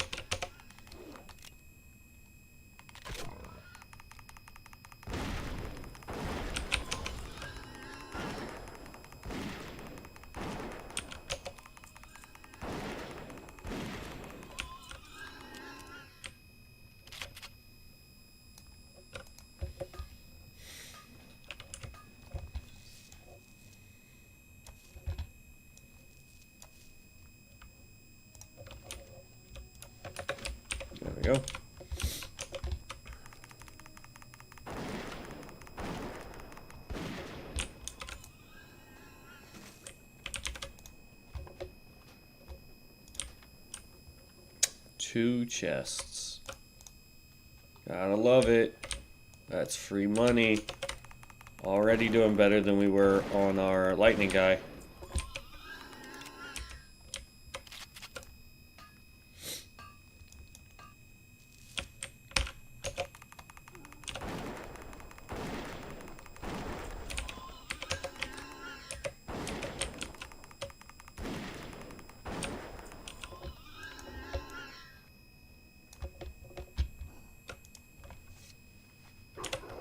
There we go. Two chests. Gotta love it. That's free money. Already doing better than we were on our lightning guy.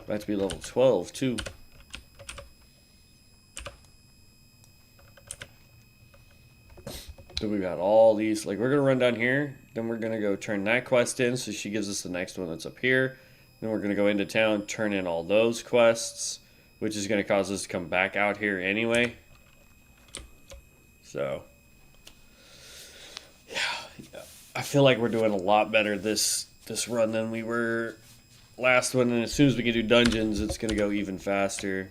About to be level 12 too. So we got all these, like we're gonna run down here, then we're gonna go turn that quest in, so she gives us the next one that's up here. Then we're gonna go into town, turn in all those quests, which is gonna cause us to come back out here anyway. So yeah. I feel like we're doing a lot better this run than we were last one, and as soon as we can do dungeons, it's gonna go even faster.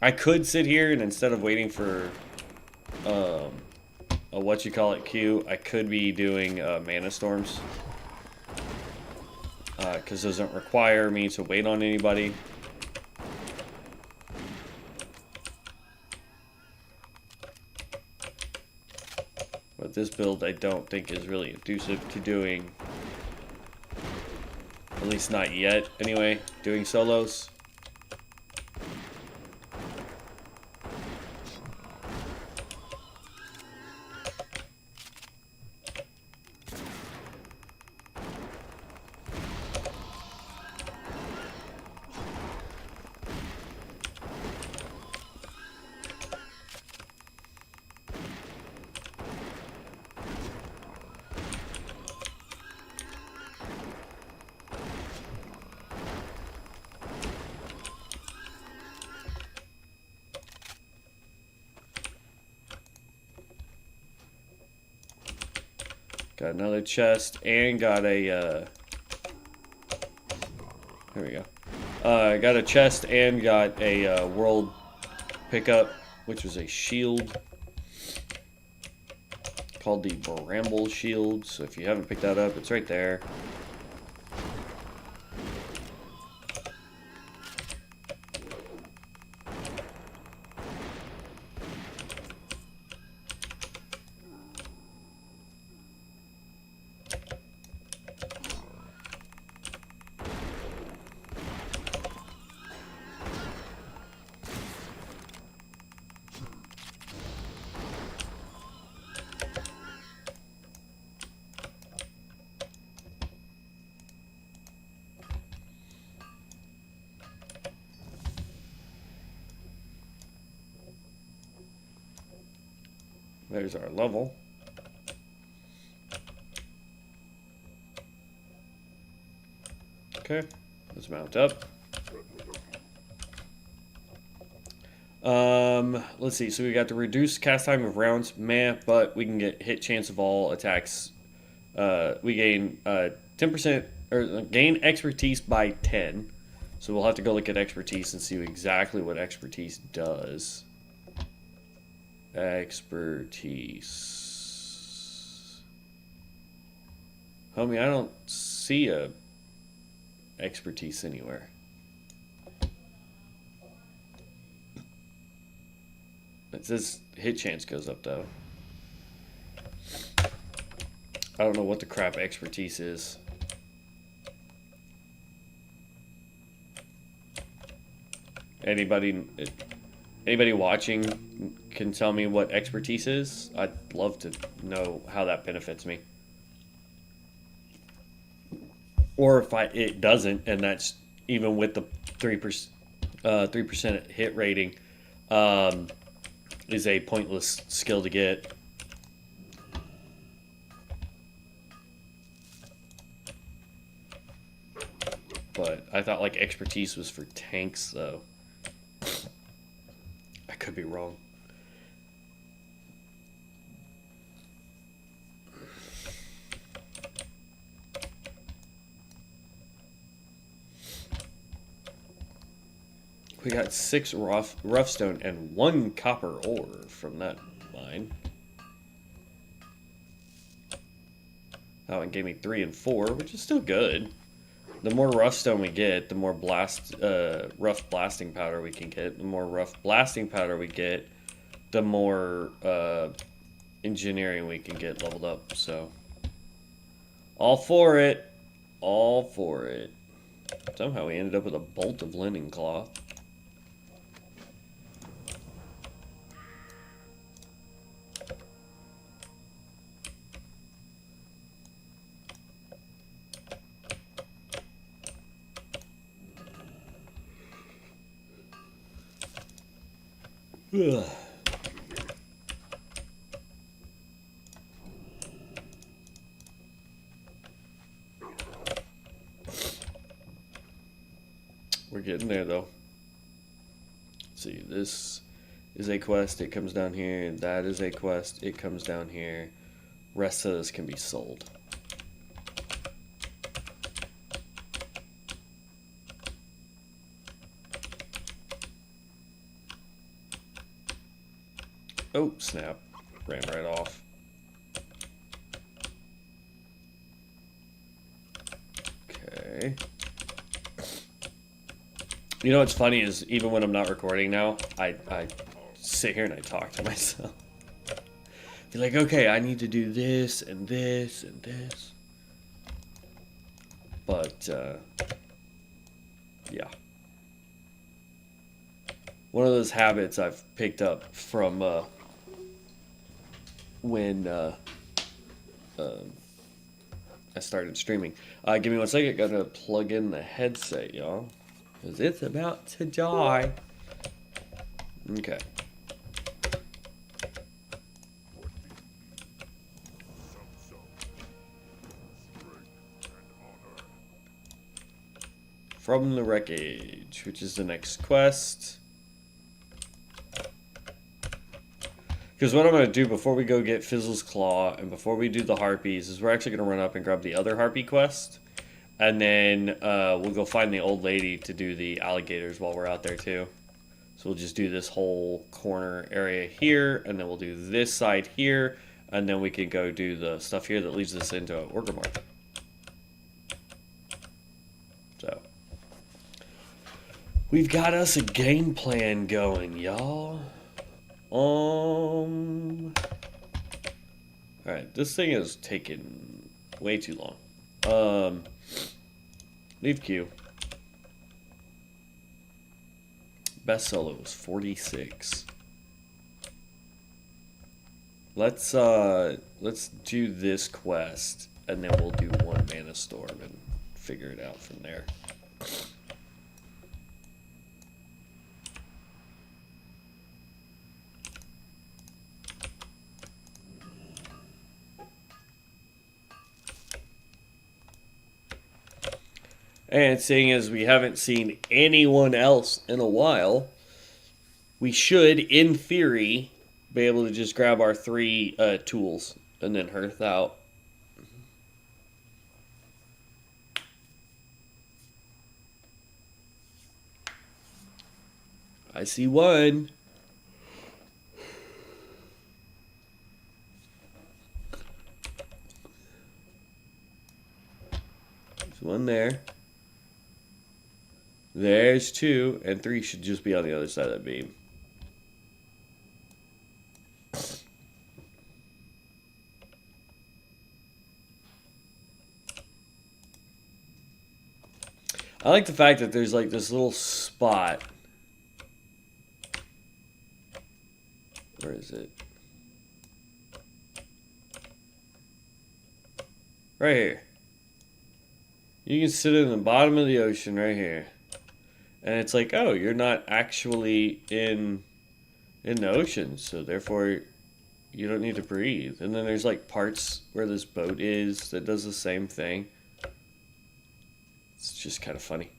I could sit here and instead of waiting for a queue, I could be doing mana storms, because those don't require me to wait on anybody. But this build I don't think is really conducive to doing, at least not yet anyway, doing solos. Got another chest and got a, there we go. Got a chest and got a world pickup, which was a shield called the Bramble Shield. So if you haven't picked that up, it's right there. There's our level. Okay, let's mount up. Let's see. So we got the reduced cast time of rounds, but we can get hit chance of all attacks. We gain 10% or gain expertise by 10. So we'll have to go look at expertise and see exactly what expertise does. Expertise. Homie, I don't see a expertise anywhere. It says hit chance goes up though. I don't know what the crap expertise is. Anybody watching can tell me what expertise is? I'd love to know how that benefits me. Or if it doesn't, and that's even with the 3% hit rating, is a pointless skill to get. But I thought like expertise was for tanks, though. I could be wrong. We got 6 rough stone and 1 copper ore from that mine. Oh, and gave me 3 and 4, which is still good. The more rough stone we get, the more rough blasting powder we can get. The more rough blasting powder we get, the more engineering we can get leveled up. So, all for it. All for it. Somehow we ended up with a bolt of linen cloth. Ugh. We're getting there, though. Let's see, this is a quest. It comes down here. That is a quest. It comes down here. Rest of this can be sold. Oh, snap. Ran right off. Okay. You know what's funny is even when I'm not recording now, I sit here and I talk to myself. Be like, okay, I need to do this and this and this. But, yeah. One of those habits I've picked up from when I started streaming. Give me one second. Gotta plug in the headset, y'all. Because it's about to die. Okay. From the wreckage, which is the next quest. Because what I'm going to do before we go get Fizzle's Claw and before we do the Harpies is we're actually going to run up and grab the other Harpy quest. And then we'll go find the old lady to do the alligators while we're out there too. So we'll just do this whole corner area here, and then we'll do this side here, and then we can go do the stuff here that leads us into Orgrimmar. So we've got us a game plan going, y'all. Alright, this thing is taking way too long. Leave queue. Best solo was 46. Let's do this quest, and then we'll do one Mana Storm and figure it out from there. And seeing as we haven't seen anyone else in a while, we should, in theory, be able to just grab our 3 tools and then hearth out. I see one. There's one there. There's 2, and 3 should just be on the other side of that beam. I like the fact that there's like this little spot is it? Right here. You can sit in the bottom of the ocean right here. And it's like, oh, you're not actually in the ocean, so therefore you don't need to breathe. And then there's like parts where this boat is that does the same thing. It's just kind of funny.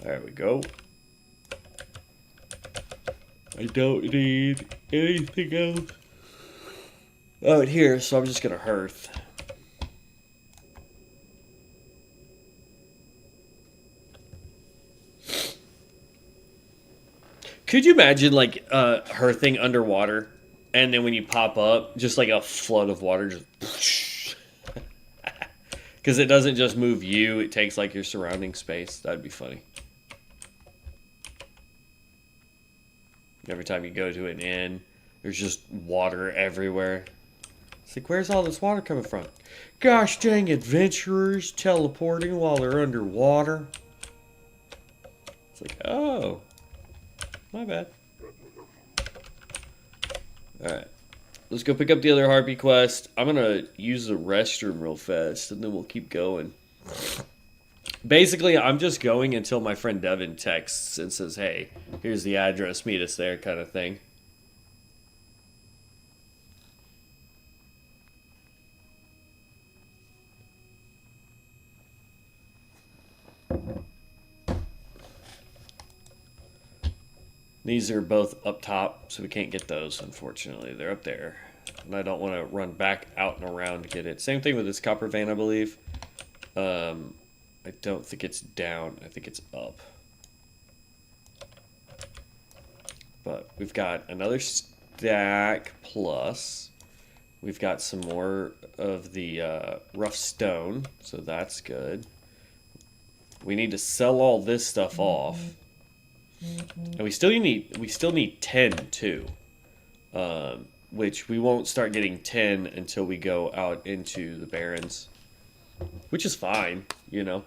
There we go. I don't need anything else out here, so I'm just gonna hearth. Could you imagine like hearthing underwater, and then when you pop up, just like a flood of water, just because it doesn't just move you; it takes like your surrounding space. That'd be funny. Every time you go to an inn, there's just water everywhere. It's like, where's all this water coming from? Gosh dang adventurers teleporting while they're underwater. It's like, oh, my bad. Alright, let's go pick up the other Harpy quest. I'm gonna use the restroom real fast, and then we'll keep going. Basically, I'm just going until my friend Devin texts and says, hey, here's the address, meet us there, kind of thing. These are both up top, so we can't get those, unfortunately. They're up there. And I don't want to run back out and around to get it. Same thing with this copper vein, I believe. I don't think it's down. I think it's up. But we've got another stack plus. We've got some more of the rough stone, so that's good. We need to sell all this stuff off. And we still need 10 too. Which we won't start getting 10 until we go out into the Barrens. Which is fine, you know.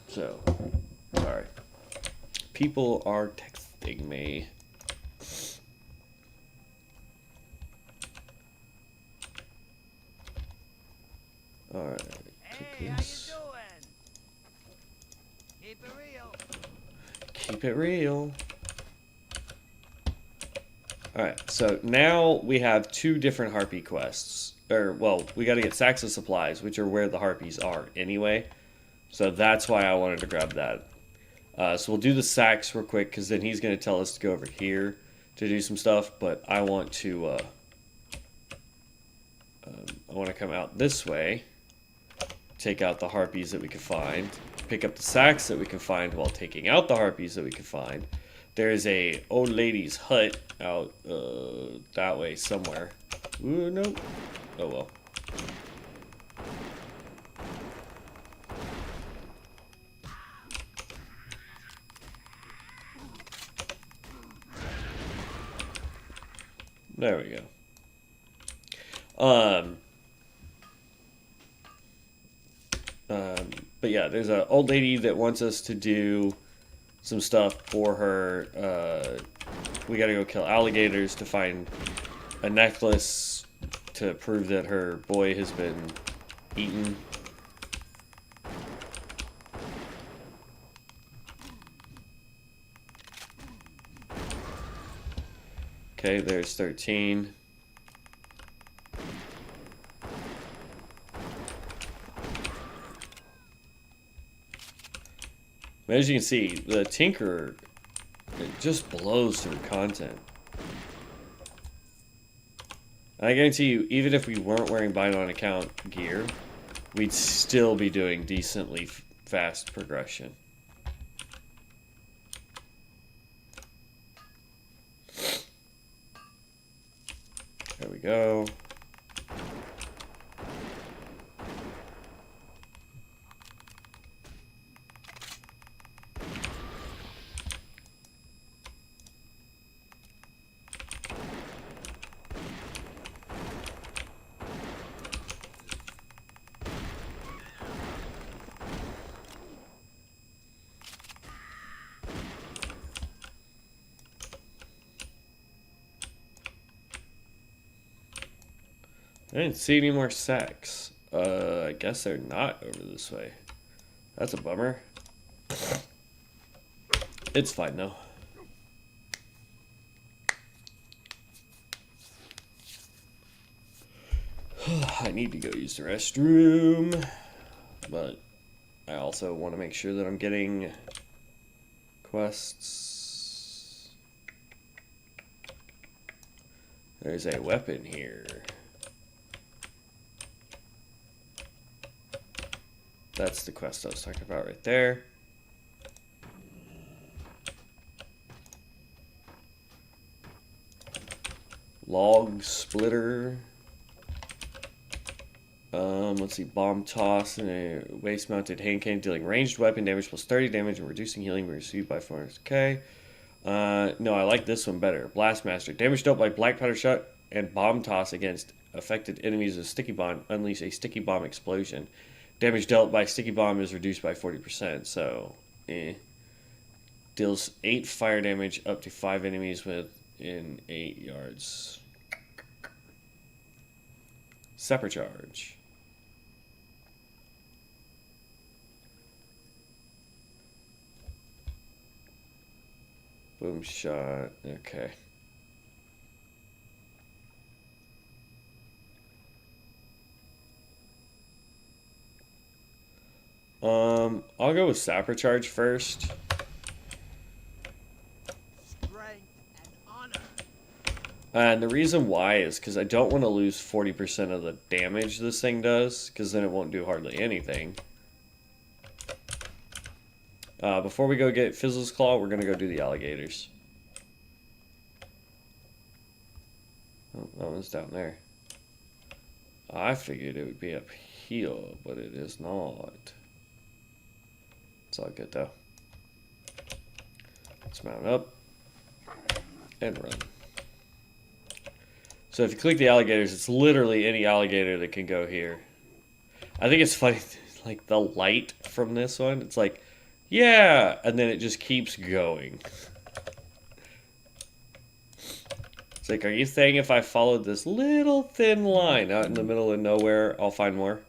So, sorry. People are texting me. Alright, Hey, how you doing? Keep it real. Keep it real. Alright, so now we have two different Harpy quests. Or, well, we gotta get sacks of supplies, which are where the Harpies are anyway. So that's why I wanted to grab that. So we'll do the sacks real quick, because then he's going to tell us to go over here to do some stuff. But I want to come out this way, take out the Harpies that we can find, pick up the sacks that we can find while taking out the Harpies that we can find. There's a old lady's hut out that way somewhere. Ooh, no. Oh, well. There we go. But yeah, there's an old lady that wants us to do some stuff for her. We gotta go kill alligators to find a necklace to prove that her boy has been eaten. Okay, there's 13. As you can see, the Tinkerer, it just blows through content. I guarantee you, even if we weren't wearing Bind on Account gear, we'd still be doing decently fast progression. There we go. I didn't see any more sacks. I guess they're not over this way. That's a bummer. It's fine though. I need to go use the restroom, but I also want to make sure that I'm getting quests. There's a weapon here. That's the quest I was talking about right there. Log splitter. Let's see, bomb toss and a waist-mounted hand cannon dealing ranged weapon damage plus 30 damage and reducing healing when received by foreigners. Okay. No, I like this one better. Blastmaster. Damage dealt by black powder shot and bomb toss against affected enemies with sticky bomb. Unleash a sticky bomb explosion. Damage dealt by sticky bomb is reduced by 40%. So, deals 8 fire damage up to 5 enemies within 8 yards. Separate charge. Boom shot. Okay. I'll go with Sapper Charge first. Strength and honor. And the reason why is because I don't want to lose 40% of the damage this thing does, because then it won't do hardly anything. Before we go get Fizzle's Claw, we're going to go do the alligators. Oh, that one's down there. I figured it would be up here, but it is not. It's all good, though. Let's mount up and run. So if you click the alligators, it's literally any alligator that can go here. I think it's funny, like the light from this one, it's like, yeah, and then it just keeps going. It's like, are you saying if I followed this little thin line out in the middle of nowhere, I'll find more?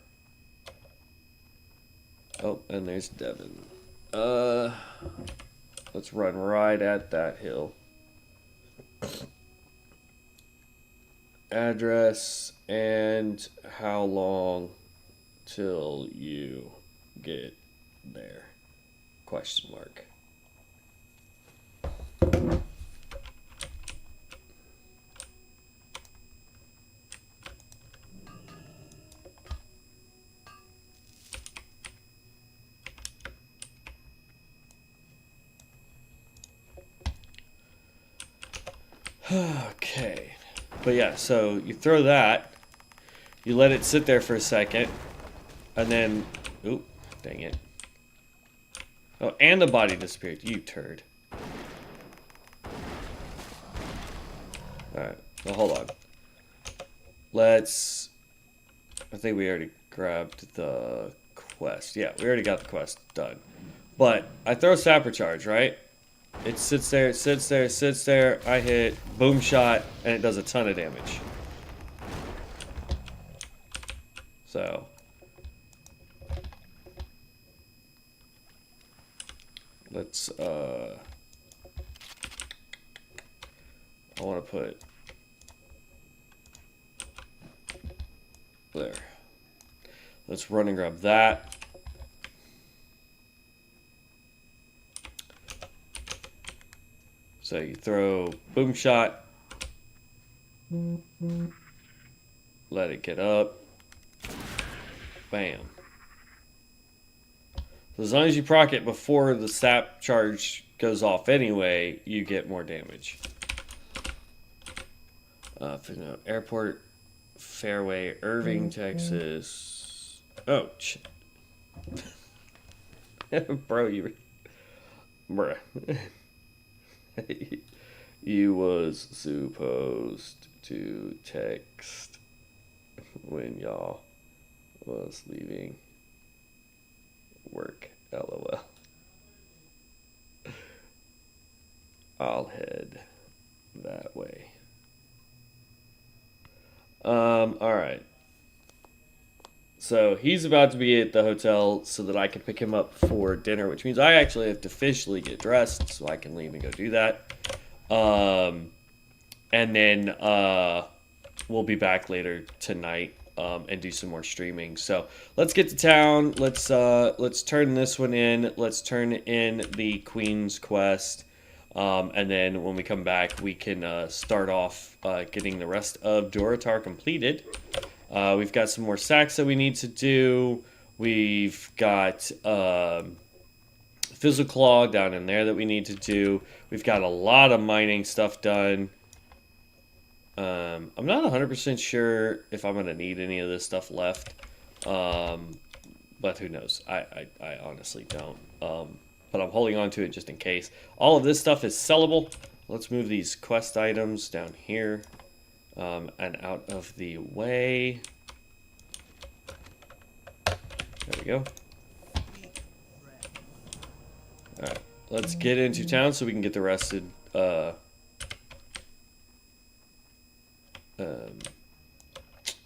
Oh, and there's Devin. Let's run right at that hill. Address and how long till you get there? Question mark. Okay. But yeah, so you throw that, you let it sit there for a second, and then, oop, dang it. Oh, and the body disappeared, you turd. Alright, well, hold on. I think we already grabbed the quest. Yeah, we already got the quest done. But I throw Sapper Charge, right? It sits there, it sits there, it sits there. I hit, boom shot, and it does a ton of damage. So. Let's, I want to put there. Let's run and grab that. So you throw boom shot, let it get up, bam. So as long as you proc it before the sap charge goes off anyway, you get more damage. Airport Fairway, Irving, Texas. Oh, shit. Bro, bruh. You was supposed to text when y'all was leaving work. LOL. I'll head that way. Alright. So he's about to be at the hotel so that I can pick him up for dinner, which means I actually have to officially get dressed so I can leave and go do that. And then we'll be back later tonight and do some more streaming. So let's get to town. Let's turn this one in. Let's turn in the Queen's Quest. And then when we come back, we can start off getting the rest of Duratar completed. We've got some more sacks that we need to do. We've got Fizzle Claw down in there that we need to do. We've got a lot of mining stuff done. I'm not 100% sure if I'm going to need any of this stuff left. But who knows? I honestly don't. But I'm holding on to it just in case. All of this stuff is sellable. Let's move these quest items down here. And out of the way. There we go. Alright, let's get into town so we can get the rested,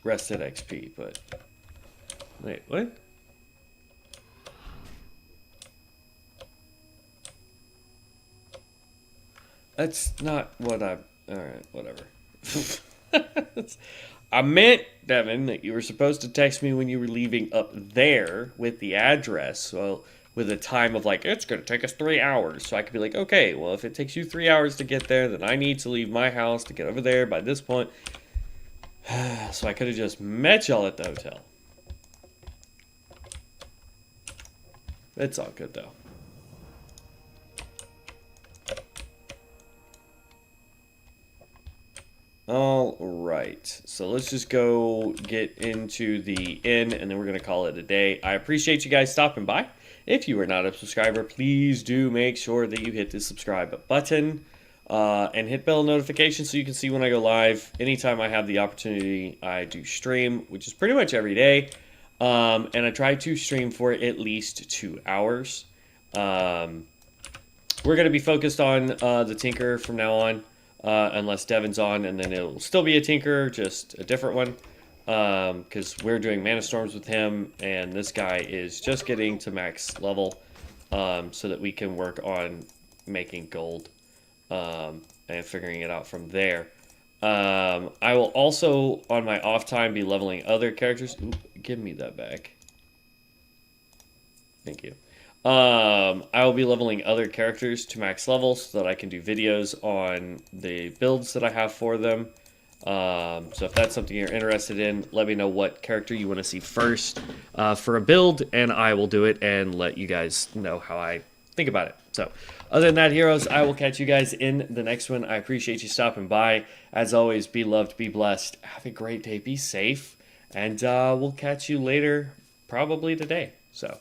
rested XP, but... Wait, what? That's not what I... Alright, whatever. I meant, Devin, that you were supposed to text me when you were leaving up there with the address. Well, with a time of like, it's going to take us 3 hours. So I could be like, okay, well, if it takes you 3 hours to get there, then I need to leave my house to get over there by this point. So I could have just met y'all at the hotel. It's all good, though. All right, so let's just go get into the inn, and then we're going to call it a day. I appreciate you guys stopping by. If you are not a subscriber, please do make sure that you hit the subscribe button and hit bell notifications so you can see when I go live. Anytime I have the opportunity, I do stream, which is pretty much every day, and I try to stream for at least 2 hours. We're going to be focused on the Tinker from now on. Unless Devin's on, and then it'll still be a Tinker, just a different one, because we're doing Mana Storms with him, and this guy is just getting to max level, so that we can work on making gold, and figuring it out from there. I will also, on my off time, be leveling other characters. Ooh, give me that back. Thank you. I will be leveling other characters to max level so that I can do videos on the builds that I have for them. So if that's something you're interested in, let me know what character you want to see first for a build, and I will do it and let you guys know how I think about it. So other than that, heroes, I will catch you guys in the next one. I appreciate you stopping by. As always, be loved, be blessed. Have a great day, be safe, and we'll catch you later, probably today. So.